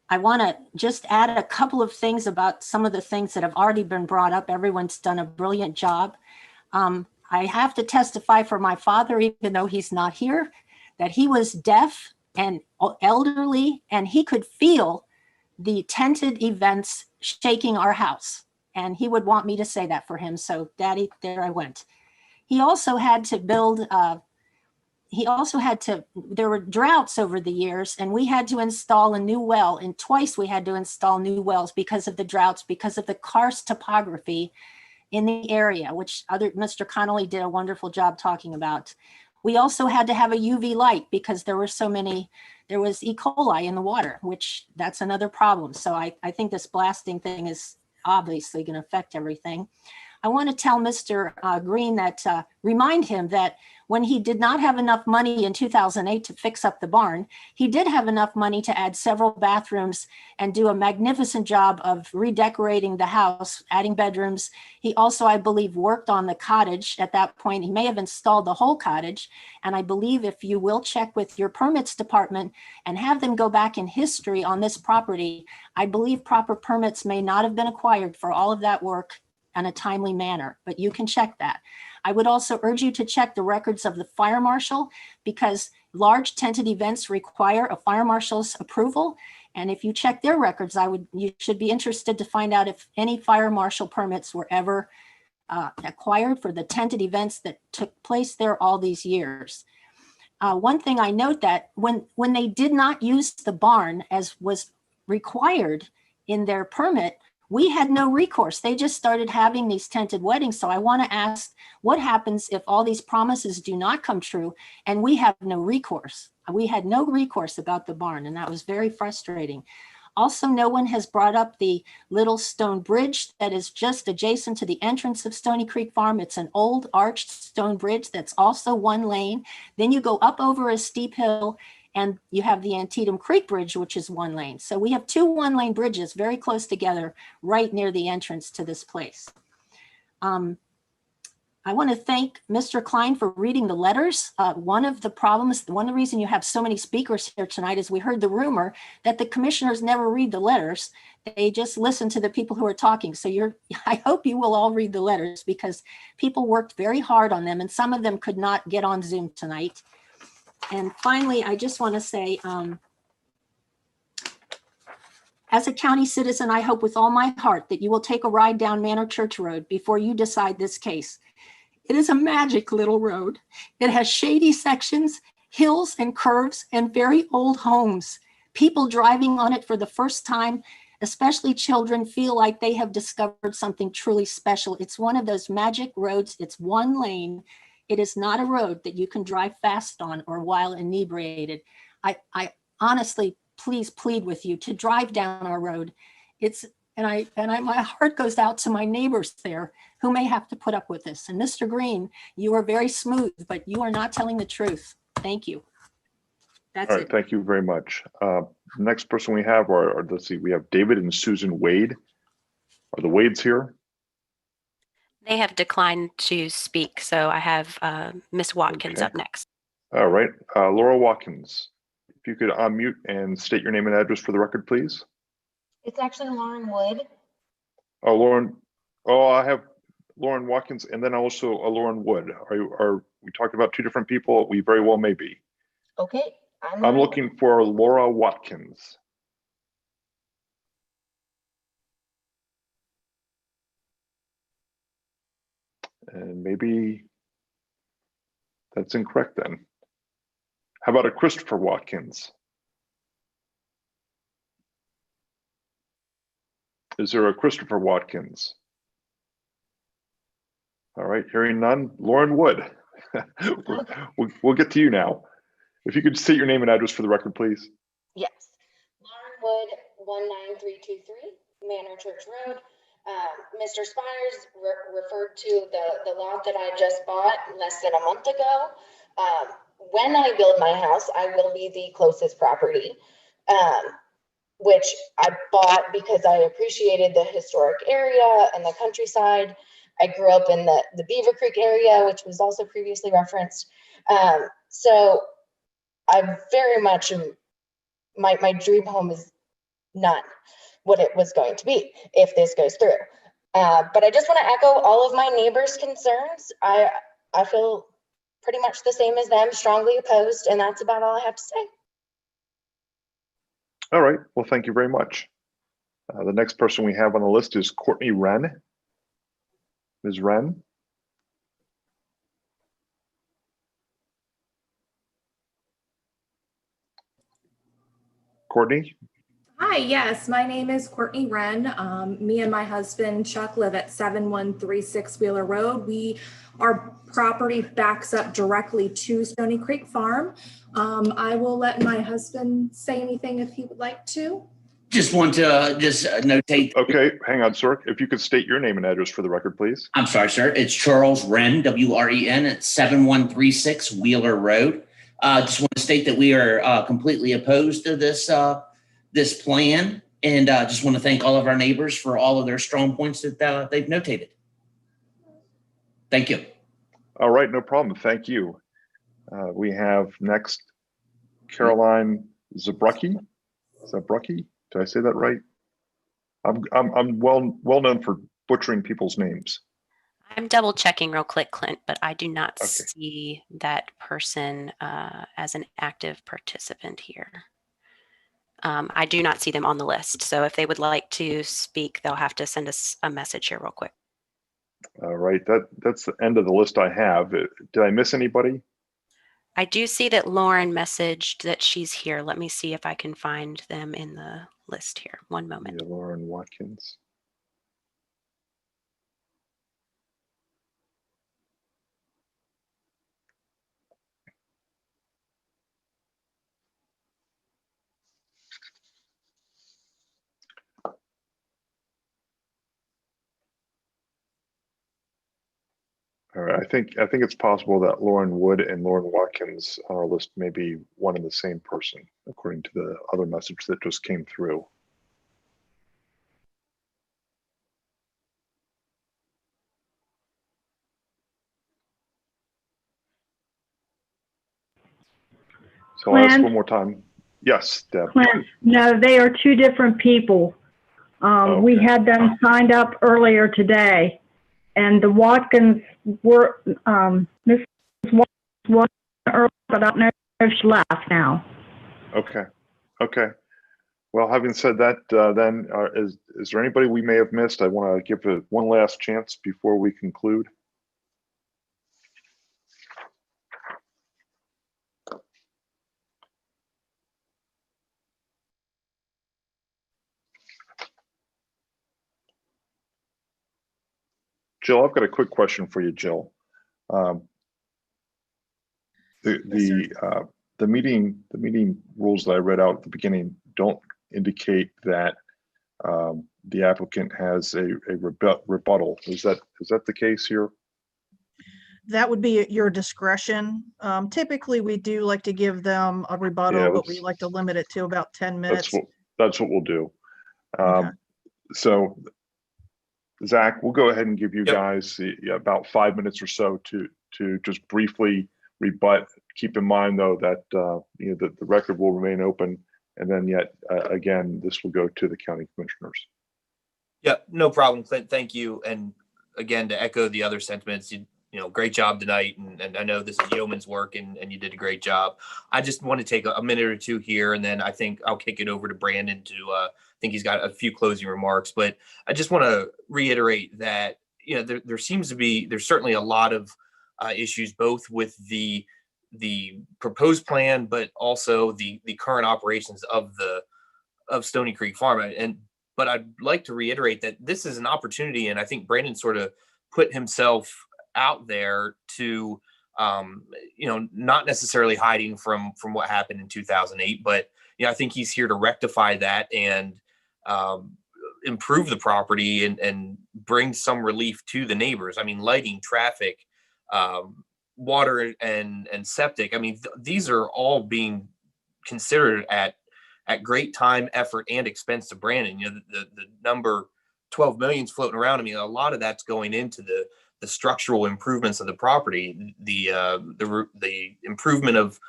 I want to just add a couple of things about some of the things that have already been brought up. Everyone's done a brilliant job. I have to testify for my father, even though he's not here, that he was deaf and elderly, and he could feel the tented events shaking our house. And he would want me to say that for him. So Daddy, there I went. He also had to build, there were droughts over the years, and we had to install a new well, and twice we had to install new wells because of the droughts, because of the karst topography in the area, which Mr. Connolly did a wonderful job talking about. We also had to have a UV light because there was E. coli in the water, which that's another problem. So I think this blasting thing is obviously going to affect everything. I want to tell Mr. Green that, remind him that when he did not have enough money in 2008 to fix up the barn, he did have enough money to add several bathrooms and do a magnificent job of redecorating the house, adding bedrooms. He also, I believe, worked on the cottage at that point. He may have installed the whole cottage. And I believe if you will check with your permits department and have them go back in history on this property, I believe proper permits may not have been acquired for all of that work in a timely manner, but you can check that. I would also urge you to check the records of the fire marshal, because large tented events require a fire marshal's approval. And if you check their records, you should be interested to find out if any fire marshal permits were ever acquired for the tented events that took place there all these years. One thing I note that when they did not use the barn as was required in their permit, we had no recourse. They just started having these tented weddings. So I want to ask, what happens if all these promises do not come true and we have no recourse? We had no recourse about the barn, and that was very frustrating. Also, no one has brought up the little stone bridge that is just adjacent to the entrance of Stony Creek Farm. It's an old arched stone bridge that's also one lane. Then you go up over a steep hill and you have the Antietam Creek Bridge, which is one lane. So we have two one-lane bridges very close together right near the entrance to this place. I want to thank Mr. Klein for reading the letters. One of the reason you have so many speakers here tonight is we heard the rumor that the commissioners never read the letters. They just listen to the people who are talking. So I hope you will all read the letters because people worked very hard on them and some of them could not get on Zoom tonight. And finally, I just want to say, as a county citizen, I hope with all my heart that you will take a ride down Manor Church Road before you decide this case. It is a magic little road. It has shady sections, hills and curves, and very old homes. People driving on it for the first time, especially children, feel like they have discovered something truly special. It's one of those magic roads. It's one lane. It is not a road that you can drive fast on or while inebriated. I honestly, please plead with you to drive down our road. My heart goes out to my neighbors there who may have to put up with this. And Mr. Green, you are very smooth, but you are not telling the truth. Thank you. That's all right, it. thank you very much. Next person we have let's see, we have David and Susan Wade. Are the Wades here? They have declined to speak, so I have Miss Watkins up next. All right, Laura Watkins, if you could unmute and state your name and address for the record, please. It's actually Lauren Wood. Oh, Lauren. Oh, I have Lauren Watkins and then also a Lauren Wood. Are we talking about two different people? We very well may be. Okay. I'm looking for Laura Watkins. And maybe that's incorrect then. How about a Christopher Watkins? Is there a Christopher Watkins? All right, hearing none. Lauren Wood. we'll get to you now. If you could state your name and address for the record, please. Yes. Lauren Wood, 19323 Manor Church Road. Mr. Spires referred to the lot that I just bought less than a month ago. When I build my house, I will be the closest property, which I bought because I appreciated the historic area and the countryside. I grew up in the Beaver Creek area, which was also previously referenced. So I very much, my dream home is not what it was going to be if this goes through. But I just want to echo all of my neighbors' concerns. I feel pretty much the same as them, strongly opposed, and that's about all I have to say. All right, well, thank you very much. The next person we have on the list is Courtney Wren. Ms. Wren. Courtney? Hi, yes, my name is Courtney Wren. Me and my husband Chuck live at 7136 Wheeler Road. Our property backs up directly to Stony Creek Farm. I will let my husband say anything if he would like to. Just want to notate. Okay, hang on, sir. If you could state your name and address for the record, please. I'm sorry, sir. It's Charles Wren, W-R-E-N, at 7136 Wheeler Road. Just want to state that we are completely opposed to this plan, and just want to thank all of our neighbors for all of their strong points that they've notated. Thank you. All right, no problem. Thank you. We have next Caroline Zabrucki. Zabrucki? Did I say that right? I'm well known for butchering people's names. I'm double checking real quick, Clint, but I do not Okay. see that person as an active participant here. I do not see them on the list. So if they would like to speak, they'll have to send us a message here real quick. All right, that's the end of the list I have. Did I miss anybody? I do see that Lauren messaged that she's here. Let me see if I can find them in the list here. One moment. Yeah, Lauren Watkins. All right, I think it's possible that Lauren Wood and Lauren Watkins on our list may be one and the same person, according to the other message that just came through. So I'll ask one more time. Yes, Deb. Clint, no, they are two different people. We had them signed up earlier today, and the Watkins were, Mrs. Watkins was earlier, but I don't know if she left now. Okay. Okay. Well, having said that, then is there anybody we may have missed? I want to give it one last chance before we conclude. Jill, I've got a quick question for you, Jill. The meeting rules that I read out at the beginning don't indicate that the applicant has a rebuttal. Is that the case here? That would be at your discretion. Typically, we do like to give them a rebuttal, but we like to limit it to about 10 minutes. That's what we'll do. Okay. So, Zach, we'll go ahead and give you guys about 5 minutes or so to just briefly rebut. Keep in mind, though, that the record will remain open, and then again, this will go to the county commissioners. Yeah, no problem, Clint. Thank you. And again, to echo the other sentiments, you know, great job tonight. And I know this is yeoman's work, and you did a great job. I just want to take a minute or two here, and then I think I'll kick it over to Brandon to, I think he's got a few closing remarks. But I just want to reiterate that, you know, there's certainly a lot of issues, both with the proposed plan, but also the current operations of Stony Creek Farm. But I'd like to reiterate that this is an opportunity, and I think Brandon sort of put himself out there to, you know, not necessarily hiding from what happened in 2008, but you know, I think he's here to rectify that and improve the property and bring some relief to the neighbors. I mean, lighting, traffic, water and septic. I mean, these are all being considered at great time, effort, and expense to Brandon. You know, the number 12 million is floating around. I mean, a lot of that's going into the structural improvements of the property, the improvement of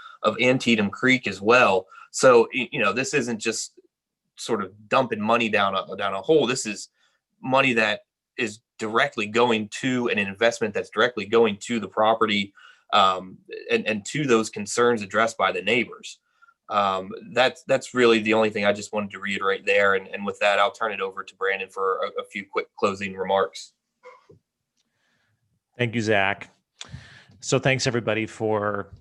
Antietam Creek as well. So, you know, this isn't just sort of dumping money down a hole. This is money that is directly going to an investment that's directly going to the property, and to those concerns addressed by the neighbors. That's really the only thing I just wanted to reiterate there. And with that, I'll turn it over to Brandon for a few quick closing remarks. Thank you, Zach. So thanks everybody for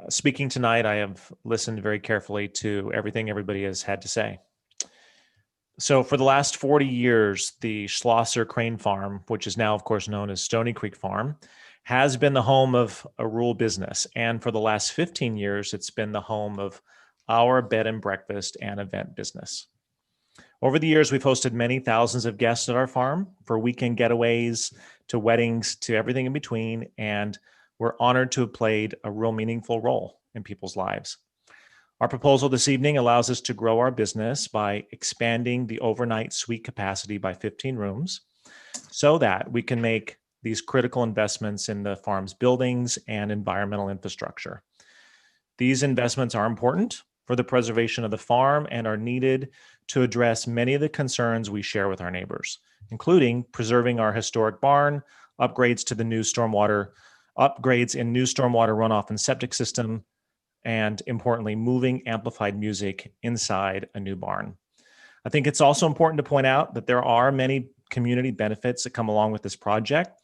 speaking tonight. I have listened very carefully to everything everybody has had to say. So for the last 40 years, the Schlosser Crane Farm, which is now, of course, known as Stony Creek Farm, has been the home of a rural business. And for the last 15 years, it's been the home of our bed and breakfast and event business. Over the years, we've hosted many thousands of guests at our farm, for weekend getaways, to weddings, to everything in between. And we're honored to have played a real meaningful role in people's lives. Our proposal this evening allows us to grow our business by expanding the overnight suite capacity by 15 rooms so that we can make these critical investments in the farm's buildings and environmental infrastructure. These investments are important for the preservation of the farm and are needed to address many of the concerns we share with our neighbors, including preserving our historic barn, upgrades to the new stormwater, upgrades in new stormwater runoff and septic system, and importantly, moving amplified music inside a new barn. I think it's also important to point out that there are many community benefits that come along with this project.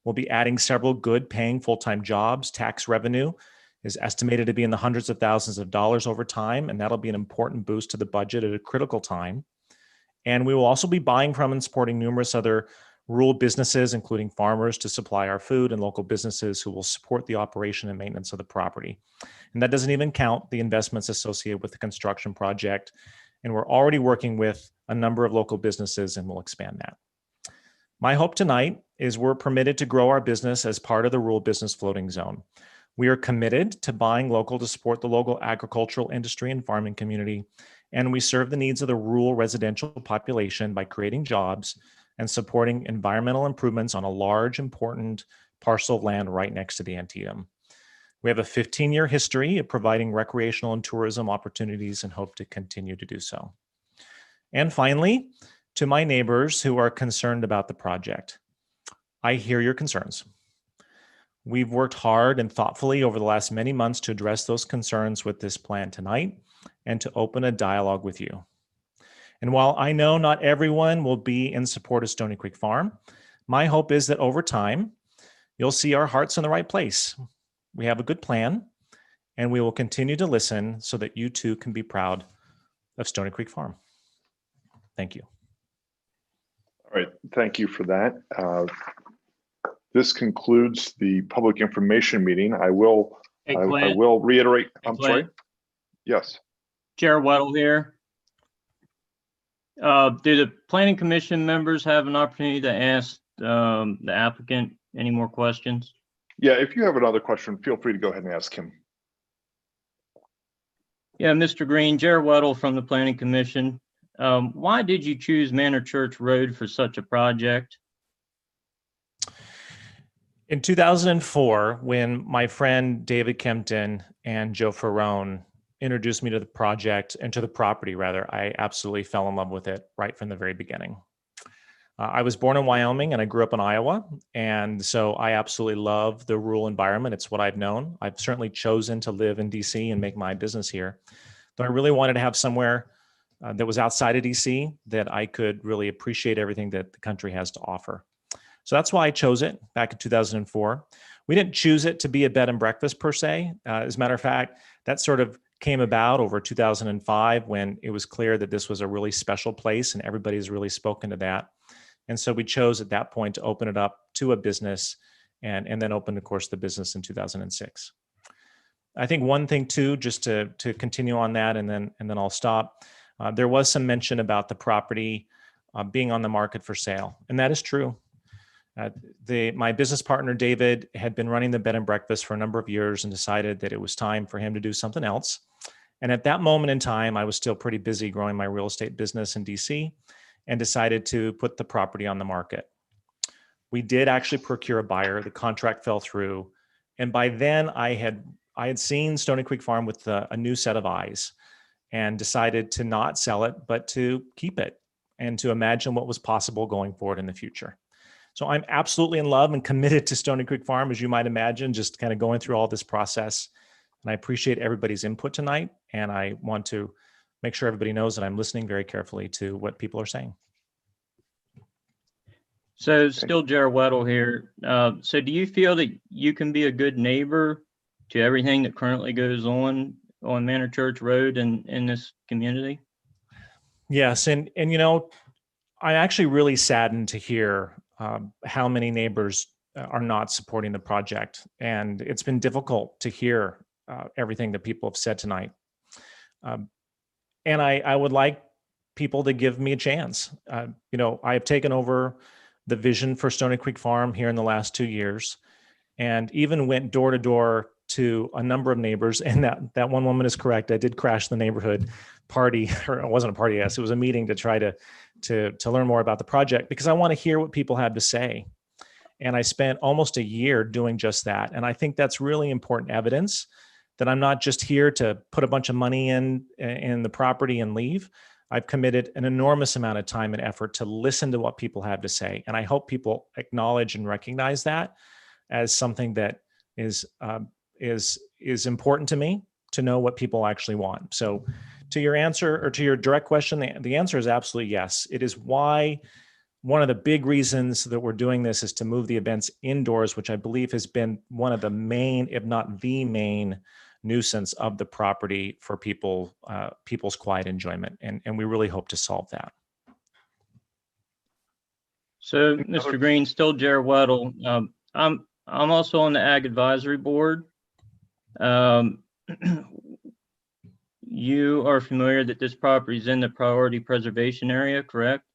We'll be adding several good paying full-time jobs. Tax revenue is estimated to be in the hundreds of thousands of dollars over time, and that'll be an important boost to the budget at a critical time. And we will also be buying from and supporting numerous other rural businesses, including farmers, to supply our food, and local businesses who will support the operation and maintenance of the property. And that doesn't even count the investments associated with the construction project. And we're already working with a number of local businesses, and we'll expand that. My hope tonight is we're permitted to grow our business as part of the rural business floating zone. We are committed to buying local to support the local agricultural industry and farming community, and we serve the needs of the rural residential population by creating jobs and supporting environmental improvements on a large, important parcel of land right next to the Antietam. We have a 15-year history of providing recreational and tourism opportunities and hope to continue to do so. And finally, to my neighbors who are concerned about the project, I hear your concerns. We've worked hard and thoughtfully over the last many months to address those concerns with this plan tonight and to open a dialogue with you. And while I know not everyone will be in support of Stony Creek Farm, my hope is that over time, you'll see our hearts in the right place. We have a good plan, and we will continue to listen so that you too can be proud of Stony Creek Farm. Thank you. All right, thank you for that. This concludes the public information meeting. I will reiterate. I'm sorry. Yes. Chair Weddle here. Do the planning commission members have an opportunity to ask the applicant any more questions? Yeah, if you have another question, feel free to go ahead and ask him. Yeah, Mr. Green, Jared Weddle from the Planning Commission. Why did you choose Manor Church Road for such a project? In 2004, when my friend David Kempton and Joe Ferrone introduced me to the project and to the property, rather, I absolutely fell in love with it right from the very beginning. I was born in Wyoming and I grew up in Iowa. And so I absolutely love the rural environment. It's what I've known. I've certainly chosen to live in DC and make my business here. But I really wanted to have somewhere that was outside of DC that I could really appreciate everything that the country has to offer. So that's why I chose it back in 2004. We didn't choose it to be a bed and breakfast per se. As a matter of fact, that sort of came about over 2005 when it was clear that this was a really special place and everybody's really spoken to that. And so we chose at that point to open it up to a business and then open, of course, the business in 2006. I think one thing too, just to continue on that and then I'll stop. There was some mention about the property being on the market for sale, and that is true. My business partner, David, had been running the bed and breakfast for a number of years and decided that it was time for him to do something else. And at that moment in time, I was still pretty busy growing my real estate business in DC and decided to put the property on the market. We did actually procure a buyer. The contract fell through. And by then I had seen Stony Creek Farm with a new set of eyes and decided to not sell it, but to keep it and to imagine what was possible going forward in the future. So I'm absolutely in love and committed to Stony Creek Farm, as you might imagine, just kind of going through all this process. And I appreciate everybody's input tonight. And I want to make sure everybody knows that I'm listening very carefully to what people are saying. So still Jared Weddle here. So do you feel that you can be a good neighbor to everything that currently goes on Manor Church Road and in this community? Yes. And you know, I'm actually really saddened to hear how many neighbors are not supporting the project. And it's been difficult to hear everything that people have said tonight. And I would like people to give me a chance. You know, I have taken over the vision for Stony Creek Farm here in the last 2 years, and even went door to door to a number of neighbors. And that one woman is correct. I did crash the neighborhood party, or it wasn't a party, yes, it was a meeting to try to learn more about the project, because I want to hear what people have to say. And I spent almost a year doing just that. And I think that's really important evidence that I'm not just here to put a bunch of money in the property and leave. I've committed an enormous amount of time and effort to listen to what people have to say. And I hope people acknowledge and recognize that as something that is important to me, to know what people actually want. So to your answer, or to your direct question, the answer is absolutely yes. It is why one of the big reasons that we're doing this is to move the events indoors, which I believe has been one of the main, if not the main, nuisance of the property for people, people's quiet enjoyment. And we really hope to solve that. So, Mr. Green, still Jared Weddle. I'm also on the Ag Advisory Board. You are familiar that this property is in the priority preservation area, correct?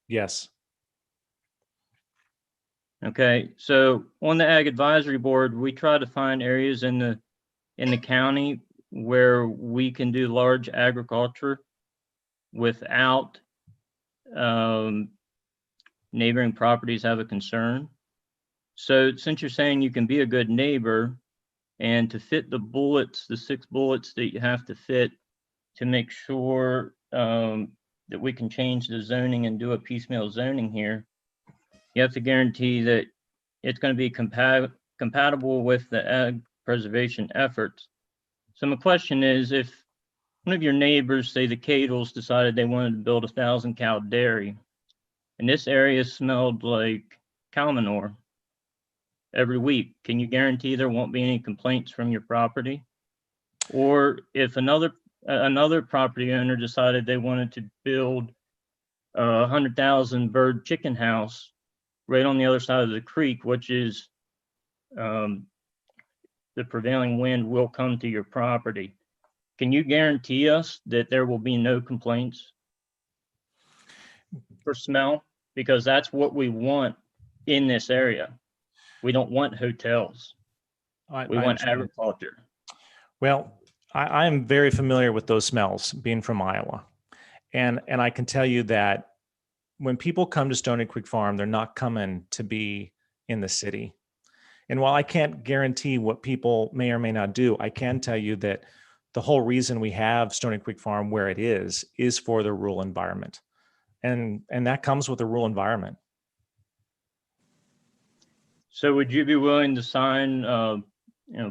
Yes. Okay, so on the Ag Advisory Board, we try to find areas in the county where we can do large agriculture without neighboring properties have a concern. So since you're saying you can be a good neighbor, and to fit the bullets, the 6 bullets that you have to fit to make sure that we can change the zoning and do a piecemeal zoning here, you have to guarantee that it's going to be compatible with the ag preservation efforts. So my question is, if one of your neighbors, say the Catles, decided they wanted to build a 1,000-cow dairy, and this area smelled like cow manure every week, can you guarantee there won't be any complaints from your property? Or if another property owner decided they wanted to build a 100,000 bird chicken house right on the other side of the creek, which is the prevailing wind will come to your property, can you guarantee us that there will be no complaints for smell? Because that's what we want in this area. We don't want hotels. We want agriculture. Well, I am very familiar with those smells, being from Iowa. And I can tell you that when people come to Stony Creek Farm, they're not coming to be in the city. And while I can't guarantee what people may or may not do, I can tell you that the whole reason we have Stony Creek Farm where it is for the rural environment. And that comes with a rural environment. So would you be willing to sign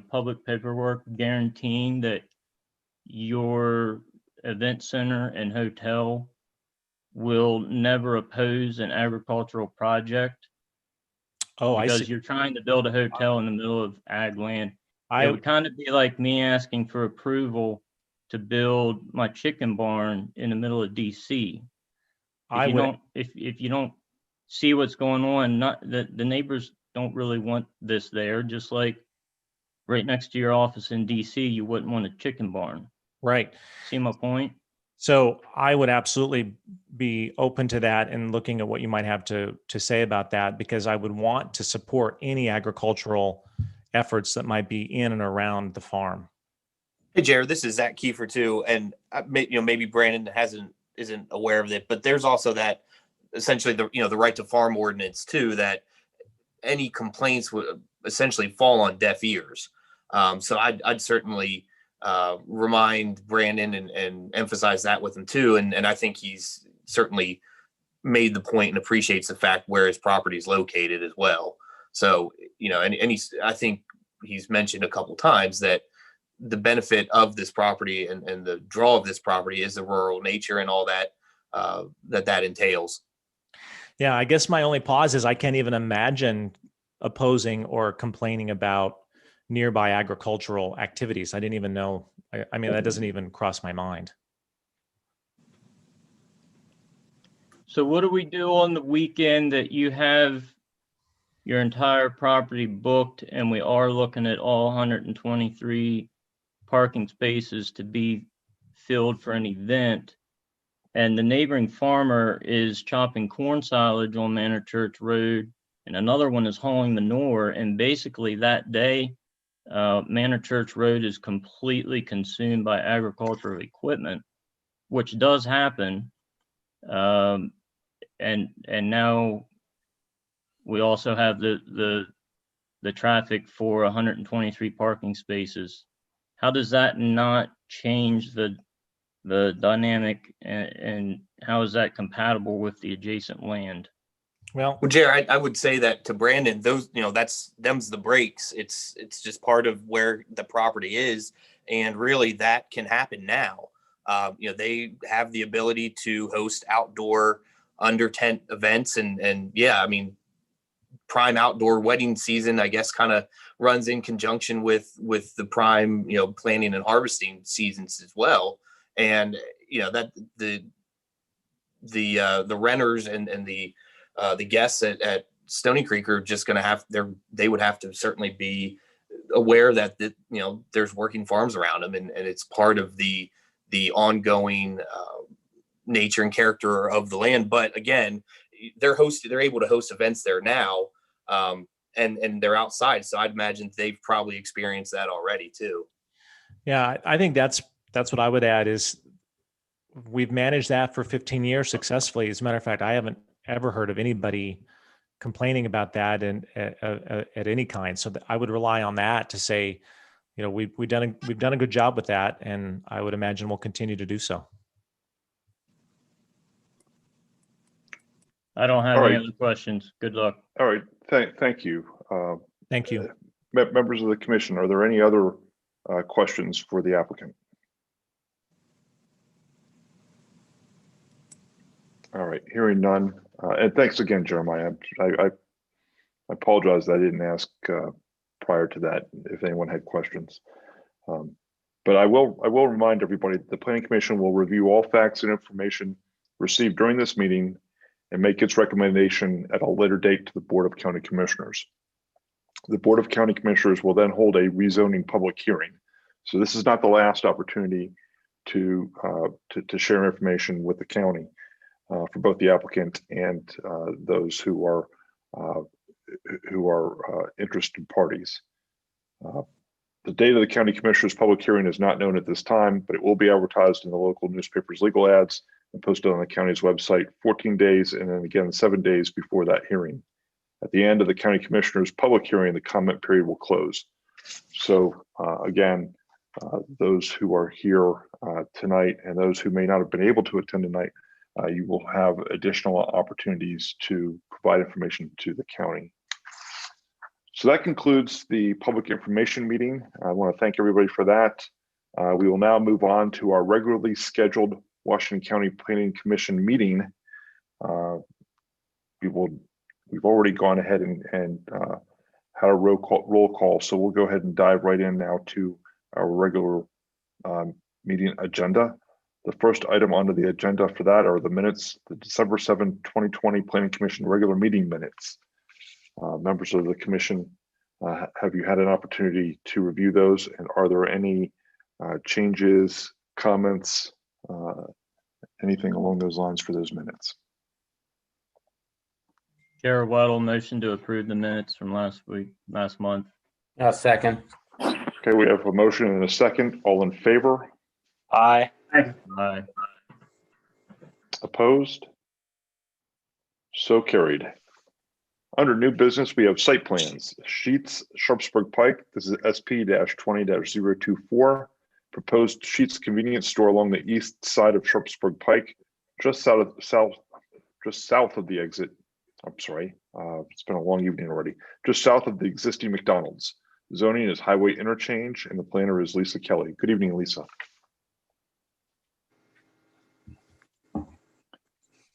public paperwork guaranteeing that your event center and hotel will never oppose an agricultural project? Oh, I see. Because you're trying to build a hotel in the middle of ag land. It would kind of be like me asking for approval to build my chicken barn in the middle of DC. If you don't see what's going on, not the neighbors don't really want this there, just like right next to your office in DC, you wouldn't want a chicken barn. Right. See my point? So I would absolutely be open to that and looking at what you might have to say about that, because I would want to support any agricultural efforts that might be in and around the farm. Hey, Jared, this is Zach Kiefer too. And maybe Brandon isn't aware of it, but there's also that essentially the right to farm ordinance too, that any complaints would essentially fall on deaf ears. So I'd certainly remind Brandon and emphasize that with him too. And I think he's certainly made the point and appreciates the fact where his property is located as well. So, and I think he's mentioned a couple times that the benefit of this property and the draw of this property is the rural nature and all that that entails. Yeah, I guess my only pause is I can't even imagine opposing or complaining about nearby agricultural activities. I didn't even know. I mean, that doesn't even cross my mind. So what do we do on the weekend that you have your entire property booked and we are looking at all 123 parking spaces to be filled for an event, and the neighboring farmer is chopping corn silage on Manor Church Road and another one is hauling manure, and basically that day Manor Church Road is completely consumed by agricultural equipment, which does happen. And now we also have the traffic for 123 parking spaces. How does that not change the the dynamic and how is that compatible with the adjacent land? Well, Jared, I would say that to Brandon, those, them's the breaks. It's just part of where the property is. And really that can happen now. They have the ability to host outdoor under tent events and yeah, I mean, prime outdoor wedding season, I guess, kind of runs in conjunction with the prime, planting and harvesting seasons as well. And, that the renters and the guests at Stony Creek are just going to have they would have to certainly be aware that there's working farms around them, and it's part of the ongoing nature and character of the land. But again, they're able to host events there now, and they're outside, so I'd imagine they've probably experienced that already too. Yeah, I think that's what I would add is we've managed that for 15 years successfully. As a matter of fact, I haven't ever heard of anybody complaining about that and at any kind. So I would rely on that to say, we've done a good job with that, and I would imagine we'll continue to do so. I don't have any other questions. Good luck. All right. Thank you. Thank you. Members of the commission, are there any other questions for the applicant? All right, hearing none. And thanks again, Jeremiah. I apologize that I didn't ask prior to that if anyone had questions. But I will remind everybody that the Planning Commission will review all facts and information received during this meeting and make its recommendation at a later date to the Board of County Commissioners. The Board of County Commissioners will then hold a rezoning public hearing. So this is not the last opportunity to share information with the county for both the applicant and those who are interested parties. The date of the County Commissioners' public hearing is not known at this time, but it will be advertised in the local newspapers' legal ads and posted on the county's website 14 days and then again 7 days before that hearing. At the end of the County Commissioners' public hearing, the comment period will close. So again, those who are here tonight and those who may not have been able to attend tonight, you will have additional opportunities to provide information to the county. So that concludes the public information meeting. I want to thank everybody for that. We will now move on to our regularly scheduled Washington County Planning Commission meeting. We've already gone ahead and had a roll call, so we'll go ahead and dive right in now to our regular meeting agenda. The first item under the agenda for that are the minutes, the December 7, 2020 Planning Commission regular meeting minutes. Members of the commission, have you had an opportunity to review those? And are there any changes, comments, anything along those lines for those minutes? Chair Weddle, motion to approve the minutes from last month. Second. Okay, we have a motion and a second. All in favor? Aye. Aye. Opposed? So carried. Under new business, we have site plans. Sheets, Sharpsburg Pike. This is SP-20-024. Proposed Sheets convenience store along the east side of Sharpsburg Pike, just south of the exit. I'm sorry, it's been a long evening already. Just south of the existing McDonald's. Zoning is highway interchange, and the planner is Lisa Kelly. Good evening, Lisa.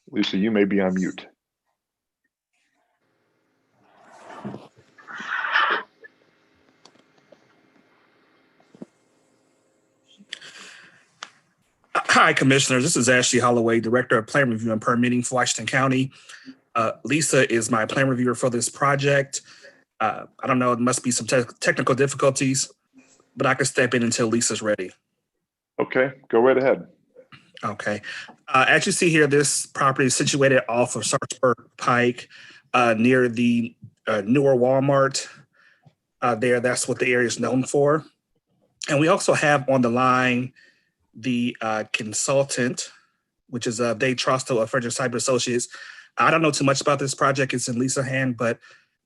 Lisa, you may be on mute. Hi, Commissioners. This is Ashley Holloway, Director of Plan Review and Permitting for Washington County. Lisa is my plan reviewer for this project. I don't know, it must be some technical difficulties, but I can step in until Lisa's ready. Okay, go right ahead. Okay. As you see here, this property is situated off of Sharpsburg Pike near the newer Walmart there. That's what the area is known for. And we also have on the line the consultant, which is Dave Troxel of Frederick Cyber Associates. I don't know too much about this project. It's in Lisa's hand, but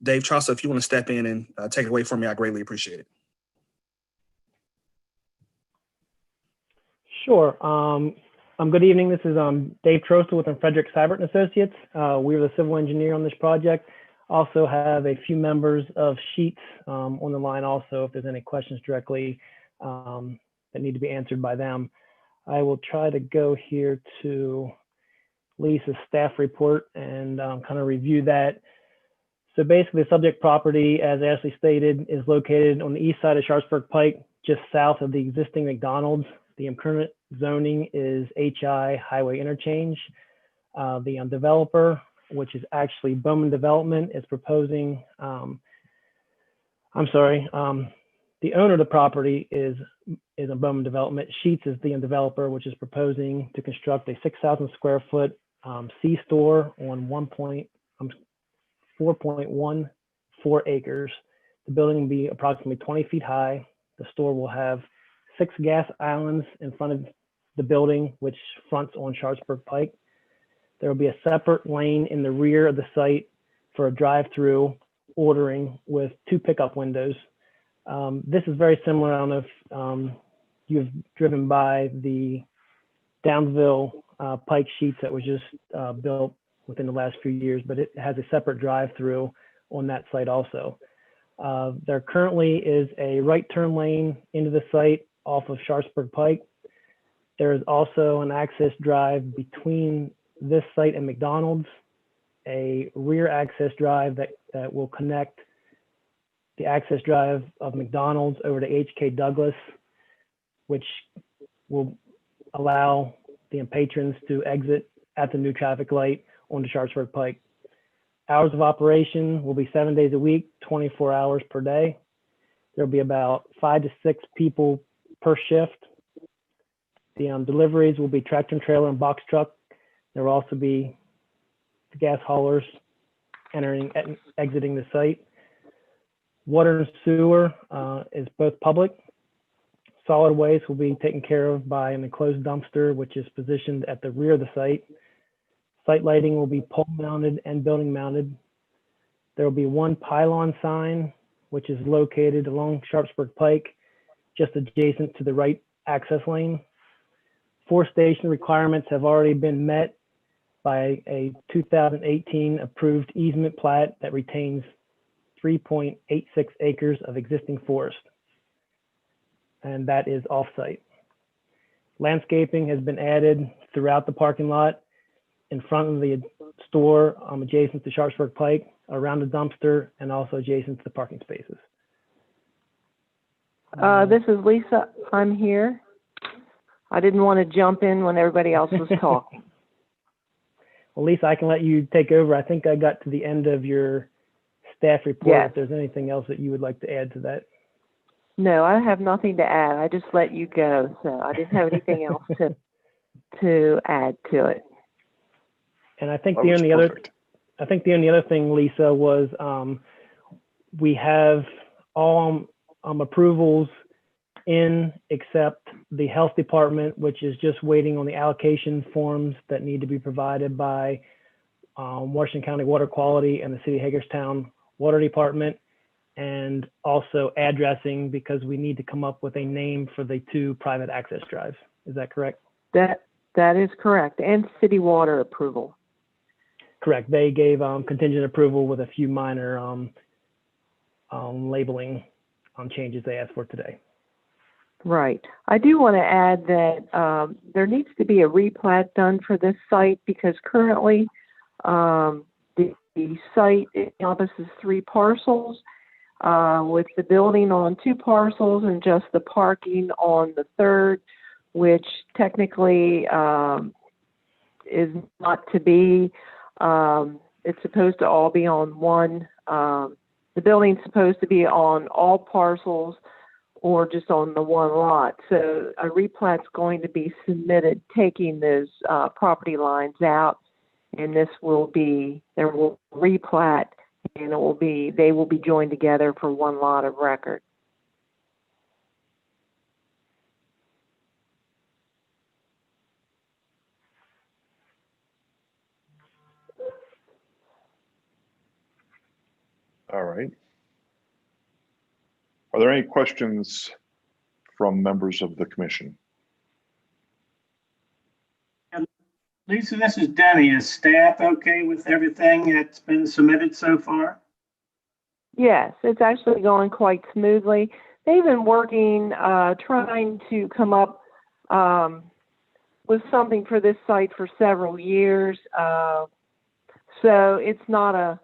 Dave Troxel, if you want to step in and take it away from me, I greatly appreciate it. Sure. Good evening. This is Dave Troxel with Frederick Seibert and Associates. We're the civil engineer on this project. Also have a few members of Sheets on the line also if there's any questions directly that need to be answered by them. I will try to go here to Lisa's staff report and kind of review that. So basically the subject property, as Ashley stated, is located on the east side of Sharpsburg Pike, just south of the existing McDonald's. The current zoning is HI Highway Interchange. The developer, which is actually Bowman Development, is proposing, the owner of the property is a Bowman Development. Sheets is the developer, which is proposing to construct a 6,000 square foot C-store on 4.14 acres. The building will be approximately 20 feet high. The store will have 6 gas islands in front of the building, which fronts on Sharpsburg Pike. There will be a separate lane in the rear of the site for a drive-through ordering with 2 pickup windows. This is very similar. I don't know if you've driven by the Downsville Pike Sheets that was just built within the last few years, but it has a separate drive-through on that site also. There currently is a right turn lane into the site off of Sharpsburg Pike. There is also an access drive between this site and McDonald's, a rear access drive that will connect the access drive of McDonald's over to HK Douglas, which will allow the patrons to exit at the new traffic light onto Sharpsburg Pike. Hours of operation will be 7 days a week, 24 hours per day. There'll be about 5 to 6 people per shift. The deliveries will be tractor and trailer and box truck. There will also be the gas haulers entering and exiting the site. Water and sewer is both public. Solid waste will be taken care of by an enclosed dumpster, which is positioned at the rear of the site. Site lighting will be pole mounted and building mounted. There will be 1 pylon sign, which is located along Sharpsburg Pike, just adjacent to the right access lane. 4 station requirements have already been met by a 2018 approved easement plat that retains 3.86 acres of existing forest, and that is off-site. Landscaping has been added throughout the parking lot, in front of the store, adjacent to Sharpsburg Pike, around the dumpster, and also adjacent to the parking spaces. This is Lisa. I'm here. I didn't want to jump in when everybody else was talking. Well, Lisa, I can let you take over. I think I got to the end of your staff report. Yes. If there's anything else that you would like to add to that. No, I have nothing to add. I just let you go, so I didn't have anything else to add to it. And I think the only other thing, Lisa, was we have all approvals in except the health department, which is just waiting on the allocation forms that need to be provided by Washington County Water Quality and the City of Hagerstown Water Department, and also addressing because we need to come up with a name for the 2 private access drives. Is that correct? That is correct, and city water approval. Correct. They gave contingent approval with a few minor labeling changes they asked for today. Right. I do want to add that there needs to be a replat done for this site because currently the site encompasses 3 parcels with the building on 2 parcels and just the parking on the 3rd, which technically is not to be. It's supposed to all be on one. The building's supposed to be on all parcels or just on the 1 lot. So a replat's going to be submitted taking those property lines out, and there will replat, and they will be joined together for 1 lot of record. All right. Are there any questions from members of the commission? Lisa, this is Denny. Is staff okay with everything that's been submitted so far? Yes, it's actually going quite smoothly. They've been working, trying to come up with something for this site for several years. So it's not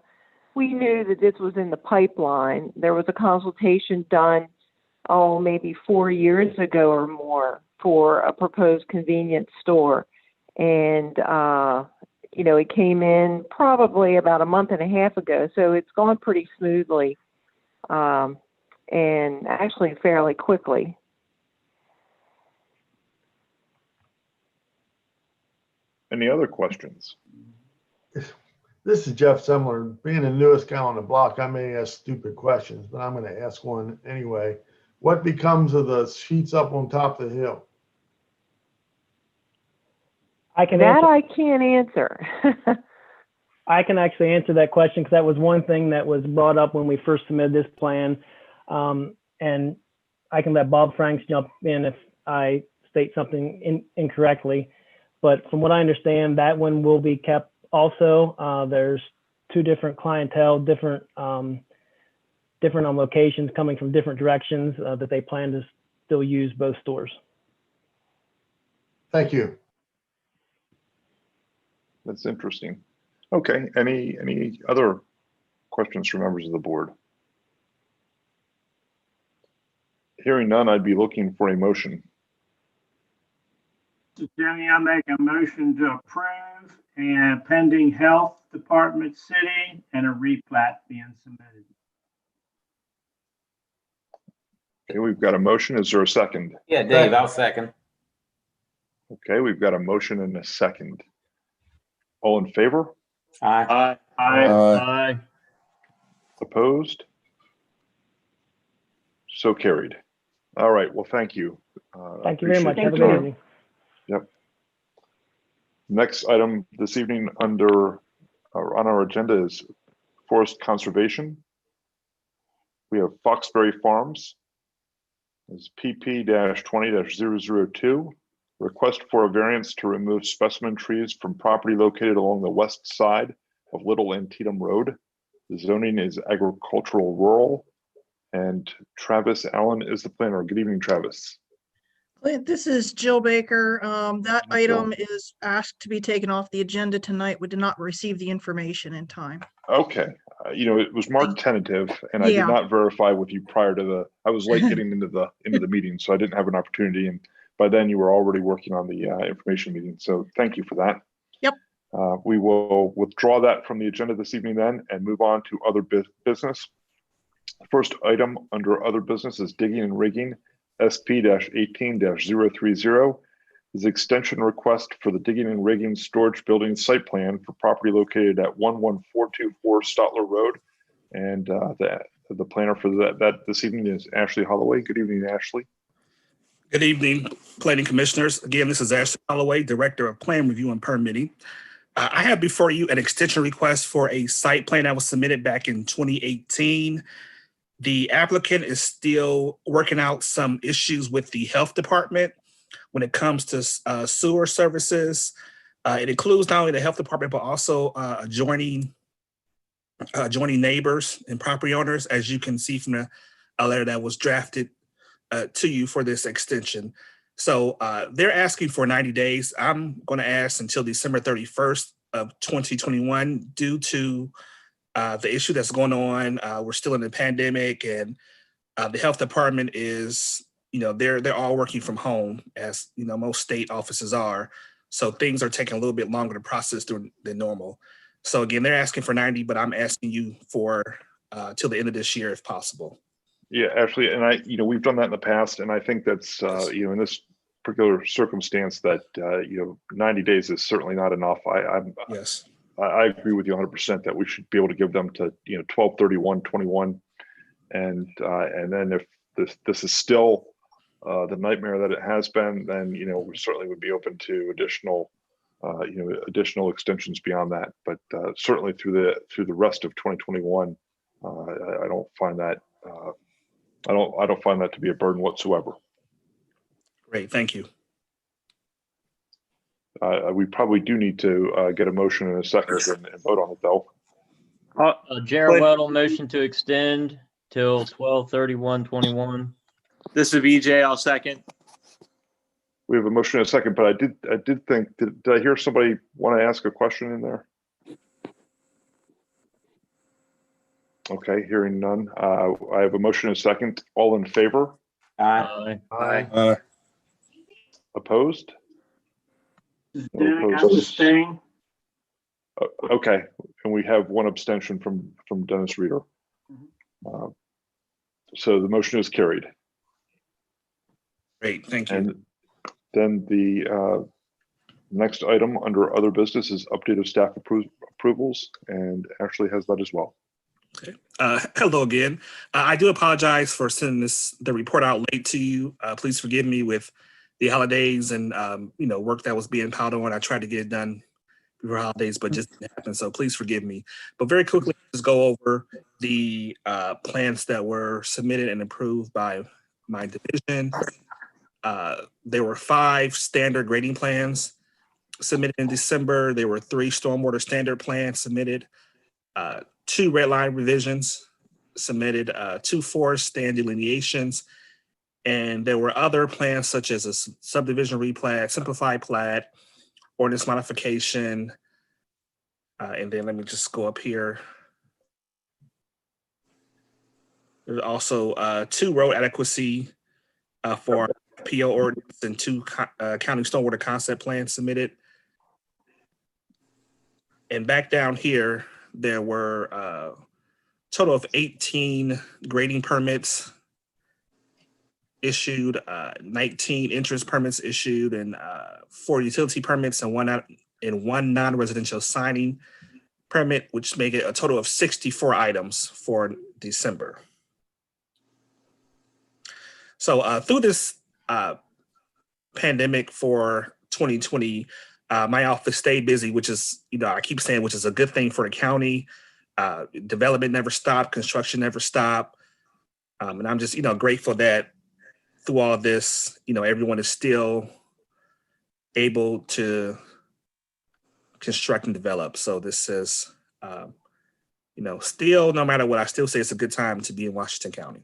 we knew that this was in the pipeline. There was a consultation done, maybe 4 years ago or more for a proposed convenience store. And, it came in probably about a month and a half ago. So it's gone pretty smoothly and actually fairly quickly. Any other questions? This is Jeff Semler. Being the newest guy on the block, I may ask stupid questions, but I'm going to ask one anyway. What becomes of the sheets up on top of the hill? I can't answer. I can actually answer that question because that was one thing that was brought up when we first submitted this plan. And I can let Bob Franks jump in if I state something incorrectly. But from what I understand, that one will be kept also. There's two different clientele, different on locations coming from different directions that they plan to still use both stores. Thank you. That's interesting. Okay, any other questions from members of the board? Hearing none, I'd be looking for a motion. Mr. Denny, I make a motion to approve and pending health department city and a replat being submitted. Okay, we've got a motion. Is there a second? Yeah, Dave, I'll second. Okay, we've got a motion and a second. All in favor? Aye. Aye. Opposed? So carried. All right, well, thank you. Thank you very much. Have a Appreciate your good time. evening. Yep. Next item this evening on our agenda is forest conservation. We have Foxbury Farms. Is PP-20-002. Request for a variance to remove specimen trees from property located along the west side of Little Antietam Road. The zoning is agricultural rural. And Travis Allen is the planner. Good evening, Travis. Clint, this is Jill Baker. That Hi, Jill. item is asked to be taken off the agenda tonight. We did not receive the information in time. Okay. It was marked tentative, and I did Yeah. not verify with you prior to I was late getting into the meeting, so I didn't have an opportunity. And by then you were already working on the information meeting. So thank you for that. Yep. We will withdraw that from the agenda this evening then and move on to other business. First item under other business is digging and rigging, SP-18-030. Is extension request for the digging and rigging storage building site plan for property located at 11424 Stotler Road. And the planner for that this evening is Ashley Holloway. Good evening, Ashley. Good evening, planning commissioners. Again, this is Ashley Holloway, Director of Plan Review and Permitting. I have before you an extension request for a site plan that was submitted back in 2018. The applicant is still working out some issues with the health department when it comes to sewer services. It includes not only the health department, but also adjoining neighbors and property owners, as you can see from a letter that was drafted to you for this extension. So they're asking for 90 days. I'm going to ask until December 31st of 2021 due to the issue that's going on. We're still in the pandemic, and the health department is, they're all working from home, as most state offices are. So things are taking a little bit longer to process than normal. So again, they're asking for 90, but I'm asking you for till the end of this year if possible. Yeah, Ashley, and we've done that in the past, and I think that's in this particular circumstance that 90 days is certainly not enough. Yes. I agree with you 100% that we should be able to give them to 12/31/21, and then if this is still the nightmare that it has been, then we certainly would be open to additional extensions beyond that. But certainly through the rest of 2021, I don't find that I don't find that to be a burden whatsoever. Great, thank you. We probably do need to get a motion in a second and vote on it, though. Jared Weddle, motion to extend till 12/31/21. This would be EJ. I'll second. We have a motion in a second, but I did think, did I hear somebody want to ask a question in there? Okay, hearing none. I have a motion in a second. All in favor? Aye. Aye. Opposed? Dan has to stay. Okay, and we have one abstention from Dennis Reeder. So the motion is carried. Great, thank you. And then the next item under other business is update of staff approvals, and Ashley has that as well. Okay. Hello again. I do apologize for sending the report out late to you. Please forgive me with the holidays and work that was being piled on. I tried to get it done before holidays, but just didn't happen. So please forgive me. But very quickly, let's go over the plans that were submitted and approved by my division. There were 5 standard grading plans submitted in December. There were 3 stormwater standard plans submitted, 2 red line revisions submitted, 2 forest stand delineations, and there were other plans such as a subdivision replat, simplified plat, ordinance modification, and then let me just go up here. There's also 2 road adequacy for PO ordinance and 2 county stormwater concept plans submitted. And back down here, there were a total of 18 grading permits issued, 19 interest permits issued, and 4 utility permits and one non-residential signing permit, which make it a total of 64 items for December. So through this pandemic for 2020, my office stayed busy, which is, I keep saying, which is a good thing for the county. Development never stopped, construction never stopped. And I'm just, grateful that through all of this, everyone is still able to construct and develop. So this is, still, no matter what, I still say it's a good time to be in Washington County.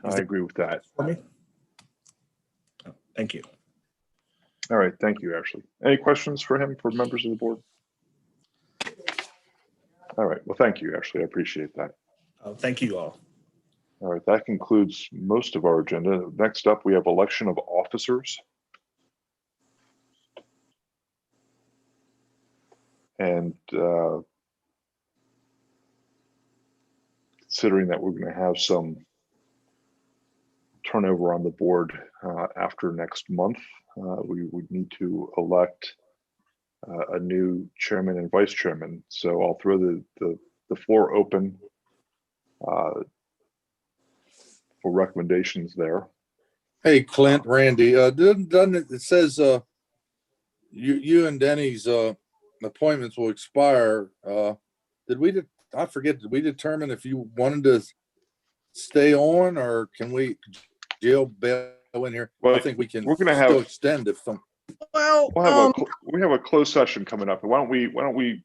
I agree with that. For me? Thank you. All right, thank you, Ashley. Any questions for him, for members of the board? All right, well, thank you, Ashley. I appreciate that. Thank you all. All right, that concludes most of our agenda. Next up, we have election of officers. And considering that we're going to have some turnover on the board after next month, we would need to elect a new chairman and vice chairman. So I'll throw the floor open for recommendations there. Hey, Clint, Randy, doesn't it says you and Denny's appointments will expire. I forget, did we determine if you wanted to stay on, or can we Jill bail in here? Well, I think we can. We're going to have still extend if some. Well, we have a closed session coming up. Why don't we do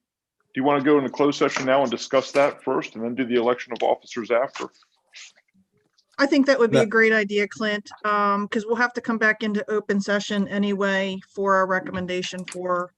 you want to go into closed session now and discuss that first and then do the election of officers after? I think that would be a great idea, Clint, because we'll have to come back into open session anyway for our recommendation for